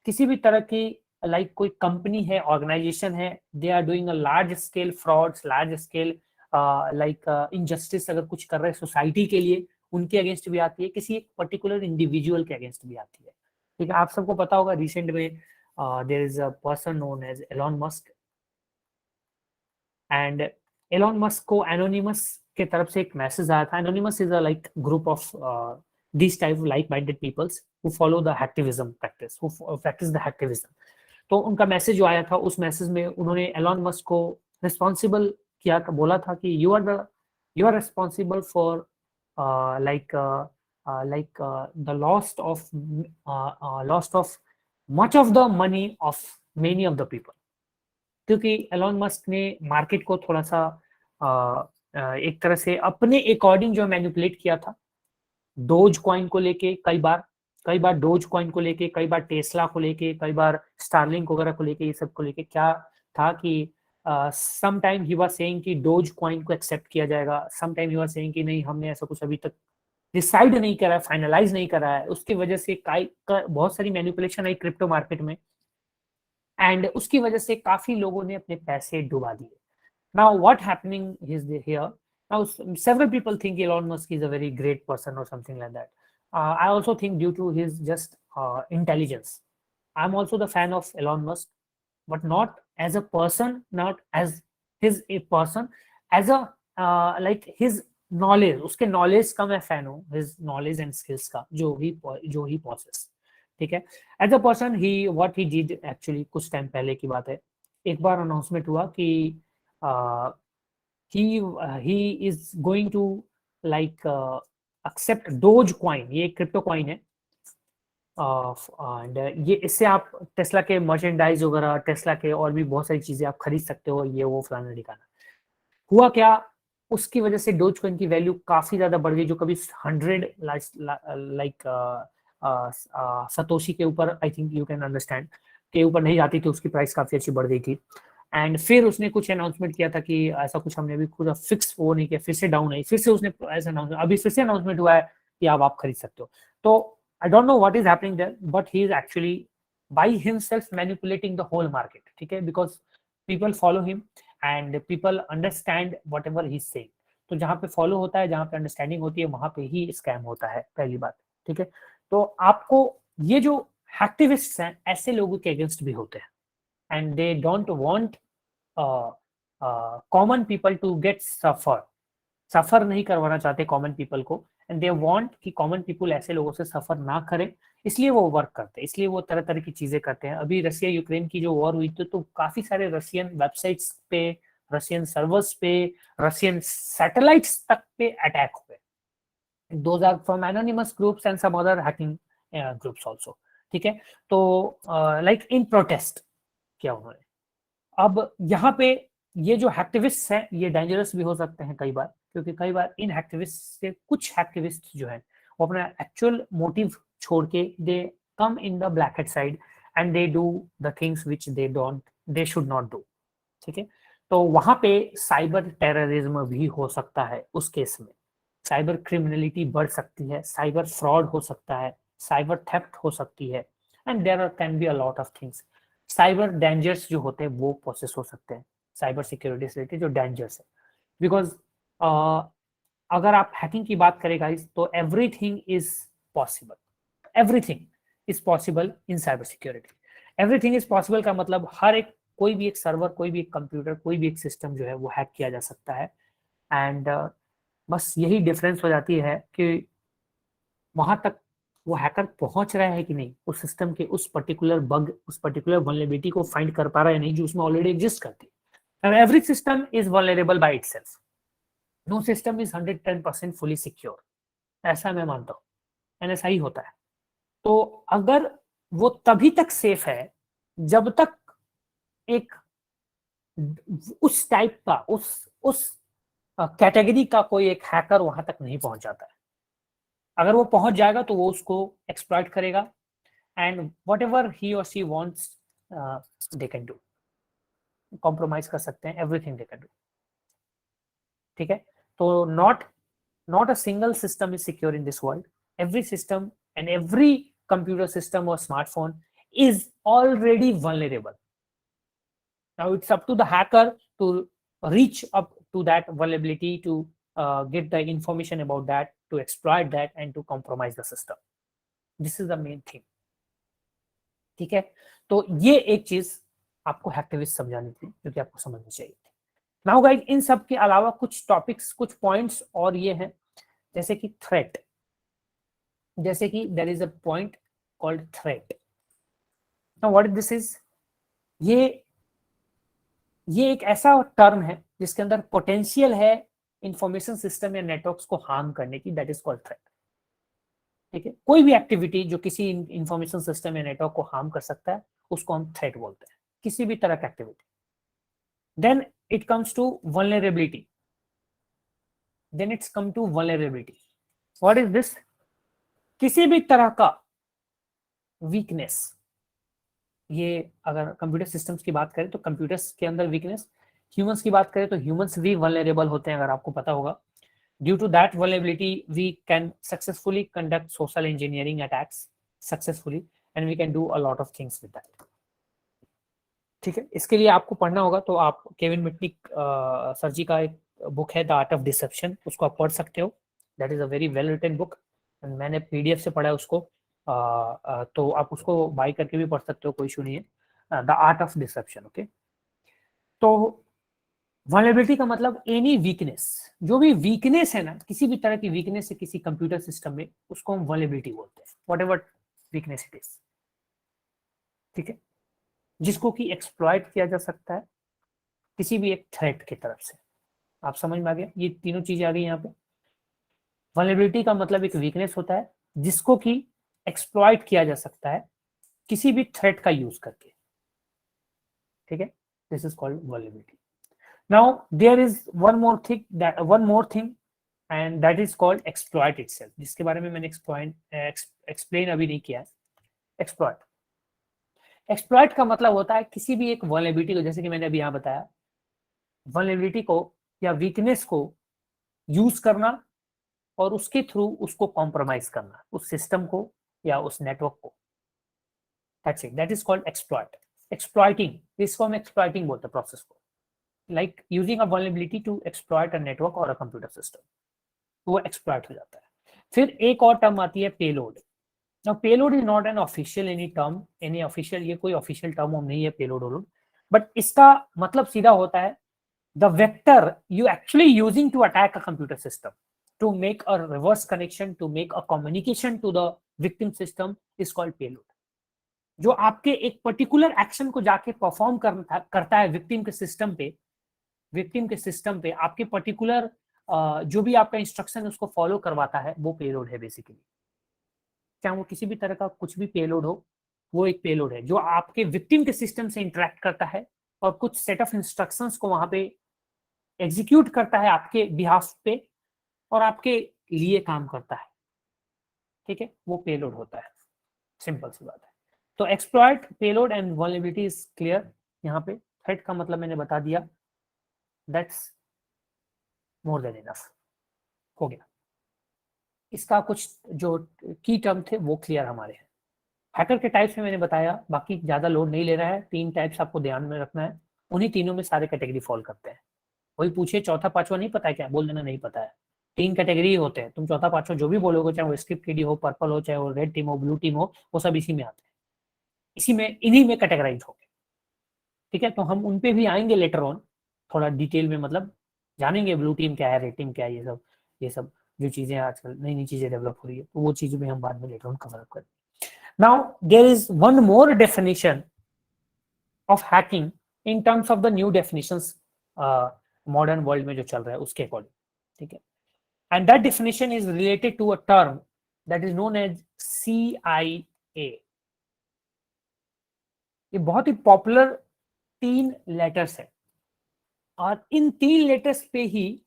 किसी भी तरह की लाइक कोई कंपनी है, ऑर्गेनाइजेशन है, they are doing a large scale frauds, large scale like injustice अगर कुछ कर रहे हैं सोसाइटी के लिए, उनके अगेंस्ट भी आती है, किसी एक पर्टिकुलर इंडिविजुअल के अगेंस्ट भी आती है। ठीक है, आप सबको पता होगा रिसेंट में there is a person known as Elon Musk, and Elon Musk को एनोनिमस के तरफ से एक मैसेज आया था। Anonymous is a like group of this type like minded peoples who follow the hacktivism practice, who practice the hacktivism. तो उनका message जो आया था, उस मैसेज में उन्होंने एलॉन मस्क को रिस्पॉन्सिबल किया था, बोला था कि you are responsible for the lost of much of the money of many of the people. क्योंकि एलॉन मस्क ने मार्केट को थोड़ा सा एक तरह से अपने अकॉर्डिंग जो मैनिपुलेट किया था, डोज कॉइन को लेके कई बार डोज कॉइन को लेके, कई बार टेस्ला को लेके, कई बार स्टारलिंक वगैरह को लेके, ये सब को लेके क्या था कि some time he was saying कि डोज कॉइन को एक्सेप्ट किया जाएगा, some time he was saying कि नहीं, हमने ऐसा कुछ अभी तक डिसाइड नहीं करा है, फाइनलाइज नहीं करा है। उसकी वजह से बहुत सारी मैनिपुलेशन आई क्रिप्टो मार्केट में, एंड उसकी वजह से काफी लोगों ने अपने पैसे डुबा दिए। Now what happening is here, now several people think Elon Musk is a very great person और something like that. I also think due to his just intelligence. I'm also the fan of Elon Musk, but not as a person, not as a person, as a like his knowledge. उसके knowledge का मैं fan हूँ, his knowledge and skills का जो ही possess, ठीक है। As a person, what he did actually कुछ time पहले की बात है, एक बार अनाउंसमेंट हुआ कि he is going to like accept Doge coin, ये क्रिप्टो कॉइन है, एंड ये इससे आप टेस्ला के मर्चेंडाइज वगैरह, टेस्ला के और भी बहुत सारी चीजें आप खरीद सकते हो, ये वो फलाना ढिकाना। हुआ क्या, उसकी वजह से डोज कॉइन की वैल्यू काफी ज्यादा बढ़ गई, जो कभी 100 लाइक सतोशी के ऊपर, I think you can understand, के ऊपर नहीं जाती थी, उसकी प्राइस काफी अच्छी बढ़ गई थी। एंड फिर उसने कुछ अनाउंसमेंट किया था कि ऐसा कुछ हमने अभी खुद फिक्स वो नहीं किया, फिर से डाउन आई, फिर से उसने ऐसा अनाउंसमेंट, अभी फिर से अनाउंसमेंट हुआ है कि आप खरीद सकते हो। तो I don't know what is happening there, but he is actually by himself manipulating the whole market, ठीक है, because people follow him and people understand whatever he is saying. तो जहाँ पे फॉलो होता है, जहाँ पे अंडरस्टैंडिंग होती है, वहां पे ही स्कैम होता है, पहली बात, ठीक है। तो आपको ये जो हैक्टिविस्ट्स हैं, ऐसे लोगों के अगेंस्ट भी होते हैं, and they don't want common people to get suffer नहीं करवाना चाहते कॉमन पीपल को, एंड दे वांट कि कॉमन पीपल ऐसे लोगों से सफर ना करें, इसलिए वो वर्क करते हैं, इसलिए वो तरह तरह की चीजें करते हैं। अभी रशिया यूक्रेन की जो वॉर हुई तो काफी सारे रशियन वेबसाइट्स पे, रशियन सर्वर्स पे, रशियन सैटेलाइट्स तक पे अटैक हुए। Those are from anonymous groups and some other hacking groups also, ठीक है। तो लाइक इन प्रोटेस्ट किया उन्होंने। अब यहाँ पे ये जो हैक्टिविस्ट हैं, ये डेंजरस भी हो सकते हैं कई बार, क्योंकि कई बार इन हैक्टिविस्ट से कुछ हैक्टिविस्ट जो हैं वो अपना एक्चुअल मोटिव छोड़ के they come in the black head side and they do the things which they should not do, ठीक है। तो वहां पे साइबर टेररिज्म भी हो सकता है, उस केस में साइबर क्रिमिनलिटी बढ़ सकती है, साइबर फ्रॉड हो सकता है, साइबर थेफ्ट हो सकती है, and there can be a lot of things. Cyber dangers जो होते हैं वो प्रोसेस हो सकते हैं, साइबर सिक्योरिटी से रिलेटेड जो डेंजर्स है, बिकॉज अगर आप हैकिंग की बात करें गाइस, तो everything is possible, everything is possible in cyber security. Everything is possible का मतलब हर एक, कोई भी एक सर्वर, कोई भी एक कंप्यूटर, कोई भी एक सिस्टम जो है वो हैक किया जा सकता है, एंड बस यही डिफरेंस हो जाती है कि वहां तक वो हैकर पहुंच रहा है कि नहीं, उस सिस्टम के उस पर्टिकुलर बग, उस पर्टिकुलर वल्नरेबिलिटी को फाइंड कर पा रहा है नहीं, जो उसमें ऑलरेडी एग्जिस्ट करती है। And every system is vulnerable by itself. No system is 110% fully secure. ऐसा मैं मानता हूँ, and ऐसा ही होता है. तो अगर वो तभी तक सेफ है जब तक एक उस टाइप का उस कैटेगरी का कोई एक हैकर वहां तक नहीं पहुंच जाता है. अगर वो पहुंच जाएगा तो वो उसको एक्सप्लॉइट करेगा, एंड व्हाटएवर ही और she wants they can do. Compromise कर सकते हैं, एवरीथिंग दे कैन डू. ठीक है, तो not a single system is secure in this world. Every system and every computer system or smartphone is already vulnerable. Now it's up to the hacker to reach up to that vulnerability, to get the information about that, to exploit that and to compromise the system. This is the main thing. ठीक है, तो ये एक चीज आपको हैकटिविस्ट समझानी थी जो कि आपको समझनी चाहिए थी. नाउ गाइस, इन सब के अलावा कुछ टॉपिक्स, कुछ पॉइंट्स और ये हैं, जैसे कि थ्रेट. जैसे कि there is a point called threat. Now what this is, ये एक ऐसा टर्म है जिसके अंदर पोटेंशियल है इंफॉर्मेशन सिस्टम या नेटवर्क्स को हार्म करने की. That is called threat. ठीक है, कोई भी एक्टिविटी जो किसी इंफॉर्मेशन सिस्टम या नेटवर्क को हार्म कर सकता है उसको हम थ्रेट बोलते हैं, किसी भी तरह की activity. Then it comes to vulnerability. What is this? किसी भी तरह का वीकनेस. ये अगर कंप्यूटर सिस्टम्स की बात करें तो कंप्यूटर्स के अंदर वीकनेस. ह्यूमंस की बात करें तो ह्यूमंस भी वल्नरेबल होते हैं, अगर आपको पता होगा. Due to that vulnerability we can successfully conduct social engineering attacks successfully, and we can do a lot of things with that. ठीक है, इसके लिए आपको पढ़ना होगा, तो आप केविन मिटनिक सर जी का एक बुक है द आर्ट ऑफ डिसेप्शन, उसको आप पढ़ सकते हो. That is a very well written book. मैंने पीडीएफ से पढ़ा है उसको, तो आप उसको बाय करके भी पढ़ सकते हो, कोई इशू नहीं है. The art of deception. Okay, तो वल्नरेबिलिटी का मतलब एनी वीकनेस. जो भी वीकनेस है ना, किसी भी तरह की वीकनेस है किसी कंप्यूटर सिस्टम में, उसको हम वल्नरेबिलिटी बोलते हैं, व्हाटएवर वीकनेस इट इज. ठीक है, जिसको कि एक्सप्लॉइट किया जा सकता है किसी भी एक थ्रेट की तरफ से. आप समझ में आ गया? ये तीनों चीजें आ गई यहाँ पे. वल्नरेबिलिटी का मतलब एक वीकनेस होता है जिसको कि एक्सप्लॉइट किया जा सकता है किसी भी थ्रेट का यूज करके. ठीक है, this is called vulnerability. Now there is one more thing and that is called exploit itself, जिसके बारे में मैंने एक्सप्लेन अभी नहीं किया है. एक्सप्लॉइट का मतलब होता है किसी भी एक वल्नरेबिलिटी को, जैसे कि मैंने अभी यहाँ बताया, वल्नरेबिलिटी को या वीकनेस को यूज करना और उसके थ्रू उसको कॉम्प्रोमाइज करना, उस सिस्टम को या उस नेटवर्क को. That's it, that is called exploit. Exploiting, इसको हम एक्सप्लॉइटिंग बोलते हैं प्रोसेस को. Like using a vulnerability to exploit a network और अ कंप्यूटर सिस्टम, वो एक्सप्लॉइट हो जाता है. फिर एक और टर्म आती है payload. Now payload is not an official any official, ये कोई ऑफिशियल टर्म नहीं है पेलोड, बट इसका मतलब सीधा होता है the vector you actually using to attack a computer system, to make a reverse connection, to make a communication to the victim system is called payload. जो आपके एक पर्टिकुलर एक्शन को जाके परफॉर्म करता है विक्टिम के सिस्टम पे, आपके पर्टिकुलर जो भी आपका इंस्ट्रक्शन है उसको फॉलो करवाता है, वो पेलोड है बेसिकली. चाहे वो किसी भी तरह का कुछ भी पेलोड हो, वो एक पेलोड है जो आपके विक्टिम के सिस्टम से इंटरेक्ट करता है और कुछ सेट ऑफ इंस्ट्रक्शंस को वहां पे एग्जीक्यूट करता है आपके बिहाफ पे और आपके लिए काम करता है. ठीक है, वो पेलोड होता है. सिंपल सी बात है. तो exploit, payload and vulnerability is clear. यहाँ पे थ्रेट का मतलब मैंने बता दिया. दैट्स मोर देन इनफ, हो गया. इसका कुछ जो की टर्म थे वो क्लियर हमारे हैं. हैकर के टाइप्स में मैंने बताया, बाकी ज्यादा लोड नहीं लेना है. 3 टाइप्स आपको ध्यान में रखना है, उन्हीं तीनों में सारे कैटेगरी फॉल करते हैं. वही पूछे चौथा पांचवा नहीं पता है क्या, बोल देना नहीं पता है. 3 कैटेगरी होते हैं. तुम चौथा पांचवा जो भी बोलोगे, चाहे वो स्क्रिप्ट केडी हो, पर्पल हो, चाहे वो रेड टीम हो, ब्लू टीम हो, वो सब इसी में आते हैं, इन्हीं में कैटेगराइज हो गए. ठीक है, तो हम उन पे भी आएंगे लेटर ऑन, थोड़ा डिटेल में, मतलब जानेंगे ब्लू टीम क्या है, रेड टीम क्या है, ये सब जो चीजें आजकल नई चीजें डेवलप हो रही है, तो वो चीजें भी हम बाद में लेटर ऑन कवर अप करेंगे. Now there is one more definition of hacking in terms of the new definitions modern world में जो चल रहा है उसके अकॉर्डिंग, ठीक है। And that definition is related to a term that is known as CIA। ये बहुत ही पॉपुलर 3 लेटर्स है और इन 3 लेटर्स पे ही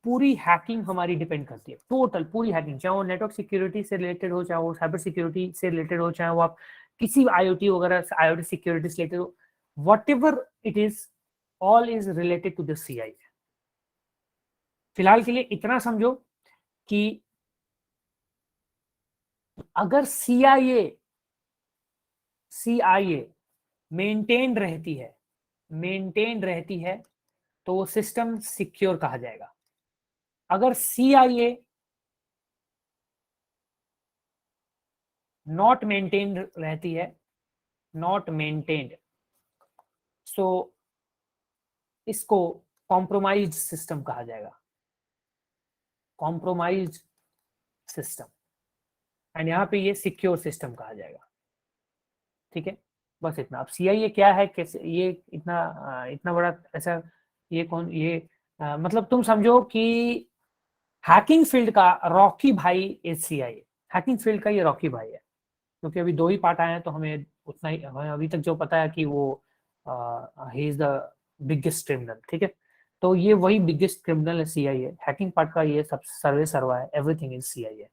पूरी हैकिंग हमारी डिपेंड करती है, टोटल पूरी हैकिंग, चाहे वो नेटवर्क सिक्योरिटी से रिलेटेड हो, चाहे वो साइबर सिक्योरिटी से रिलेटेड हो, चाहे वो आप किसी IoT वगैरह IoT सिक्योरिटी से रिलेटेड हो, whatever it is, all is related to the CIA। फिलहाल के लिए इतना समझो कि अगर CIA मेंटेन रहती है तो वो सिस्टम सिक्योर कहा जाएगा। अगर CIA नॉट मेंटेन रहती है, नॉट मेंटेन्ड, सो इसको कॉम्प्रोमाइज सिस्टम कहा जाएगा, कॉम्प्रोमाइज सिस्टम, एंड यहाँ पे ये सिक्योर सिस्टम कहा जाएगा, ठीक है। बस इतना। अब CIA क्या है, कैसे ये इतना बड़ा ऐसा ये कौन ये मतलब तुम समझो कि हैकिंग फील्ड का रॉकी भाई इज CIA। हैकिंग फील्ड का ये रॉकी भाई है, क्योंकि अभी 2 ही पार्ट आए हैं तो हमें उतना ही, हमें अभी तक जो पता है कि वो he is the biggest criminal, ठीक है। तो ये वही बिगेस्ट क्रिमिनल है CIA। हैकिंग पार्ट का ये सब सर्वे सर्वा है, everything is CIA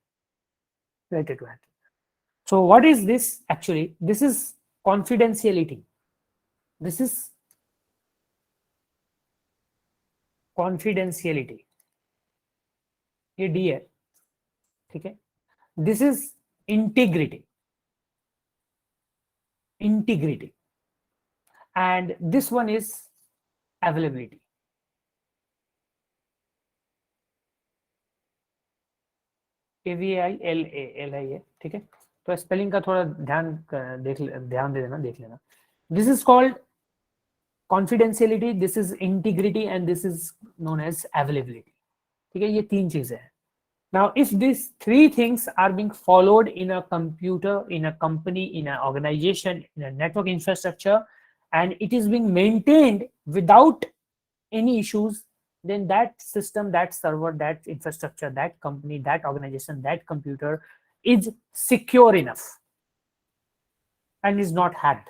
related to hacking. So what is this actually? This is confidentiality. This is confidentiality. ये D है, ठीक है। This is integrity. Integrity. And this one is availability. AVILA है ये, ठीक है। तो स्पेलिंग का थोड़ा ध्यान दे लेना। This is called confidentiality, this is integrity and this is known as availability, ठीक है। ये 3 चीजें हैं। Now if this 3 things are being followed in a computer, in a company, in a organisation, in a network infrastructure, and it is being maintained without any issues, then that system, that server, that infrastructure, that company, that organization, that computer is secure enough and is not hacked.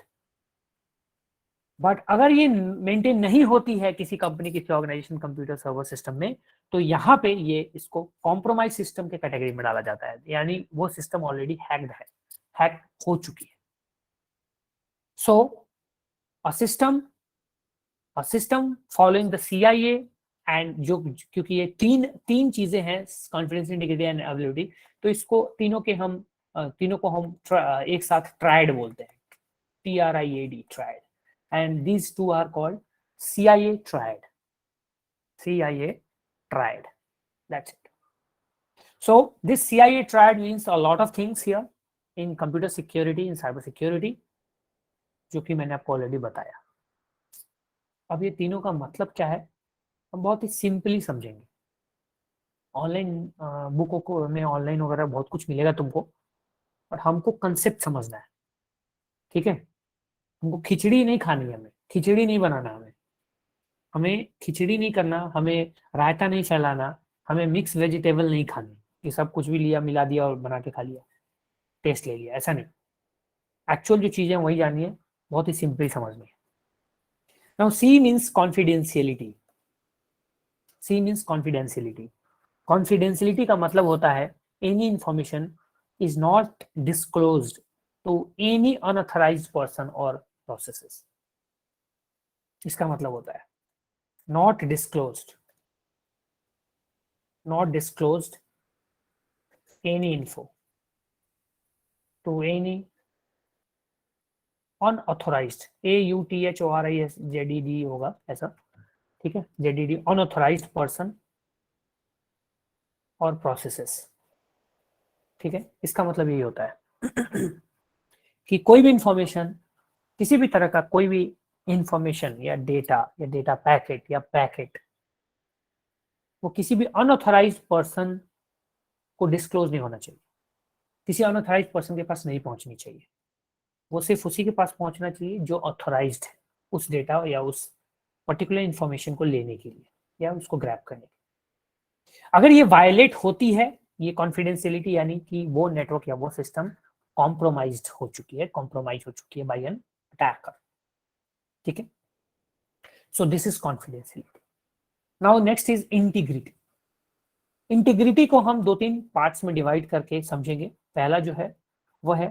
But अगर ये maintain नहीं होती है किसी company, किसी organisation, computer, server system में, तो यहाँ पे ये इसको कॉम्प्रोमाइज सिस्टम के कैटेगरी में डाला जाता है, यानी वो सिस्टम ऑलरेडी हैक्ड है, हैक हो चुकी है। सो a system following the CIA, and जो क्योंकि ये तीन चीजें हैं, कॉन्फिडेंस, इंटीग्रिटी एंड अवेलेबिलिटी, तो इसको तीनों को हम एक साथ ट्राइड बोलते हैं, TRIAD, triad, and these 2 are called CIA triad, that's it. So this CIA triad means a lot of things here in computer security, in cyber security, जो कि मैंने आपको ऑलरेडी बताया। अब ये तीनों का मतलब क्या है हम बहुत ही सिंपली समझेंगे। ऑनलाइन बुकों को में ऑनलाइन वगैरह बहुत कुछ मिलेगा तुमको, और हमको कंसेप्ट समझना है, ठीक है। हमको खिचड़ी नहीं खानी है, हमें खिचड़ी नहीं बनाना, हमें खिचड़ी नहीं करना, हमें रायता नहीं फैलाना, हमें मिक्स वेजिटेबल नहीं खानी कि सब कुछ भी लिया, मिला दिया और बना के खा लिया, टेस्ट ले लिया, ऐसा नहीं। एक्चुअल जो चीजें वही जाननी है, बहुत ही सिंपली समझनी है। Now C means confidentiality. C means confidentiality. Confidentiality का मतलब होता है any information is not disclosed to any unauthorized person or processes. इसका मतलब होता है not disclosed any info to any unauthorized, AUTHORISED होगा ऐसा, ठीक है, JDD, अनऑथराइज्ड पर्सन और प्रोसेसेस, ठीक है। इसका मतलब यही होता है कि कोई भी इंफॉर्मेशन, किसी भी तरह का कोई भी इंफॉर्मेशन या डेटा पैकेट वो किसी भी अनऑथराइज्ड पर्सन को डिस्क्लोज नहीं होना चाहिए, किसी अनऑथराइज्ड पर्सन के पास नहीं पहुंचनी चाहिए। वो सिर्फ उसी के पास पहुंचना चाहिए जो ऑथराइज्ड है उस डेटा या उस पर्टिकुलर इंफॉर्मेशन को लेने के लिए या उसको ग्रैब करने के लिए। अगर ये वायलेट होती है, ये कॉन्फिडेंशियलिटी, यानी कि वो नेटवर्क या वो सिस्टम कॉम्प्रोमाइज्ड हो चुकी है बाय एन अटैकर, ठीक है। So this is confidentiality. Now next is integrity. Integrity को हम 2-3 पार्ट्स में डिवाइड करके समझेंगे। पहला जो है वो है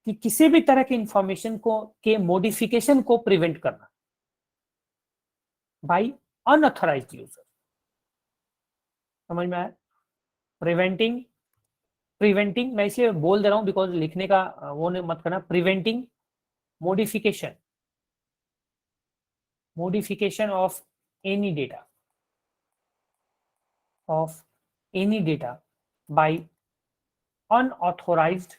कि किसी भी तरह के इंफॉर्मेशन को के मॉडिफिकेशन को प्रिवेंट करना बाय अनऑथराइज्ड यूजर। समझ में आया? प्रिवेंटिंग मैं इसलिए बोल दे रहा हूं बिकॉज लिखने का वो नहीं मत करना। Preventing modification of any data by unauthorized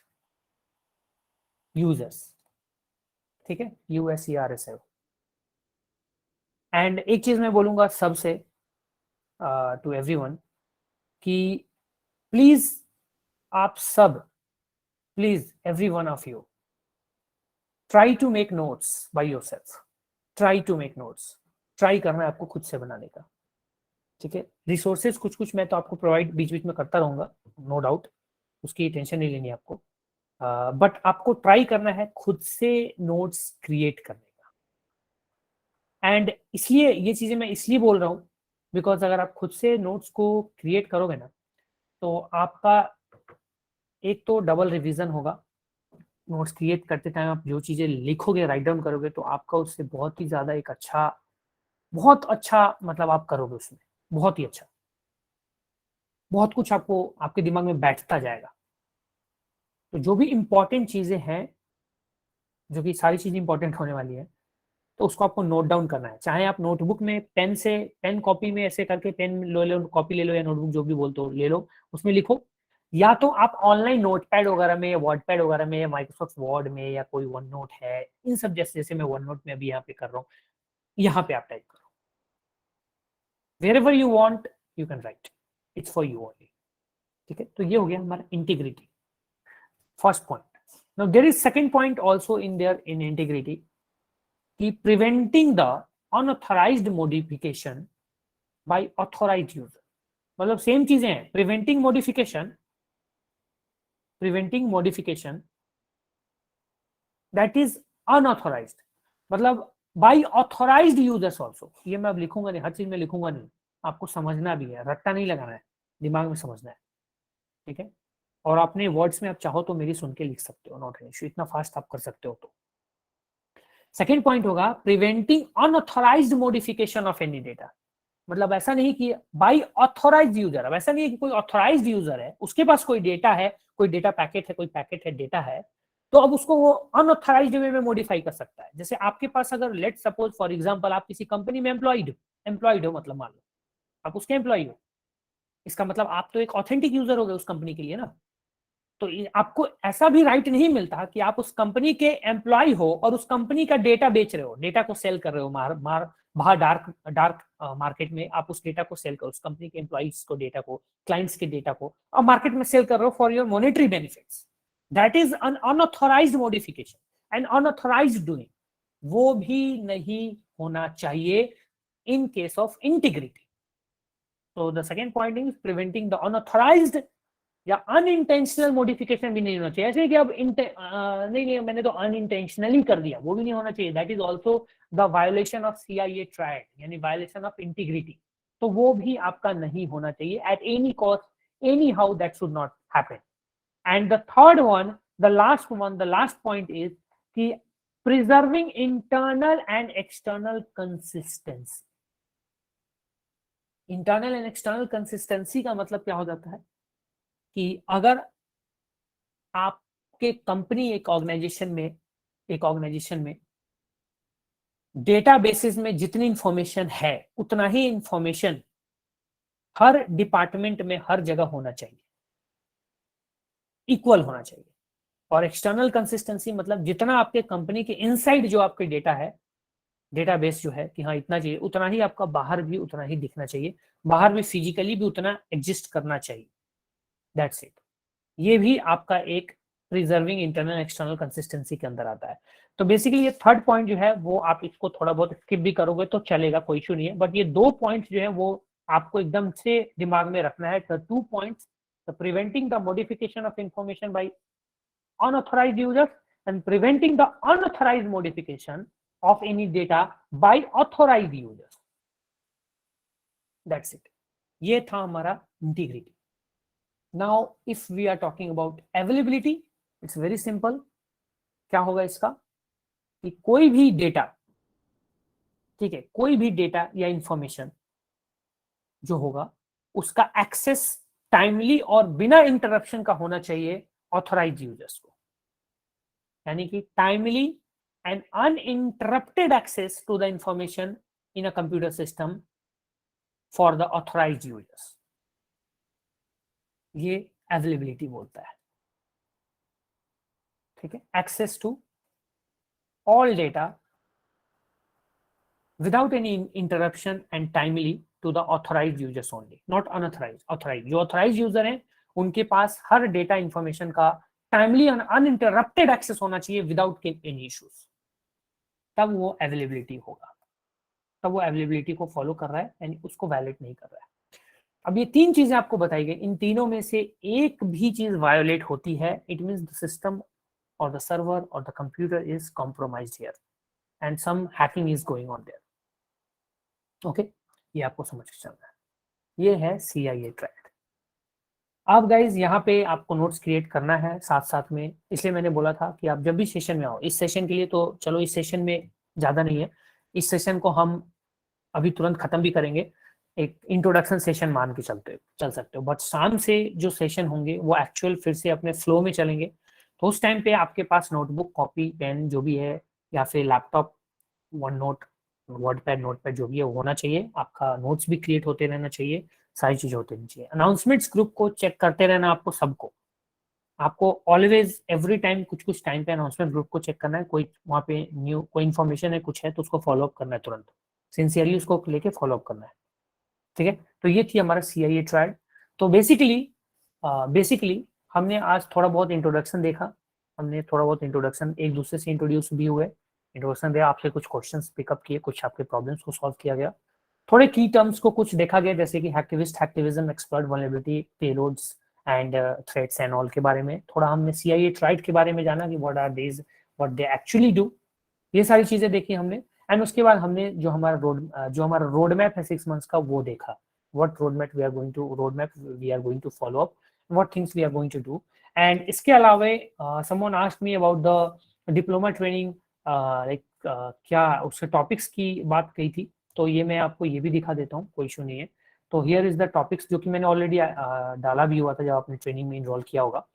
users, ठीक है, USERS है। एंड एक चीज मैं बोलूंगा सबसे टू एवरीवन कि प्लीज आप सब, please every one of you try to make notes by yourself. Try to make notes, try करना है आपको खुद से बनाने का, ठीक है। रिसोर्सेज कुछ मैं तो आपको प्रोवाइड बीच बीच में करता रहूंगा, नो डाउट, उसकी टेंशन नहीं लेनी आपको, बट आपको ट्राई करना है खुद से नोट्स क्रिएट करने का। एंड इसलिए ये चीजें मैं इसलिए बोल रहा हूँ बिकॉज अगर आप खुद से नोट्स को क्रिएट करोगे ना तो आपका एक तो डबल रिवीजन होगा। नोट्स क्रिएट करते टाइम आप जो चीजें लिखोगे, राइट डाउन करोगे, तो आपका उससे बहुत ही ज्यादा एक बहुत अच्छा मतलब आप करोगे उसमें, बहुत ही अच्छा, बहुत कुछ आपको आपके दिमाग में बैठता जाएगा। तो जो भी इंपॉर्टेंट चीजें हैं, जो कि सारी चीजें इंपॉर्टेंट होने वाली है, तो उसको आपको नोट डाउन करना है। चाहे आप नोटबुक में पेन कॉपी में ऐसे करके पेन लो, कॉपी ले लो या नोटबुक जो भी बोलते हो ले लो, उसमें लिखो, या तो आप ऑनलाइन नोटपैड वगैरह में या वर्डपैड वगैरह में या माइक्रोसॉफ्ट वर्ड में या कोई वन नोट है, इन सब जैसे मैं वन नोट में अभी यहाँ पे कर रहा हूँ, यहाँ पे आप टाइप करो। wherever you want you can write, it's for you only, ठीक है। तो ये हो गया हमारा integrity, first point. Now there is second point also in there in integrity कि preventing the unauthorised modification by authorised user. मतलब सेम चीजें हैं, preventing modification that is unauthorised, मतलब बाई ऑथोराइज्ड यूजर्स ऑल्सो। ये मैं अब लिखूंगा नहीं, हर चीज में लिखूंगा नहीं, आपको समझना भी है, रट्टा नहीं लगाना है, दिमाग में समझना है, ठीक है। और अपने वर्ड्स में आप चाहो तो मेरी सुन के लिख सकते हो, नॉट एन इशू, इतना फास्ट आप कर सकते हो। तो सेकेंड पॉइंट होगा preventing unauthorised modification of any data. मतलब ऐसा नहीं कि बाई ऑथोराइज्ड यूजर, अब ऐसा नहीं है कि कोई ऑथोराइज्ड यूजर है, उसके पास कोई डेटा है, कोई डेटा पैकेट है, कोई पैकेट है, डेटा है, तो अब उसको वो अनऑथराइज्ड वे में मॉडिफाई कर सकता है। जैसे आपके पास अगर लेट सपोज फॉर एग्जांपल आप किसी कंपनी में एम्प्लॉयड हो, मतलब मान लो आप उसके एम्प्लॉय हो, इसका मतलब आप तो एक ऑथेंटिक यूजर हो गए उस कंपनी के लिए ना। तो आपको ऐसा भी राइट नहीं मिलता कि आप उस कंपनी के एम्प्लॉय हो और उस कंपनी का डेटा बेच रहे हो, डेटा को सेल कर रहे हो, बाहर डार्क मार्केट में आप उस डेटा को सेल करो, उस कंपनी के एम्प्लॉइज को डेटा को, क्लाइंट्स के डेटा को, और मार्केट में सेल कर रहे हो for your monetary benefits. That is an unauthorized modification and unauthorized doing. वो भी नहीं होना चाहिए in case of integrity. So the second point is preventing the unauthorized या unintentional modification भी नहीं होना चाहिए। ऐसे कि अब नहीं मैंने तो unintentionally कर दिया, वो भी नहीं होना चाहिए। That is also the violation of CIA triad, यानी violation of integrity. तो वो भी आपका नहीं होना चाहिए at any cost, anyhow that should not happen. And the third one, the last point is कि preserving internal and external consistency. Internal and external consistency का मतलब क्या हो जाता है कि अगर आपके कंपनी एक ऑर्गेनाइजेशन में डेटाबेसेस में जितनी इंफॉर्मेशन है उतना ही इंफॉर्मेशन हर डिपार्टमेंट में हर जगह होना चाहिए, इक्वल होना चाहिए। और एक्सटर्नल कंसिस्टेंसी मतलब जितना आपके कंपनी के इनसाइड जो आपके डेटा है, डेटाबेस जो है कि हाँ इतना चाहिए, उतना ही आपका बाहर भी उतना ही दिखना चाहिए, बाहर भी फिजिकली भी उतना एग्जिस्ट करना चाहिए। That's it. ये भी आपका एक प्रिजर्विंग इंटरनल एक्सटर्नल कंसिस्टेंसी के अंदर आता है। तो बेसिकली ये थर्ड पॉइंट जो है वो आप इसको थोड़ा बहुत स्किप भी करोगे तो चलेगा, कोई इशू नहीं है, बट ये 2 पॉइंट्स जो है वो आपको एकदम से दिमाग में रखना है। The 2 points, the preventing the modification of information bye unauthorized users and preventing the unauthorized modification of any data by authorized users. That's it. ये था हमारा integrity. Now if we are talking about availability, it's very simple. क्या होगा इसका कि कोई भी data, ठीक है, कोई भी डेटा या इंफॉर्मेशन जो होगा उसका एक्सेस टाइमली और बिना इंटरप्शन का होना चाहिए ऑथराइज्ड यूजर्स को, यानी कि timely and uninterrupted access to the information in a computer system for the authorised users, ये अवेलेबिलिटी बोलता है। ठीक है, access to all data without any interruption and timely to the authorised users only, not unauthorised. Authorised, जो authorised user हैं उनके पास हर डेटा इंफॉर्मेशन का टाइमली एंड अनइंटरप्टेड एक्सेस होना चाहिए विदाउट एनी इश्यूज, तब वो अवेलेबिलिटी होगा, तब वो अवेलेबिलिटी को फॉलो कर रहा है, यानी उसको वैलिडेट नहीं कर रहा है। अब ये 3 चीजें आपको बताई गई, इन तीनों में से एक भी चीज वायोलेट होती है, इट मींस द सिस्टम और द सर्वर और the computer is compromised here and some hacking is going on there. Okay, ये आपको समझ के चलना है। ये है CIA ट्रैक। अब गाइज यहाँ पे आपको नोट्स क्रिएट करना है साथ साथ में, इसलिए मैंने बोला था कि आप जब भी सेशन में आओ, इस सेशन के लिए तो चलो इस सेशन में ज़्यादा नहीं है, इस सेशन को हम अभी तुरंत ख़त्म भी करेंगे, एक इंट्रोडक्शन सेशन मान के चल सकते हो, बट शाम से जो सेशन होंगे वो एक्चुअल फिर से अपने फ्लो में चलेंगे। तो उस टाइम पे आपके पास नोटबुक, कॉपी, पेन जो भी है, या फिर laptop, one note, WordPad, notepad जो भी है होना चाहिए, आपका नोट्स भी क्रिएट होते रहना चाहिए, सारी चीजें होती रहनी चाहिए। अनाउंसमेंट्स ग्रुप को चेक करते रहना आपको, सबको, आपको ऑलवेज एवरी टाइम कुछ टाइम पे अनाउंसमेंट ग्रुप को चेक करना है, कोई वहाँ पे न्यू कोई इन्फॉर्मेशन है, कुछ है तो उसको फॉलोअप करना है, तुरंत सिंसियरली उसको लेके फॉलोअप करना है। ठीक है, तो ये थी हमारा CIA ट्रायल। तो बेसिकली हमने आज थोड़ा बहुत इंट्रोडक्शन देखा, हमने थोड़ा बहुत इंट्रोडक्शन एक दूसरे से इंट्रोड्यूस भी हुए, इंट्रोडक्शन दिया, आपसे कुछ क्वेश्चंस पिकअप किए, कुछ आपके प्रॉब्लम्स को सॉल्व किया गया, थोड़े की टर्म्स को कुछ देखा गया, जैसे कि hacktivism, exploit vulnerability, payloads and threats and all के बारे में थोड़ा हमने CIA ट्राइड के बारे में जाना कि what are these, what they actually do, ये सारी चीजें देखी हमने। एंड उसके बाद हमने जो हमारा रोड मैप है 6 मंथ्स का वो देखा, what road map we are going to follow up, what things we are going to do. And इसके अलावा someone asked me about the diploma training, like क्या उसके टॉपिक्स की बात कही थी, तो ये मैं आपको ये भी दिखा देता हूँ, कोई इशू नहीं है। तो हियर इज द टॉपिक्स जो कि मैंने ऑलरेडी डाला भी हुआ था जब आपने ट्रेनिंग में इन्रोल किया होगा।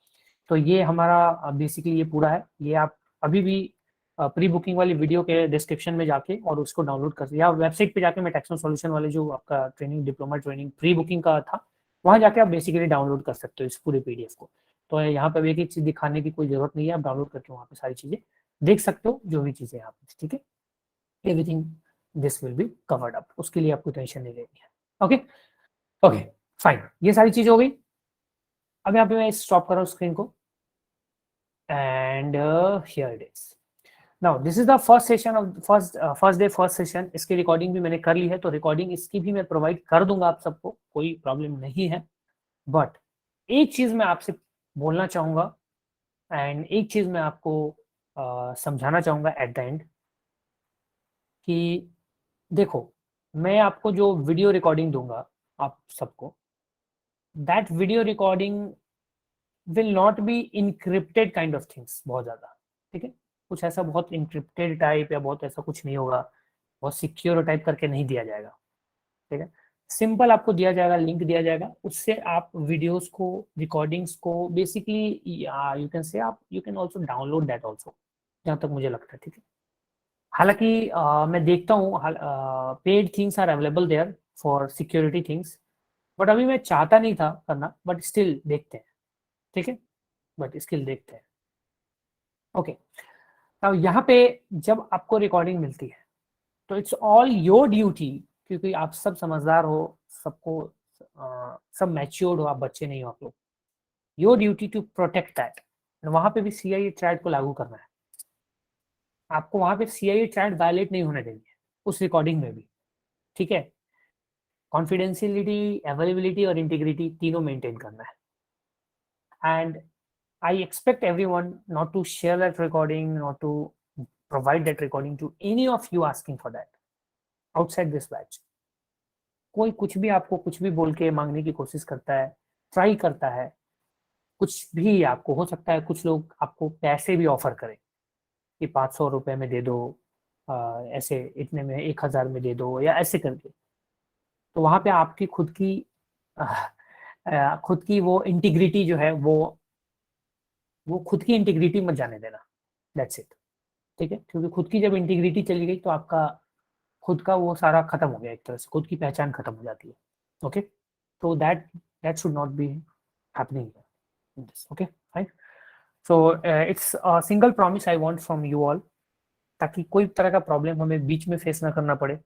तो ये हमारा बेसिकली ये पूरा है, ये आप अभी भी प्री बुकिंग वाली वीडियो के डिस्क्रिप्शन में जाके और उसको डाउनलोड कर, या वेबसाइट पे जाके मैं टेक्नो सॉल्यूशन वाले जो आपका training, diploma training pre booking का था, वहाँ जाके आप बेसिकली डाउनलोड कर सकते हो इस पूरे PDF को। तो यहाँ पे एक चीज दिखाने की कोई जरूरत नहीं है, आप डाउनलोड करके वहाँ पे सारी चीजें देख सकते हो, जो भी चीजें आप, ठीक है, everything this will be covered up, उसके लिए आपको टेंशन नहीं लेनी है। ओके फाइन, ये सारी चीज हो गई। अब यहाँ पे मैं स्टॉप कर रहा हूँ स्क्रीन को, and here it is. Now this is the first session of first day first session. इसकी रिकॉर्डिंग भी मैंने कर ली है, तो रिकॉर्डिंग इसकी भी मैं प्रोवाइड कर दूंगा आप सबको, कोई प्रॉब्लम नहीं है। बट एक चीज मैं आपसे बोलना चाहूंगा एंड एक चीज मैं आपको समझाना चाहूंगा एट द एंड, कि देखो मैं आपको जो वीडियो रिकॉर्डिंग दूंगा आप सबको, that video recording will not B encrypted kind of things, बहुत ज्यादा, ठीक है, कुछ ऐसा बहुत इनक्रिप्टेड टाइप या बहुत ऐसा कुछ नहीं होगा, बहुत सिक्योर टाइप करके नहीं दिया जाएगा, ठीक है। सिंपल आपको दिया जाएगा, लिंक दिया जाएगा, उससे आप वीडियोस को, रिकॉर्डिंग्स को बेसिकली यू कैन से आप you can also download that also, जहाँ तक मुझे लगता है, ठीक है। हालांकि मैं देखता हूँ paid things are available there for security things, but अभी मैं चाहता नहीं था करना, बट स्टिल देखते हैं, ठीक है, बट स्टिल देखते हैं। ओके, अब यहाँ पे जब आपको रिकॉर्डिंग मिलती है तो इट्स ऑल योर ड्यूटी, क्योंकि आप सब समझदार हो, सबको सब मैच्योर्ड हो, आप बच्चे नहीं हो आप लोग, your duty to protect that, वहां पे भी CIA ट्रैड को लागू करना है। आपको वहां पे CIA ट्रैड वायलेट नहीं होने देंगे उस रिकॉर्डिंग में भी, ठीक है। कॉन्फिडेंशियलिटी, अवेलेबिलिटी और इंटीग्रिटी तीनों मेंटेन करना है। And I expect everyone not to share that recording, not to provide that recording to any of you asking for that outside this batch. कोई कुछ भी आपको कुछ भी बोल के मांगने की कोशिश करता है, ट्राई करता है, कुछ भी आपको हो सकता है, कुछ लोग आपको पैसे भी ऑफर करें कि 500 रुपए में दे दो, ऐसे इतने में 1000 में दे दो, या ऐसे करके। तो वहां पे आपकी खुद की वो इंटीग्रिटी जो है वो खुद की इंटीग्रिटी मत जाने देना, दैट्स इट, ठीक है। क्योंकि खुद की जब इंटीग्रिटी चली गई तो आपका खुद का वो सारा खत्म हो गया, एक तरह से खुद की पहचान खत्म हो जाती है। ओके, तो that should not be happening, okay fine. So it's a single promise I want from you all, ताकि कोई तरह का प्रॉब्लम हमें बीच में फेस ना करना पड़े,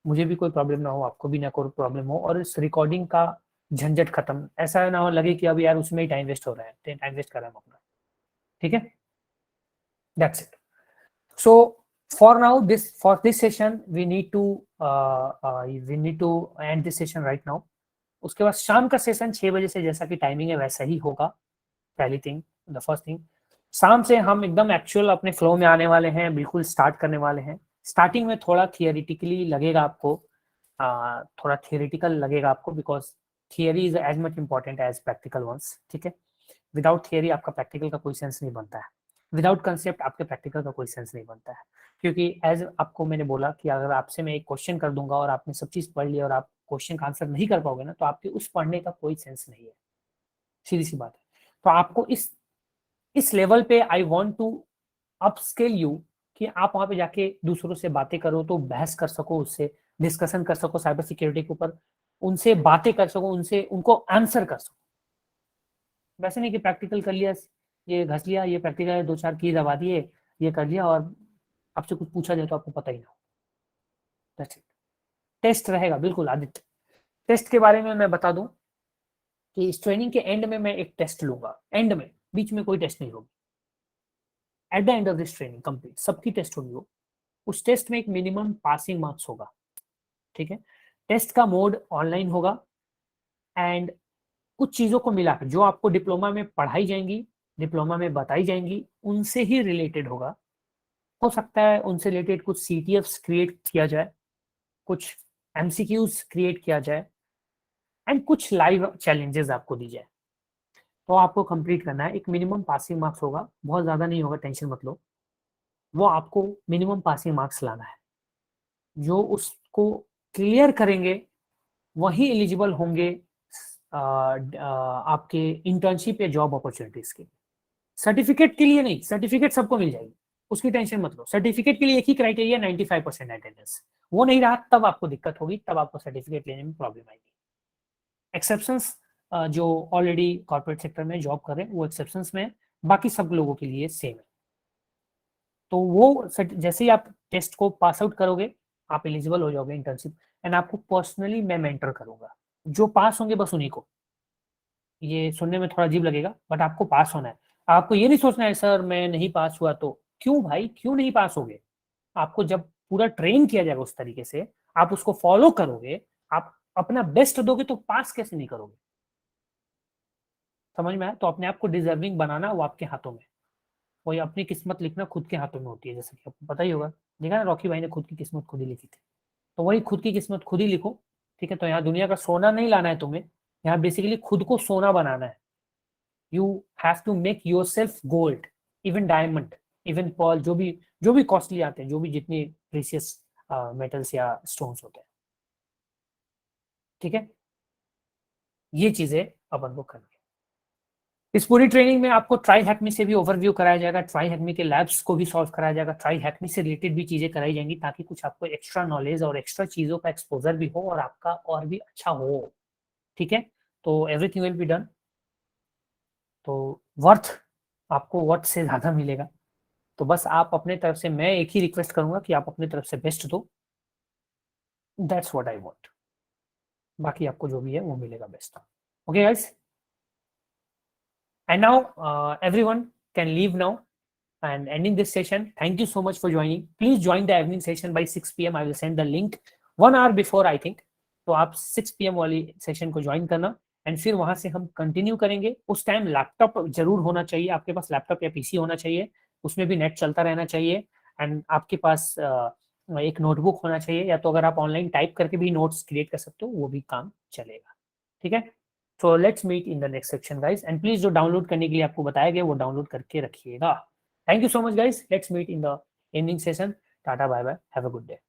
मुझे भी कोई प्रॉब्लम ना हो, आपको भी ना कोई प्रॉब्लम हो, और इस रिकॉर्डिंग का झंझट खत्म, ऐसा ना हो लगे कि अब यार उसमें ही टाइम वेस्ट हो रहा है, टाइम वेस्ट कर रहा है अपना, ठीक है। That's it. So for now, for this session we need to end this session right now. उसके बाद शाम का सेशन 6 बजे से जैसा कि टाइमिंग है वैसा ही होगा। पहली थिंग, द फर्स्ट थिंग, शाम से हम एकदम एक्चुअल अपने फ्लो में आने वाले हैं, बिल्कुल स्टार्ट करने वाले हैं। स्टार्टिंग में थोड़ा थियोरिटिकली लगेगा आपको, थोड़ा थियोरिटिकल लगेगा आपको, because theory is as much important as practical ones, ठीक है। विदाउट थियोरी आपका प्रैक्टिकल का कोई सेंस नहीं बनता है, विदाउट कंसेप्ट आपके प्रैक्टिकल का कोई सेंस नहीं बनता है। क्योंकि एज आपको मैंने बोला कि अगर आपसे मैं एक क्वेश्चन कर दूंगा और आपने सब चीज पढ़ लिया और आप क्वेश्चन का आंसर नहीं कर पाओगे ना, तो आपके उस पढ़ने का कोई सेंस नहीं है, सीधी सी बात है। तो आपको इस लेवल पे I want to upscale you, कि आप वहां पे जाके दूसरों से बातें करो, तो बहस कर सको, उससे डिस्कशन कर सको साइबर सिक्योरिटी के ऊपर, उनसे बातें कर सको, उनको आंसर कर सको। वैसे नहीं कि प्रैक्टिकल कर लिया, ये घस लिया, ये प्रैक्टिकल 2-4 की दबा दिए, ये कर लिया, और आपसे कुछ पूछा जाए तो आपको पता ही ना हो। टेस्ट रहेगा बिल्कुल आदित्य। टेस्ट के बारे में मैं बता दूं कि इस ट्रेनिंग के एंड में मैं एक टेस्ट लूंगा, एंड में, बीच में कोई टेस्ट नहीं होगी। At the end of this training complete सबकी टेस्ट होगी वो। उस टेस्ट में एक मिनिमम पासिंग मार्क्स होगा, ठीक है। टेस्ट का मोड ऑनलाइन होगा, एंड कुछ चीजों को मिला जो आपको डिप्लोमा में पढ़ाई जाएंगी, डिप्लोमा में बताई जाएंगी, उनसे ही रिलेटेड होगा। हो सकता है उनसे रिलेटेड कुछ CTFs क्रिएट किया जाए, कुछ MCQs क्रिएट किया जाए, एंड कुछ लाइव चैलेंजेस आपको दी जाए, तो आपको कंप्लीट करना है। एक मिनिमम पासिंग मार्क्स होगा, बहुत ज्यादा नहीं होगा, टेंशन मत लो। वो आपको मिनिमम पासिंग मार्क्स लाना है। जो उसको क्लियर करेंगे वही एलिजिबल होंगे आपके इंटर्नशिप या जॉब अपॉर्चुनिटीज के। सर्टिफिकेट के लिए नहीं, सर्टिफिकेट सबको मिल जाएगी, उसकी टेंशन मत लो। सर्टिफिकेट के लिए एक ही क्राइटेरिया 95% अटेंडेंस, वो नहीं रहा तब आपको दिक्कत होगी, तब आपको सर्टिफिकेट लेने में प्रॉब्लम आएगी। एक्सेप्शंस जो ऑलरेडी कॉर्पोरेट सेक्टर में जॉब कर रहे हैं वो एक्सेप्शंस में, बाकी सब लोगों के लिए सेम है। तो वो जैसे ही आप टेस्ट को पास आउट करोगे आप एलिजिबल हो जाओगे इंटर्नशिप, एंड आपको पर्सनली मैं मेंटर करूंगा। जो पास होंगे बस उन्हीं को, ये सुनने में थोड़ा अजीब लगेगा बट आपको पास होना है। आपको ये नहीं सोचना है सर मैं नहीं पास हुआ तो, क्यों भाई, क्यों नहीं पास होगे? आपको जब पूरा ट्रेन किया जाएगा उस तरीके से, आप उसको फॉलो करोगे, आप अपना बेस्ट दोगे, तो पास कैसे नहीं करोगे? समझ में आया? तो अपने आप को डिजर्विंग बनाना वो आपके हाथों में, वही अपनी किस्मत लिखना खुद के हाथों में होती है। जैसे कि आपको पता ही होगा, देखा ना रॉकी भाई ने खुद की किस्मत खुद ही लिखी थी, तो वही खुद की किस्मत खुद ही लिखो, ठीक है। तो यहाँ दुनिया का सोना नहीं लाना है तुम्हें, यहाँ बेसिकली खुद को सोना बनाना है। You have to make yourself gold, even diamond, even pearl, जो भी कॉस्टली आते हैं, जो भी जितनी प्रीशियस मेटल्स या स्टोन्स होते हैं, ठीक है। ये चीजें अपन को करनी है। इस पूरी ट्रेनिंग में आपको ट्राई हैकमी से भी ओवरव्यू कराया जाएगा, ट्राई हैकमी के लैब्स को भी सॉल्व कराया जाएगा, ट्राई हैकमी से रिलेटेड भी चीजें कराई जाएंगी, ताकि कुछ आपको एक्स्ट्रा नॉलेज और एक्स्ट्रा चीजों का एक्सपोजर भी हो और आपका और भी अच्छा हो, ठीक है। तो एवरीथिंग विल बी डन। तो वर्थ आपको वर्थ से ज्यादा मिलेगा। तो बस आप अपने तरफ से, मैं एक ही रिक्वेस्ट करूंगा कि आप अपनी तरफ से बेस्ट दो, दैट्स व्हाट आई वांट। बाकी आपको जो भी है वो मिलेगा best. Okay guys, and now everyone can leave now and ending this session. Thank you so much for joining. Please join the evening session by 6 PM. I will send the link 1 hour before, I think. तो आप 6 PM वाली session को join करना and फिर वहां से हम continue करेंगे. उस टाइम लैपटॉप जरूर होना चाहिए, आपके पास लैपटॉप या पीसी होना चाहिए, उसमें भी नेट चलता रहना चाहिए एंड आपके पास एक नोटबुक होना चाहिए, या तो अगर आप ऑनलाइन टाइप करके भी नोट्स क्रिएट कर सकते हो वो भी काम चलेगा. ठीक है, so let's meet in the next section guys. And please जो डाउनलोड करने के लिए आपको बताया गया वो डाउनलोड करके रखिएगा. Thank you so much guys. Let's meet in the evening session. Tata, bye bye. Have a good day.